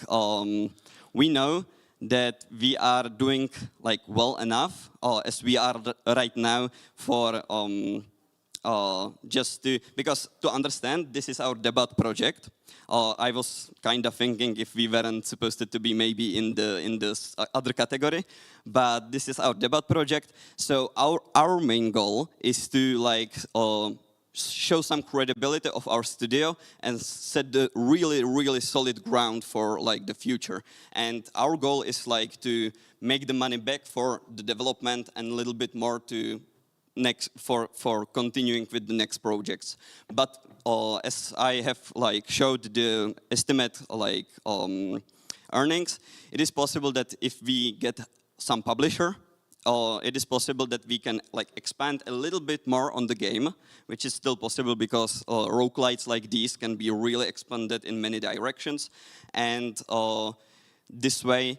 we know that we are doing like well enough as we are right now for just to, because to understand, this is our debut project. I was kind of thinking if we weren't supposed to be maybe in this other category, but this is our debut project. So our main goal is to like show some credibility of our studio and set the really solid ground for like the future. And our goal is like to make the money back for the development and a little bit more to next for continuing with the next projects. But as I have like showed the estimate like earnings, it is possible that if we get some publisher, it is possible that we can like expand a little bit more on the game, which is still possible because roguelites like these can be really expanded in many directions, and this way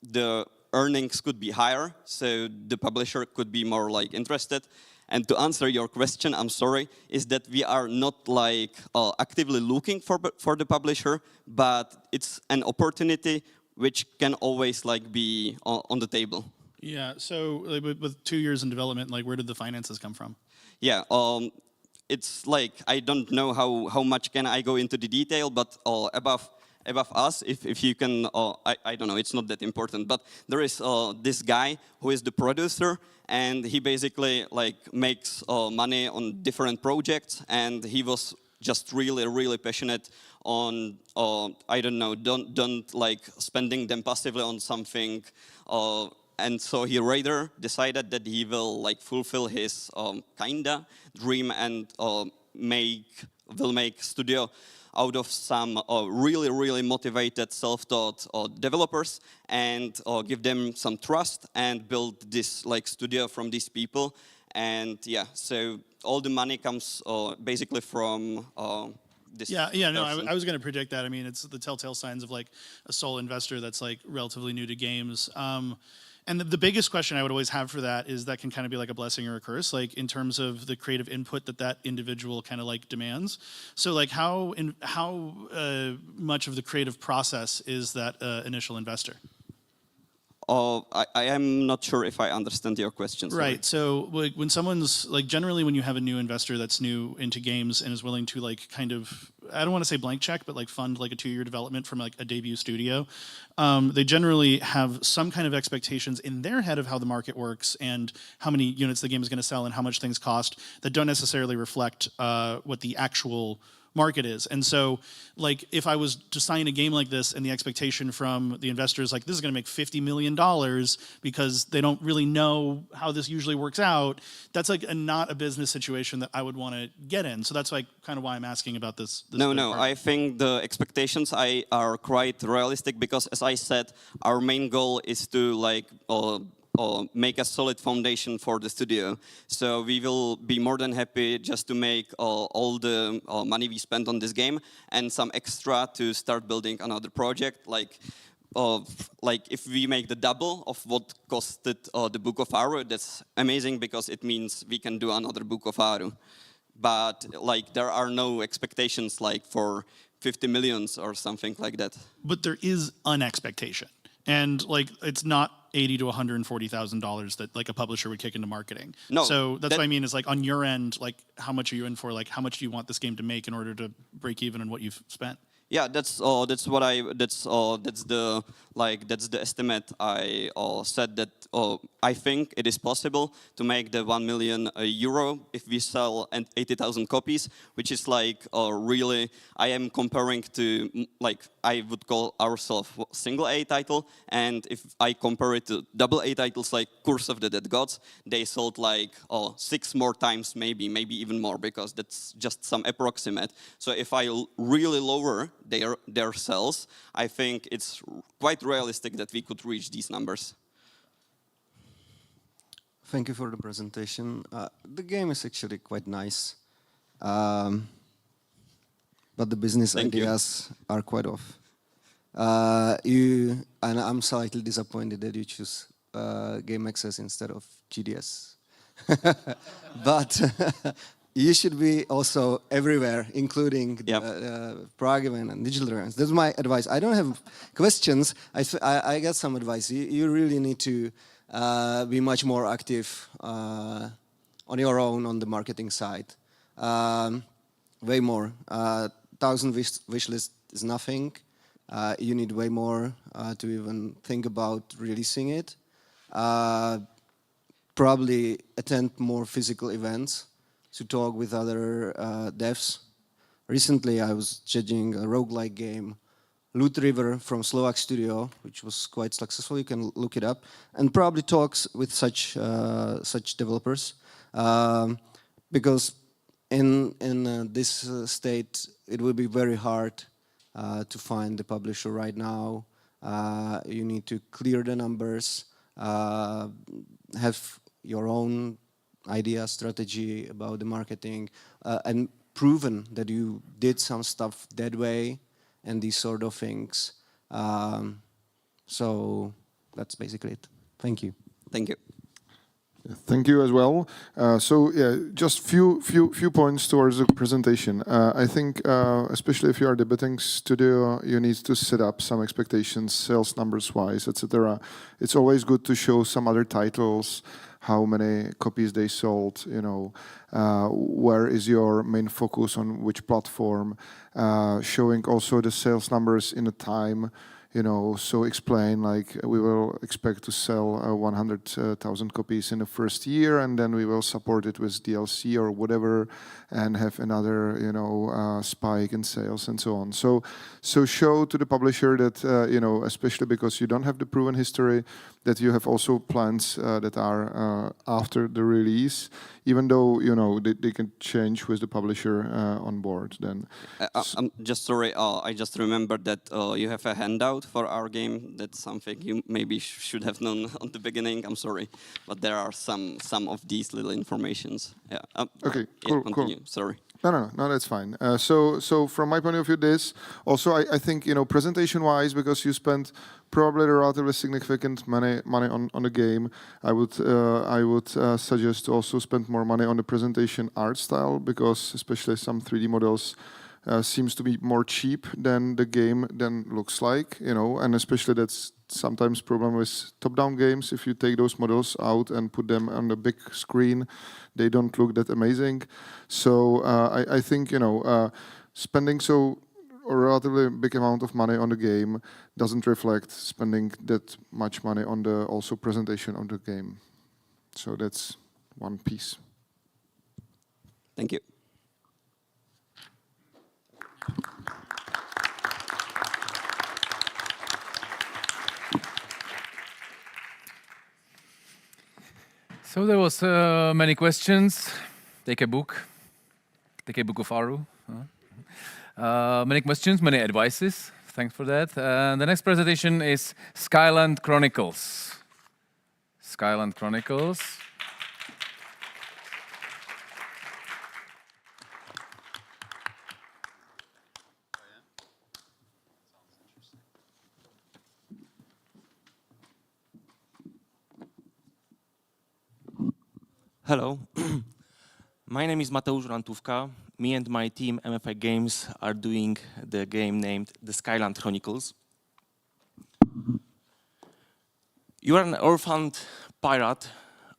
the earnings could be higher, so the publisher could be more like interested. And to answer your question, I'm sorry, is that we are not like actively looking for the publisher, but it's an opportunity which can always like be on the table. Yeah. So like, with 2 years in development, like where did the finances come from? Yeah. It's like I don't know how much can I go into the detail, but above us, if you can, I don't know, it's not that important, but there is this guy who is the producer, and he basically like makes money on different projects, and he was just really passionate on, I don't know, don't like spending them passively on something, and so he rather decided that he will like fulfill his kinda dream and make will make studio out of some really, really motivated, self-taught developers and give them some trust and build this like studio from these people. And yeah, so all the money comes basically from this. No, person. I was going to predict that. I mean, it's the telltale signs of like a sole investor that's like relatively new to games. And the biggest question I would always have for that is that can kind of be like a blessing or a curse, like in terms of the creative input that individual kind of like demands. So like how much of the creative process is that initial investor? I am not sure if I understand your question. Sorry. Right. So like when someone's like generally when you have a new investor that's new into games and is willing to like kind of, I don't want to say blank check, but like fund like a 2-year development from like a debut studio, they generally have some kind of expectations in their head of how the market works and how many units the game is going to sell and how much things cost that don't necessarily reflect what the actual market is. And so like if I was to sign a game like this and the expectation from the investors like this is going to make $50 million because they don't really know how this usually works out, that's like not a business situation that I would want to get in. So that's like kind of why I'm asking about this. No, I think the expectations are quite realistic because as I said, our main goal is to like make a solid foundation for the studio. So we will be more than happy just to make all the money we spent on this game and some extra to start building another project. Like if we make the double of what costed the Book of Aru, that's amazing because it means we can do another Book of Aru. But like there are no expectations like for 50 millions or something like that. But there is an expectation. And like it's not $80,000 to $140,000 that like a publisher would kick into marketing. No, so that's what I mean is like on your end, like how much are you in for? Like how much do you want this game to make in order to break even on what you've spent? Yeah, that's the estimate I said that I think it is possible to make the 1 million euro if we sell 80,000 copies, which is like really I am comparing to like I would call ourselves single A title, and if I compare it to double A titles like Curse of the Dead Gods, they sold like 6 more times, maybe even more because that's just some approximate. So if I really lower their sales, I think it's quite realistic that we could reach these numbers. Thank you for the presentation. The game is actually quite nice, but the business ideas are quite off. And I'm slightly disappointed that you choose Game Access instead of GDS. But you should be also everywhere, including Prague event and digital events. That's my advice. I don't have questions. I got some advice. You really need to be much more active on your own on the marketing side. Way more. 1,000 wish list is nothing. You need way more to even think about releasing it. Probably attend more physical events to talk with other devs. Recently, I was judging a roguelike game, Loot River from Slovak studio, which was quite successful. You can look it up, and probably talks with such developers, because in this state it will be very hard to find the publisher right now. You need to clear the numbers, have your own idea, strategy about the marketing, and proven that you did some stuff that way and these sort of things. So that's basically it. Thank you. Thank you. Thank you as well. So yeah, just few points towards the presentation. I think especially if you are a debuting studio, you need to set up some expectations, sales numbers wise, etc. It's always good to show some other titles, how many copies they sold, you know, where is your main focus on which platform, showing also the sales numbers in a time, so explain like we will expect to sell 100,000 copies in the first year, and then we will support it with DLC or whatever, and have another, spike in sales and so on. So show to the publisher that, especially because you don't have the proven history, that you have also plans that are after the release, even though, they can change with the publisher on board then. I'm just sorry, I just remembered that you have a handout for our game. That's something you maybe should have known on the beginning. I'm sorry, but there are some of these little informations. Yeah. Okay, yeah, cool. continue. Sorry. No, that's fine. So from my point of view, this also I think presentation-wise, because you spent probably a relatively significant money on the game, I would suggest to also spend more money on the presentation art style, because especially some 3D models seems to be more cheap than the game looks like, and especially that's sometimes problem with top-down games. If you take those models out and put them on the big screen, they don't look that amazing. So I think spending a relatively big amount of money on the game doesn't reflect spending that much money on the also presentation of the game. So that's one piece. Thank you. So there was many questions. Take a book of Aru. Many questions, many advices. Thanks for that. The next presentation is Skyland Chronicles. Skyland Chronicles. Hello, my name is Mateusz Rantówka. Me and my team, MFI Games, are doing the game named The Skyland Chronicles. You are an orphaned pirate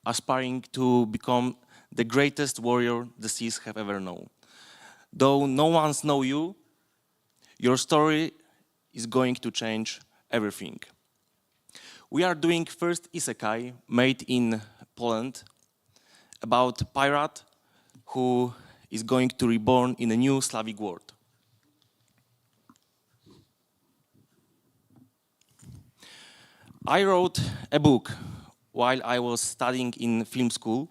aspiring to become the greatest warrior the seas have ever known. Though no one's know you, your story is going to change everything. We are doing first isekai made in Poland, about a pirate who is going to reborn in a new Slavic world. I wrote a book while I was studying in film school,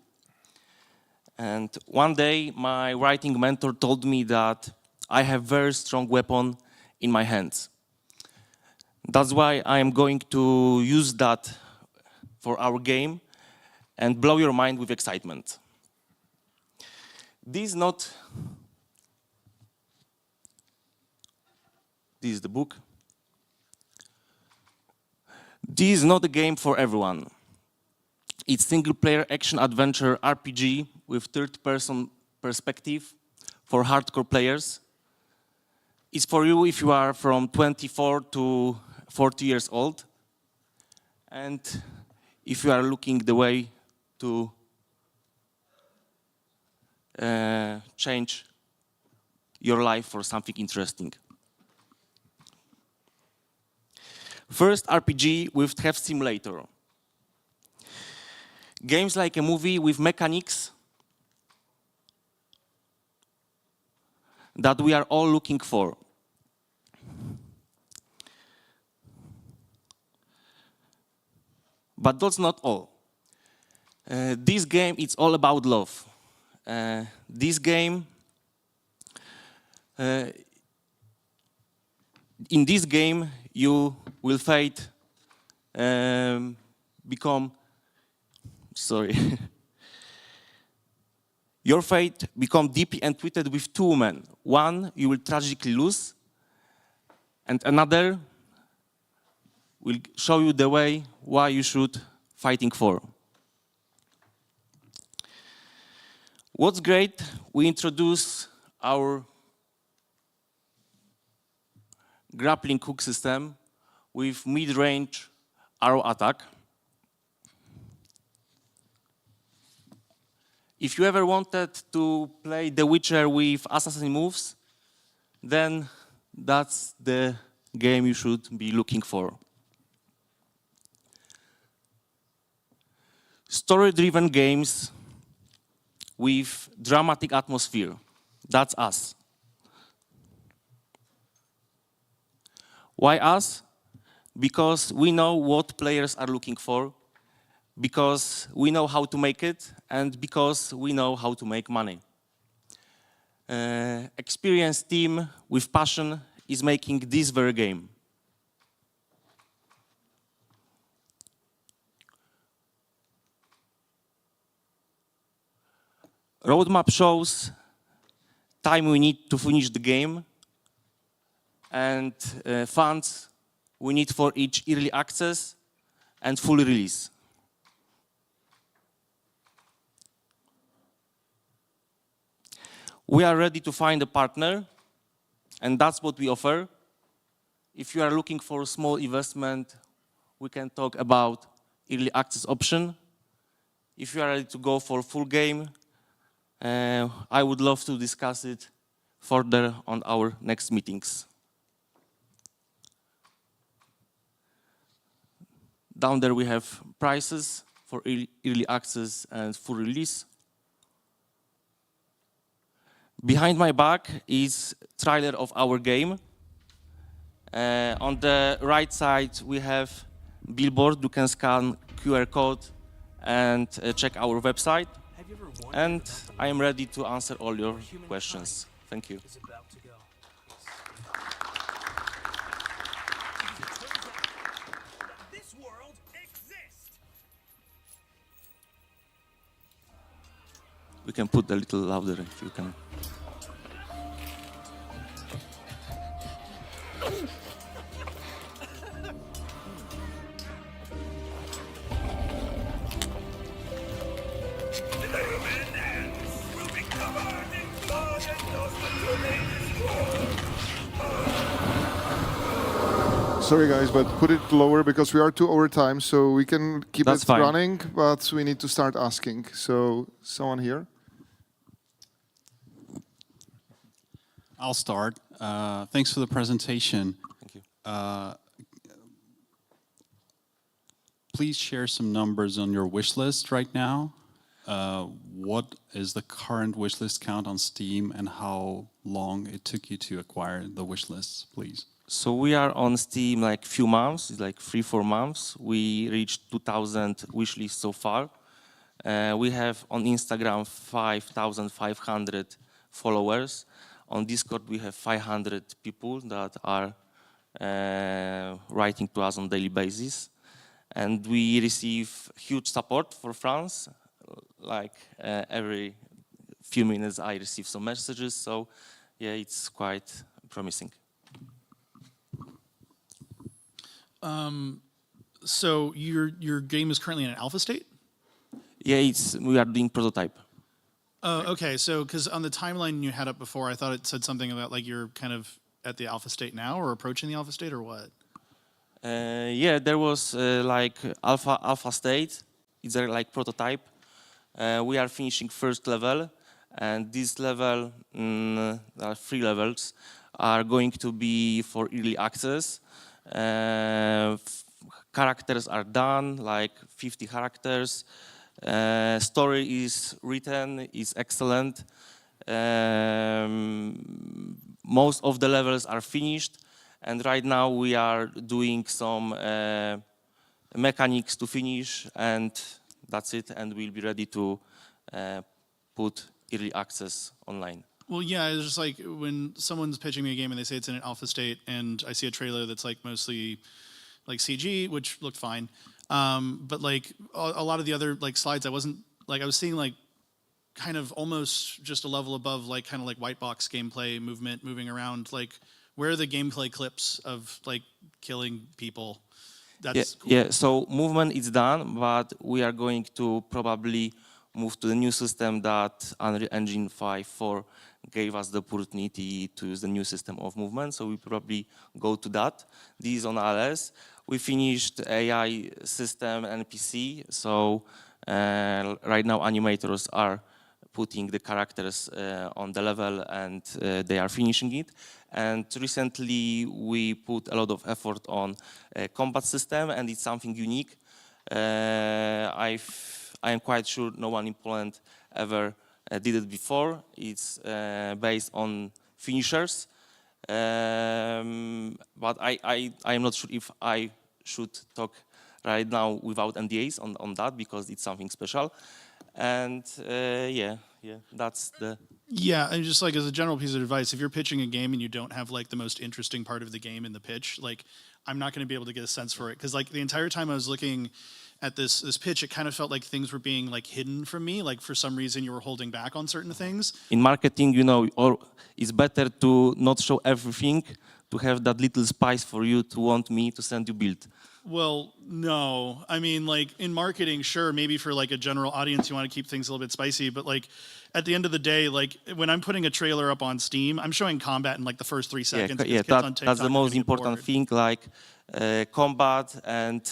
and one day my writing mentor told me that I have a very strong weapon in my hands. That's why I am going to use that for our game and blow your mind with excitement. This is the book. This is not a game for everyone. It's single-player action-adventure RPG with third-person perspective for hardcore players. It's for you if you are from 24 to 40 years old, and if you are looking the way to change your life for something interesting. First RPG with Theft Simulator. Games like a movie with mechanics that we are all looking for. But that's not all. This game, it's all about love. This game, in this game, you will your fate become deeply entwined with two women. One you will tragically lose, and another will show you the way why you should fighting for. What's great, we introduce our grappling hook system with mid-range arrow attack. If you ever wanted to play The Witcher with assassin moves, then that's the game you should be looking for. Story-driven games with dramatic atmosphere. That's us. Why us? Because we know what players are looking for, because we know how to make it, and because we know how to make money. Experienced team with passion is making this very game. Roadmap shows time we need to finish the game and funds we need for each early access and full release. We are ready to find a partner, and that's what we offer. If you are looking for a small investment, we can talk about early access option. If you are ready to go for full game, I would love to discuss it further on our next meetings. Down there we have prices for early access and full release. Behind my back is trailer of our game. On the right side we have billboard. You can scan QR code and check our website. And I am ready to answer all your questions. Thank you. We can put a little louder if you can. Sorry guys, but put it lower because we are 2 over time, so we can keep That's it fine. running, but we need to start asking. So, someone here? I'll start. Thanks for the presentation. Thank you. Please share some numbers on your wish list right now. What is the current wish list count on Steam and how long it took you to acquire the wish lists, please? So we are on Steam like few months, it's like 3-4 months. We reached 2,000 wish lists so far. We have on Instagram 5,500 followers. On Discord we have 500 people that are writing to us on daily basis. And we receive huge support for France. Like every few minutes I receive some messages, so yeah, it's quite promising. So your game is currently in an alpha state? Yeah, we are doing prototype. Oh, okay. So, because on the timeline you had up before, I thought it said something about like you're kind of at the alpha state now, or approaching the alpha state, or what? Yeah, there was like alpha state. It's like prototype. We are finishing first level, and this level, there are 3 levels, are going to be for early access. Characters are done, like 50 characters. Story is written, is excellent. Most of the levels are finished, and right now we are doing some mechanics to finish, and that's it, and we'll be ready to put early access online. Well, yeah, it's just like when someone's pitching me a game and they say it's in an alpha state, and I see a trailer that's like mostly like CG, which looked fine, but like a lot of the other like slides, I was seeing like kind of almost just a level above, like kind of like white box gameplay, movement, moving around. Like, where are the gameplay clips of like killing people? That's cool. Yeah. So movement is done, but we are going to probably move to the new system that Unreal Engine 5.4 gave us the opportunity to use the new system of movement. So we probably go to that. This is on ALS. We finished AI system and PC. So right now animators are putting the characters on the level, and they are finishing it. And recently we put a lot of effort on combat system, and it's something unique. I am quite sure no one in Poland ever did it before. It's based on finishers, but I am not sure if I should talk right now without NDAs on that, because it's something special. And yeah, that's the... Yeah, and just like as a general piece of advice, if you're pitching a game and you don't have like the most interesting part of the game in the pitch, like I'm not going to be able to get a sense for it, because like the entire time I was looking at this pitch, it kind of felt like things were being like hidden from me. Like for some reason you were holding back on certain things. In marketing, you know, or it's better to not show everything, to have that little spice for you to want me to send you build. Well, no. I mean, like in marketing, sure, maybe for like a general audience, you want to keep things a little bit spicy. But like at the end of the day, like when I'm putting a trailer up on Steam, I'm showing combat in like the first 3 seconds. Yeah, that's the most important thing, like combat and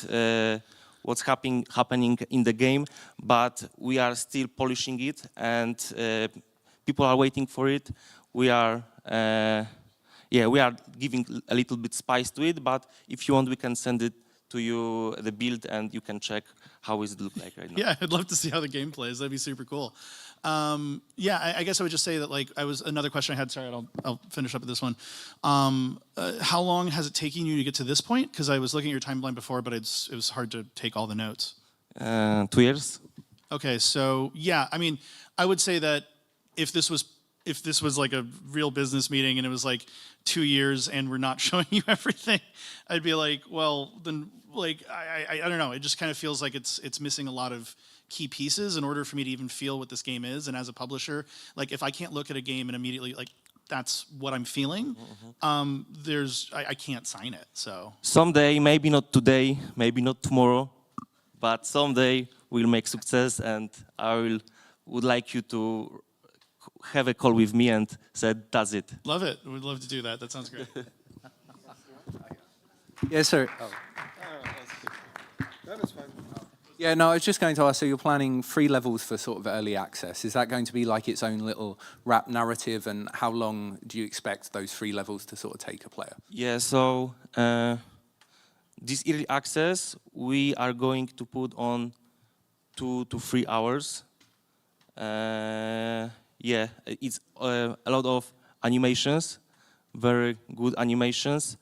what's happening in the game. But we are still polishing it, and people are waiting for it. We are... we are giving a little bit spice to it, but if you want, we can send it to you, the build, and you can check how it looks like right now. Yeah, I'd love to see how the game plays. That'd be super cool. I guess I would just say that like another question I had. Sorry, I'll finish up with this one. How long has it taken you to get to this point? Because I was looking at your timeline before, but it was hard to take all the notes. 2 years. Okay, so yeah, I mean, I would say that if this was like a real business meeting and it was like 2 years and we're not showing you everything, I'd be like, well, then like I don't know. It just kind of feels like it's missing a lot of key pieces in order for me to even feel what this game is. And as a publisher, like if I can't look at a game and immediately like that's what I'm feeling, I can't sign it. So someday, maybe not today, maybe not tomorrow, but someday we'll make success, and I would like you to have a call with me and said, that's it. Love it. We'd love to do that. That sounds great. Yes, sir. Oh. That is fine. Yeah, no, I was just going to ask, so you're planning 3 levels for sort of early access. Is that going to be like its own little rap narrative, and how long do you expect those 3 levels to sort of take a player? Yeah, so this early access, we are going to put on 2 to 3 hours. Yeah, it's a lot of animations, very good animations,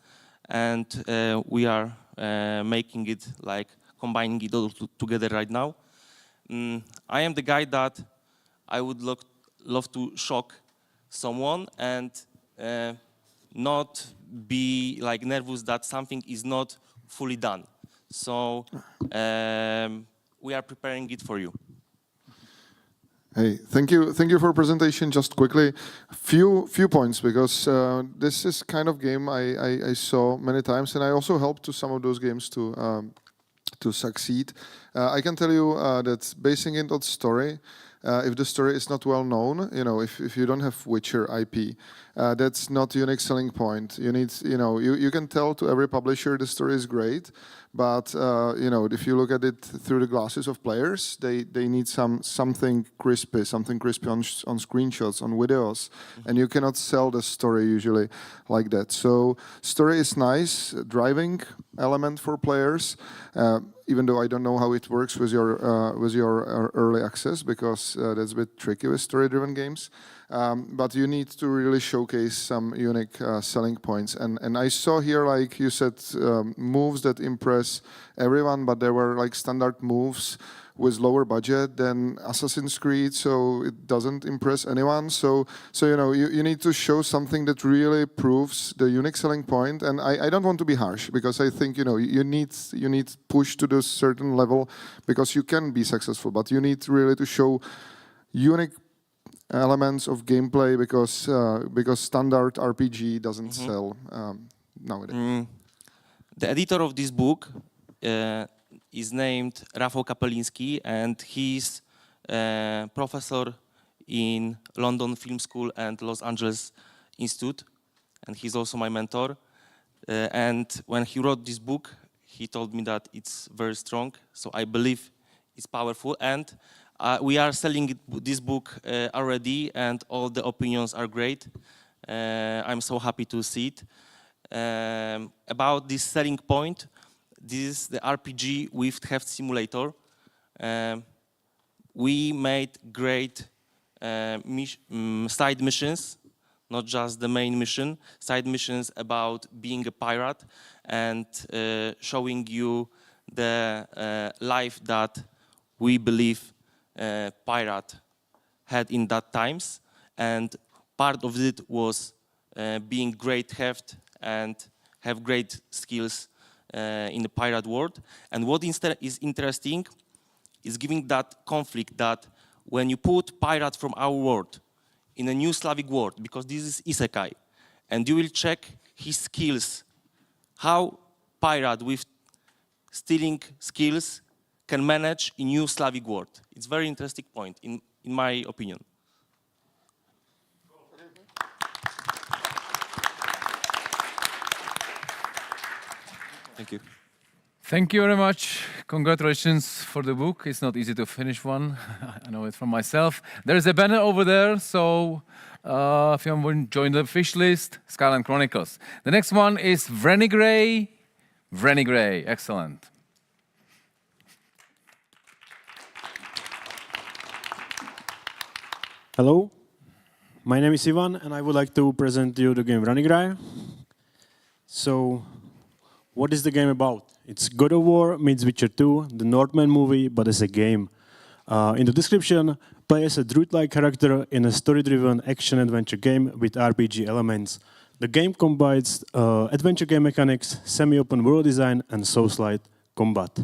and we are making it like combining it all together right now. I am the guy that I would love to shock someone and not be like nervous that something is not fully done. So we are preparing it for you. Hey, thank you for presentation. Just quickly, few points, because this is kind of game I saw many times, and I also helped to some of those games to succeed. I can tell you that basing it on story, if the story is not well known, you know, if you don't have Witcher IP, that's not a unique selling point. You need, you can tell to every publisher the story is great, but if you look at it through the glasses of players, they need something crispy on screenshots, on videos, and you cannot sell the story usually like that. So story is nice, driving element for players. Even though I don't know how it works with your early access, because that's a bit tricky with story-driven games. But you need to really showcase some unique selling points. And I saw here, like you said, moves that impress everyone, but there were like standard moves with lower budget than Assassin's Creed, so it doesn't impress anyone. So you need to show something that really proves the unique selling point. And I don't want to be harsh, because I think you need push to this certain level, because you can be successful, but you need really to show unique elements of gameplay, because standard RPG doesn't sell nowadays. The editor of this book is named Rafał Kapeliński, and he's a professor in London Film School and Los Angeles Institute, and he's also my mentor. And when he wrote this book, he told me that it's very strong, so I believe it's powerful. And We are selling this book already, and all the opinions are great. I'm so happy to see it. About this selling point, this is the RPG with Heft Simulator. We made great side missions, not just the main mission, side missions about being a pirate and showing you the life that we believe pirate had in that times. And part of it was being great heft and have great skills in the pirate world. And what is interesting is giving that conflict that when you put pirate from our world in a new Slavic world, because this is Isekai, and you will check his skills, how pirate with stealing skills can manage in new Slavic world. It's a very interesting point, in my opinion. Thank you. Thank you very much. Congratulations for the book. It's not easy to finish one. I know it from myself. There's a banner over there, so if you want to join the fish list, Skyline Chronicles. The next one is Vrenigrey. Vrenigrey, excellent. Hello, my name is Ivan, and I would like to present you the game Vrenigrey. So, what is the game about? It's God of War meets Witcher 2, the Northman movie, but as a game. In the description, play as a druid-like character in a story-driven action-adventure game with RPG elements. The game combines adventure game mechanics, semi-open world design, and Souls-like combat.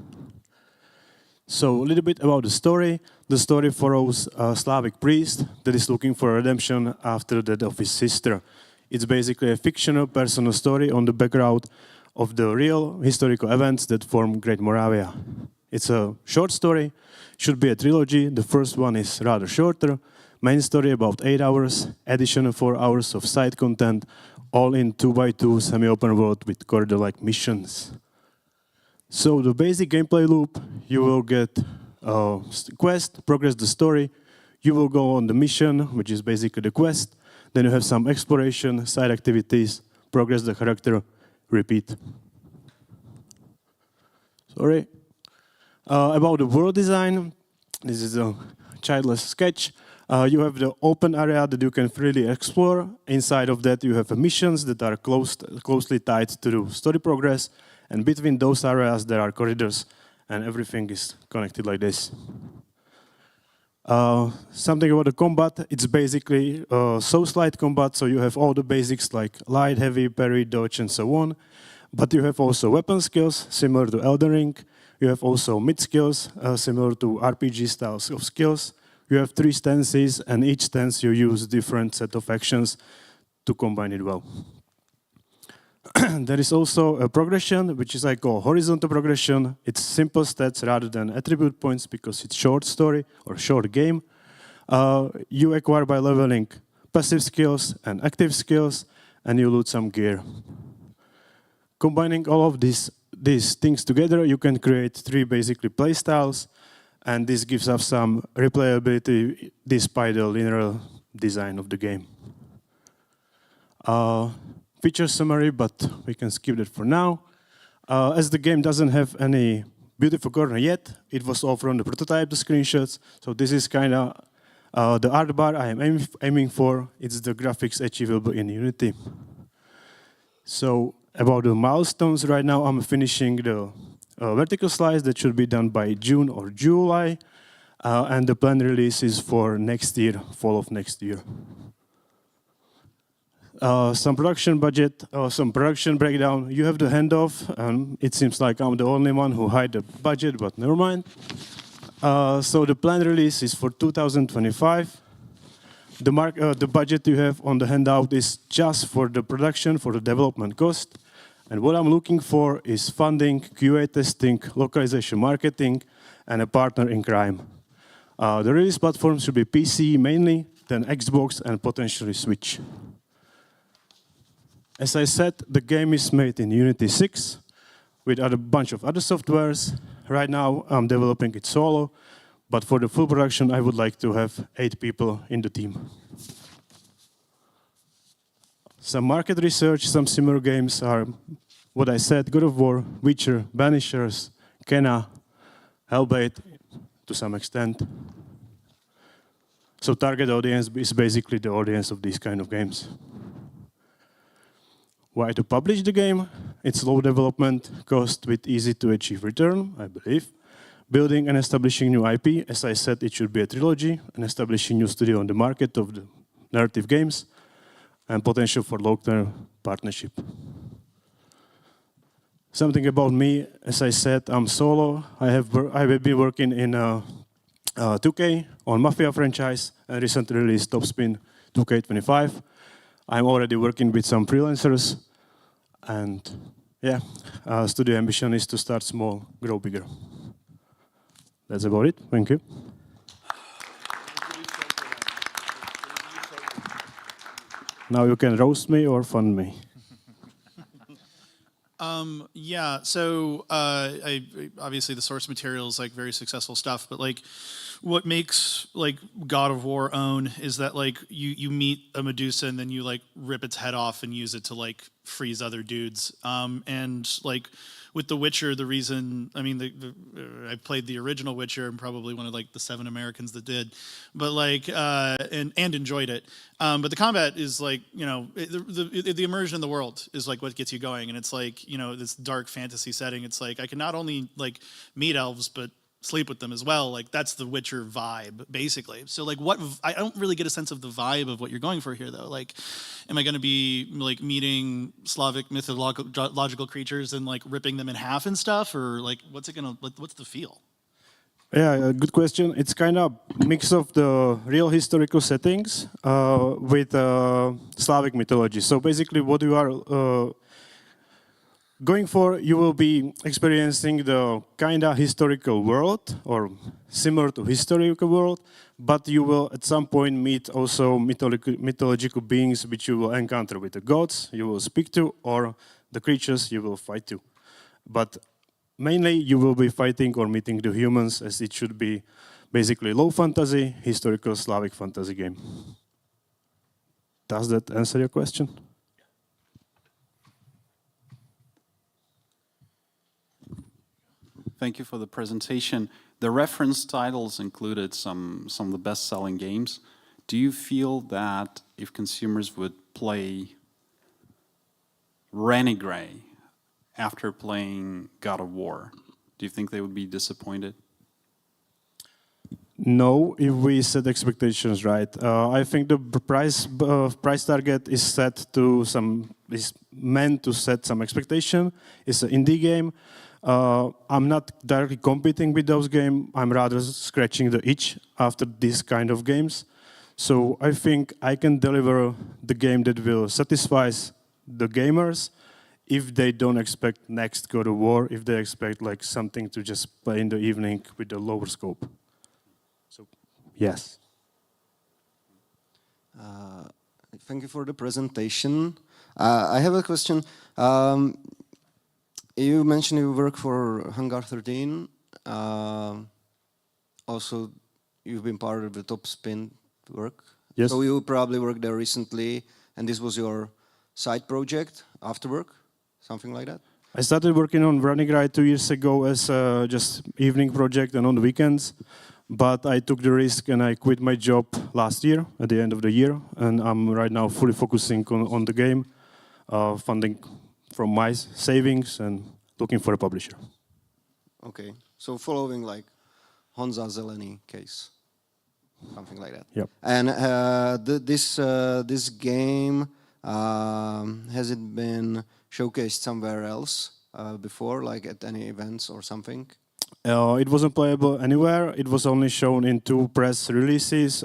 So, a little bit about the story. The story follows a Slavic priest that is looking for redemption after the death of his sister. It's basically a fictional personal story on the background of the real historical events that form Great Moravia. It's a short story, should be a trilogy. The first one is rather shorter, main story about 8 hours, additional 4 hours of side content, all in 2x2 semi-open world with corridor-like missions. So the basic gameplay loop, you will get a quest, progress the story, you will go on the mission, which is basically the quest, then you have some exploration, side activities, progress the character, repeat. Sorry. About the world design, this is a childless sketch. You have the open area that you can freely explore. Inside of that you have missions that are closely tied to the story progress, and between those areas there are corridors, and everything is connected like this. Something about the combat, it's basically Souls-like combat, so you have all the basics like light, heavy, parry, dodge, and so on. But you have also weapon skills, similar to Elden Ring. You have also mid skills, similar to RPG styles of skills. You have 3 stances, and each stance you use different set of actions to combine it well. There is also a progression, which is I call horizontal progression. It's simple stats rather than attribute points because it's short story or short game. You acquire by leveling passive skills and active skills, and you loot some gear. Combining all of these things together, you can create 3 basically play styles, and this gives us some replayability despite the linear design of the game. Feature summary, but we can skip that for now. As the game doesn't have any beautiful corner yet, it was all from the prototype, the screenshots. So this is kind of the art bar I am aiming for. It's the graphics achievable in Unity. So about the milestones, right now I'm finishing the vertical slice that should be done by June or July. And the planned release is for next year, fall of next year. Some production budget, some production breakdown. You have the handoff. It seems like I'm the only one who hid the budget, but never mind. So the planned release is for 2025. The budget you have on the handout is just for the production, for the development cost. And what I'm looking for is funding, QA testing, localization marketing, and a partner in crime. The release platform should be PC mainly, then Xbox, and potentially Switch. As I said, the game is made in Unity 6 with a bunch of other softwares. Right now, I'm developing it solo, But for the full production, I would like to have 8 people in the team. Some market research, some similar games are what I said: God of War, Witcher, Banishers, Kena, Hellblade, to some extent. So target audience is basically the audience of these kind of games. Why to publish the game? It's low development cost with easy to achieve return, I believe. Building and establishing new IP, as I said, it should be a trilogy, and establishing new studio on the market of the narrative games, and potential for long-term partnership. Something about me, as I said, I'm solo. I have been working in 2K on Mafia franchise and recently released Topspin 2K25. I'm already working with some freelancers, and yeah, studio ambition is to start small, grow bigger. That's about it. Thank you. Now you can roast me or fund me. Yeah, so obviously the source material is like very successful stuff, but like what makes like God of War own is that like you meet a Medusa and then you like rip its head off and use it to like freeze other dudes. And like with The Witcher, the reason, I mean, I played the original Witcher. I'm probably one of like the 7 Americans that did, but like and enjoyed it. But the combat is like, you know, the immersion in the world is like what gets you going, and it's like, you know, this dark fantasy setting. It's like I can not only like meet elves, but sleep with them as well. Like that's the Witcher vibe, basically. So like I don't really get a sense of the vibe of what you're going for here, though. Like, am I going to be like meeting Slavic mythological creatures and like ripping them in half and stuff, or like what's the feel? Yeah, good question. It's kind of mix of the real historical settings with Slavic mythology. So basically, what you are going for, you will be experiencing the kind of historical world or similar to historical world, but you will at some point meet also mythological beings which you will encounter with the gods you will speak to or the creatures you will fight to. But mainly you will be fighting or meeting the humans, as it should be basically low fantasy, historical Slavic fantasy game. Does that answer your question? Thank you for the presentation. The reference titles included some of the best-selling games. Do you feel that if consumers would play Renegade after playing God of War, do you think they would be disappointed? No, if we set expectations right. I think the price target is meant to set some expectation. It's an indie game. I'm not directly competing with those games. I'm rather scratching the itch after these kind of games. So I think I can deliver the game that will satisfy the gamers if they don't expect next God of War, if they expect like something to just play in the evening with a lower scope. So, yes. Thank you for the presentation. I have a question. You mentioned you work for Hangar 13. Also, you've been part of the Topspin work. Yes. So you probably worked there recently, and this was your side project after work, something like that? I started working on Renegade 2 years ago as just evening project and on the weekends. But I took the risk and I quit my job last year, at the end of the year. And I'm right now fully focusing on the game, funding from my savings and looking for a publisher. Okay, so following like Honza Zeleny case, something like that. Yep. And this game, has it been showcased somewhere else before, like at any events or something? It wasn't playable anywhere. It was only shown in 2 press releases,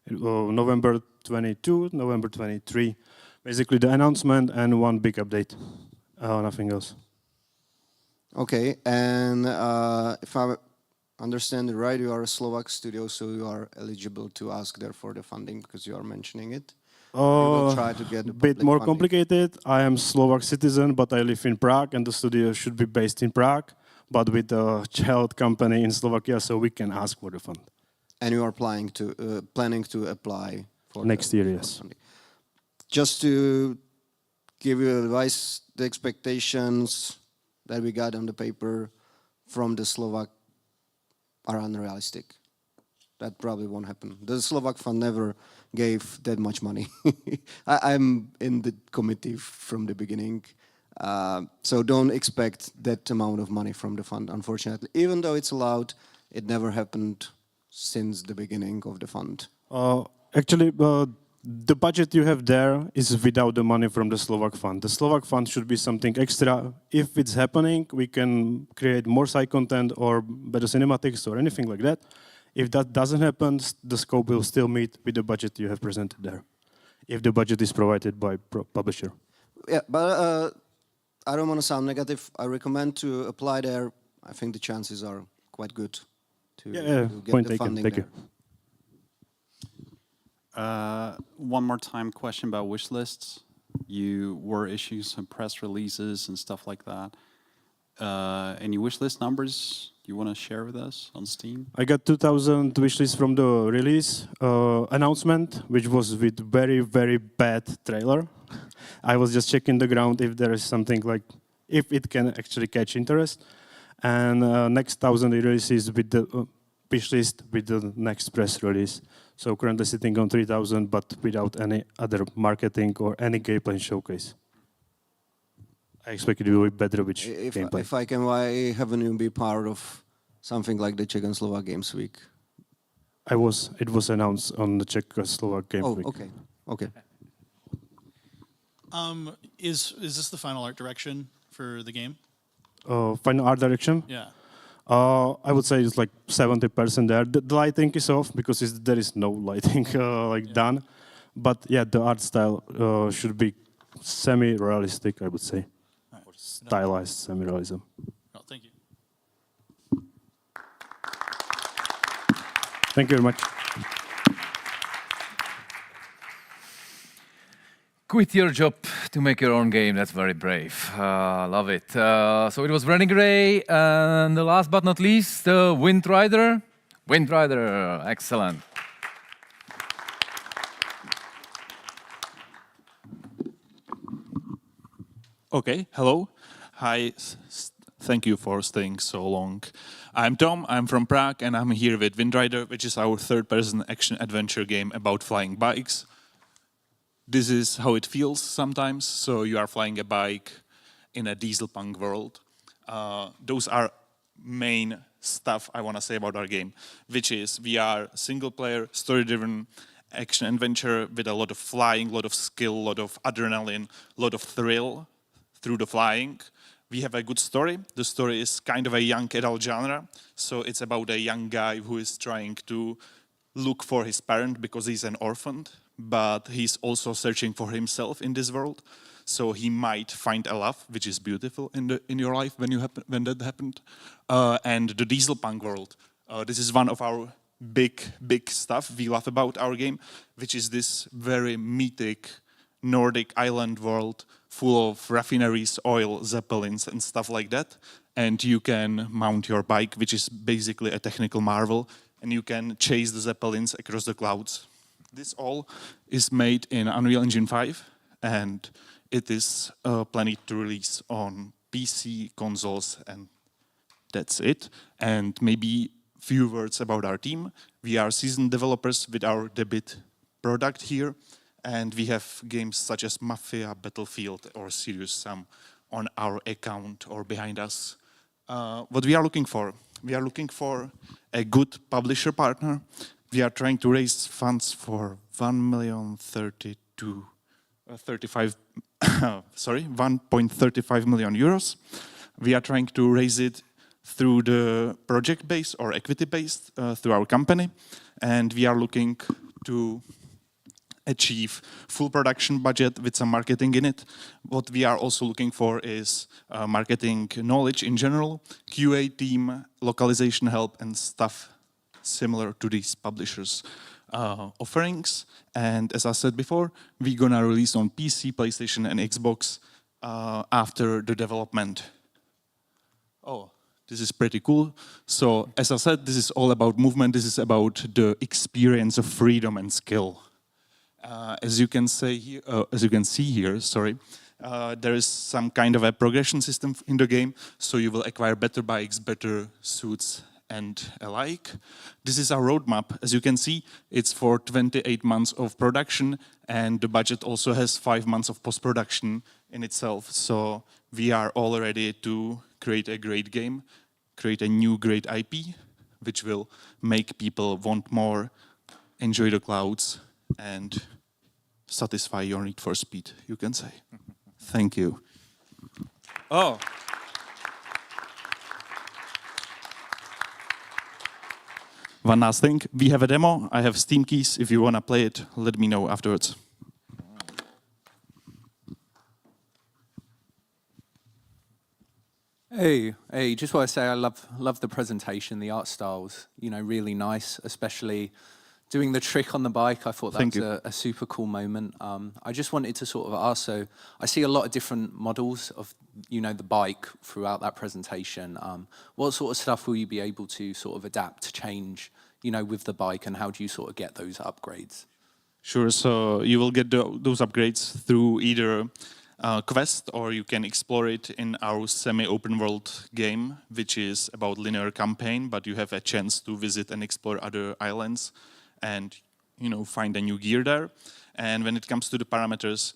November 22, November 23. Basically the announcement and 1 big update, nothing else. Okay, and if I understand it right, you are a Slovak studio, so you are eligible to ask there for the funding because you are mentioning it. You will try to get a bit more funding. complicated. I am Slovak citizen, but I live in Prague, and the studio should be based in Prague. but with a child company in Slovakia, so we can ask for the fund. And you are planning to apply for Next year, yes. funding. Just to give you advice, the expectations that we got on the paper from the Slovak are unrealistic. That probably won't happen. The Slovak fund never gave that much money. I'm in the committee from the beginning, so don't expect that amount of money from the fund, unfortunately. Even though it's allowed, it never happened since the beginning of the fund. Actually, the budget you have there is without the money from the Slovak fund. The Slovak fund should be something extra. If it's happening, we can create more side content or better cinematics or anything like that. If that doesn't happen, the scope will still meet with the budget you have presented there. If the budget is provided by publisher. Yeah, but I don't want to sound negative. I recommend to apply there. I think the chances are quite good to get point the taken. funding Thank there. you. One more time question about wish lists. You were issuing some press releases and stuff like that. Any wish list numbers you want to share with us on Steam? I got 2,000 wishlists from the release announcement, which was with very, very bad trailer. I was just checking the ground if there is something like, if it can actually catch interest. And next 1,000 releases with the wishlist with the next press release. So currently sitting on 3,000, but without any other marketing or any gameplay showcase. I expect it will be better with gameplay. If I can, why haven't you been part of something like the Czechoslovak Games Week? It was announced on the Czechoslovak Game Week. Okay, okay. Is this the final art direction for the game? Final art direction? Yeah. I would say it's like 70% there. The lighting is off because there is no lighting done. But yeah, the art style should be semi-realistic, I would say. Or stylized semi-realism. Well, thank you. Thank you very much. Quit your job to make your own game. That's very brave. Love it. So it was Running Ray, and the last but not least, Wind Rider. Wind Rider, excellent. Okay, hello. Hi, thank you for staying so long. I'm Tom, I'm from Prague, and I'm here with Wind Rider, which is our third-person action-adventure game about flying bikes. This is how it feels sometimes. So you are flying a bike in a diesel punk world. Those are main stuff I want to say about our game, which is we are single-player, story-driven action-adventure with a lot of flying, a lot of skill, a lot of adrenaline, a lot of thrill through the flying. We have a good story. The story is kind of a young adult genre. So it's about a young guy who is trying to look for his parent because he's an orphan, but he's also searching for himself in this world. So he might find a love, which is beautiful in your life when that happened. And the diesel punk world. This is one of our big stuff we love about our game, which is this very mythic Nordic island world full of refineries, oil, zeppelins, and stuff like that. And you can mount your bike, which is basically a technical marvel, and you can chase the zeppelins across the clouds. This all is made in Unreal Engine 5, and it is planned to release on PC, consoles, and that's it. And maybe a few words about our team. We are seasoned developers with our debut product here, and we have games such as Mafia, Battlefield, or Serious Sam on our account or behind us. What we are looking for? We are looking for a good publisher partner. We are trying to raise funds for 1.35 million euros. We are trying to raise it through the project base or equity base through our company, and we are looking to achieve full production budget with some marketing in it. What we are also looking for is marketing knowledge in general, QA team, localization help, and stuff similar to these publishers' offerings. And as I said before, we're gonna release on PC, PlayStation, and Xbox after the development. Oh, This is pretty cool. So as I said, this is all about movement. This is about the experience of freedom and skill. As you can see here, sorry, there is some kind of a progression system in the game. So you will acquire better bikes, better suits, and alike. This is our roadmap. As you can see, it's for 28 months of production, and the budget also has 5 months of post-production in itself. So we are all ready to create a great game, create a new great IP, which will make people want more, enjoy the clouds, and satisfy your need for speed, you can say. Thank you. Oh. One last thing, we have a demo. I have Steam keys. If you want to play it, let me know afterwards. Hey, just want to say I love the presentation, the art styles, you know, really nice, especially doing the trick on the bike. I thought that was a super cool moment. I just wanted to sort of ask, so I see a lot of different models of, you know, the bike throughout that presentation. What sort of stuff will you be able to sort of adapt, change, you know, with the bike, and how do you sort of get those upgrades? Sure, so you will get those upgrades through either quest, or you can explore it in our semi-open world game, which is about linear campaign, but you have a chance to visit and explore other islands and, you know, find a new gear there. And when it comes to the parameters,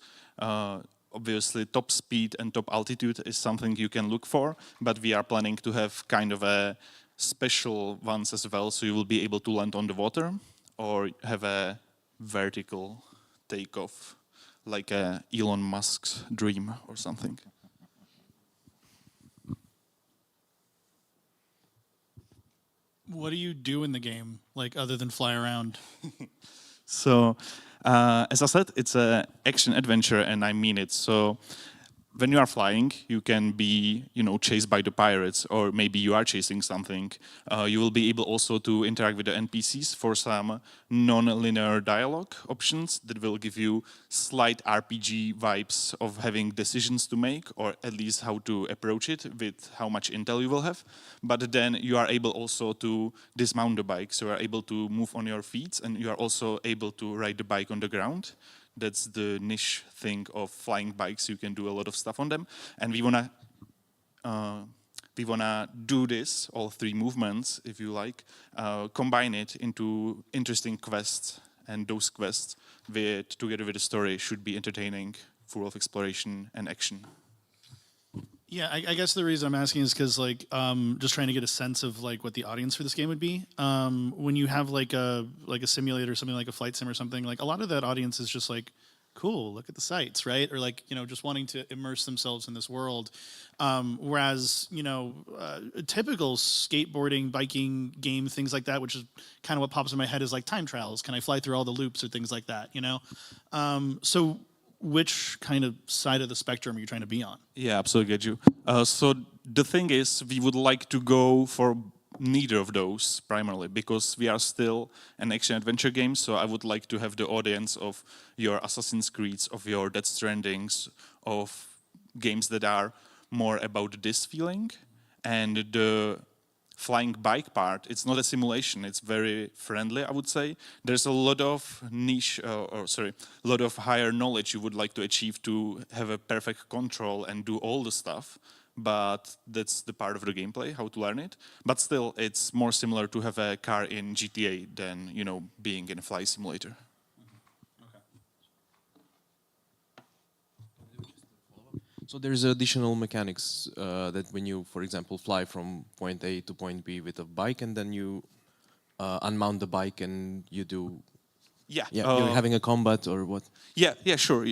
obviously top speed and top altitude is something you can look for, but we are planning to have kind of a special ones as well, so you will be able to land on the water or have a vertical takeoff, like Elon Musk's dream or something. What do you do in the game, like other than fly around? So, as I said, it's an action adventure, and I mean it. So, when you are flying, you can be, you know, chased by the pirates, or maybe you are chasing something. You will be able also to interact with the NPCs for some non-linear dialogue options that will give you slight RPG vibes of having decisions to make, or at least how to approach it with how much intel you will have. But then you are able also to dismount the bike, so you are able to move on your feet, and you are also able to ride the bike on the ground. That's the niche thing of flying bikes. You can do a lot of stuff on them, and we wanna do this, all three movements, if you like, combine it into interesting quests, and those quests, together with the story, should be entertaining, full of exploration and action. Yeah, I guess the reason I'm asking is because, like, just trying to get a sense of like what the audience for this game would be. When you have like a simulator, something like a flight sim or something, like a lot of that audience is just like, cool, look at the sights, right? Or like, you know, just wanting to immerse themselves in this world. Whereas, you know, a typical skateboarding, biking game, things like that, which is kind of what pops in my head, is like time trials. Can I fly through all the loops or things like that? You know, so. Which kind of side of the spectrum are you trying to be on? Yeah, absolutely get you. So the thing is, we would like to go for neither of those primarily, because we are still an action-adventure game, so I would like to have the audience of your Assassin's Creeds, of your Death Strandings, of games that are more about this feeling. And the flying bike part, it's not a simulation, it's very friendly, I would say. There's a lot of niche, a lot of higher knowledge you would like to achieve to have a perfect control and do all the stuff, but that's the part of the gameplay, how to learn it. But still, it's more similar to have a car in GTA than, you know, being in a fly simulator. So there's additional mechanics that when you, for example, fly from point A to point B with a bike, and then you unmount the bike and you do... Yeah. You're having a combat or what? Yeah, sure.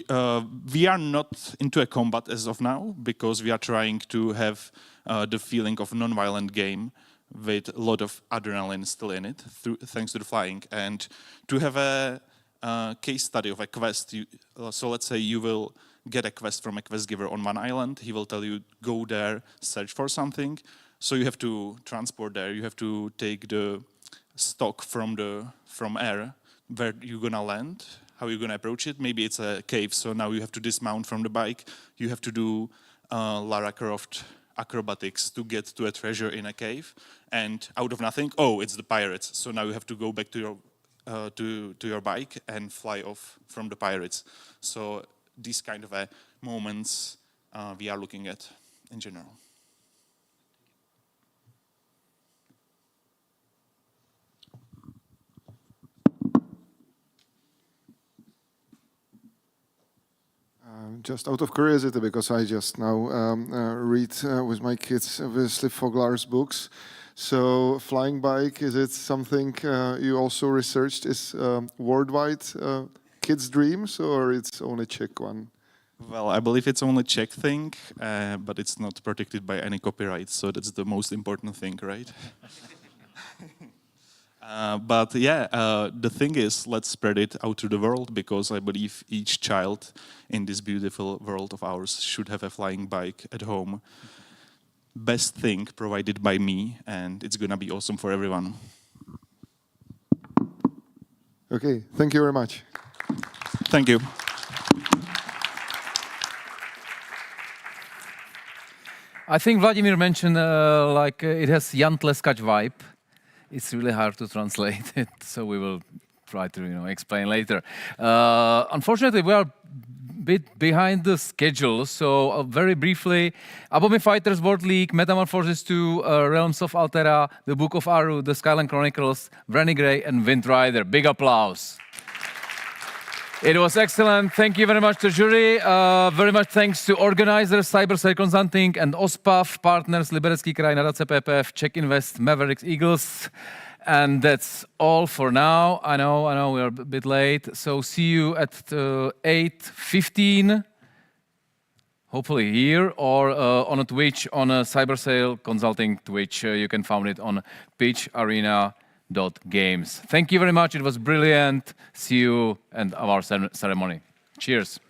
We are not into a combat as of now, because we are trying to have the feeling of a non-violent game with a lot of adrenaline still in it, thanks to the flying. And to have a case study of a quest, so let's say you will get a quest from a quest giver on one island. He will tell you, go there, search for something. So you have to transport there. You have to take the stock from air, where you're gonna land, how you're gonna approach it. Maybe it's a cave, so now you have to dismount from the bike. You have to do Lara Croft acrobatics to get to a treasure in a cave, and out of nothing, oh, it's the pirates. So now you have to go back to your bike and fly off from the pirates. So these kind of moments we are looking at in general. Just out of curiosity, because I just now read with my kids obviously Foglar's books. So flying bike, is it something you also researched is worldwide kids' dreams, or it's only Czech one? Well, I believe it's only Czech thing, but it's not protected by any copyright, so that's the most important thing, right? But yeah, the thing is, let's spread it out to the world, because I believe each child in this beautiful world of ours should have a flying bike at home. Best thing provided by me, and it's gonna be awesome for everyone. Okay, thank you very much. Thank you. I think Vladimir mentioned it has Jan Tleskač vibe. It's really hard to translate it, so we will try to explain later. Unfortunately, we are a bit behind the schedule, so very briefly, Abomi Fighters World League, Metamorphosis 2, Realms of Altera, The Book of Aru, The Skyline Chronicles, Vranigrey, and Wind Rider. Big applause. It was excellent. Thank you very much to jury. Very much thanks to organizers, Cyber Consulting and OSPAF, partners Liberecký kraj, Nadace PPF, Czech Invest, Mavericks, Eagles. And that's all for now. I know we are a bit late. So see you at 8:15, hopefully here, or on a Twitch, on a Cyber Consulting Twitch. You can find it on pitcharena.games. Thank you very much. It was brilliant. See you and our ceremony. Cheers.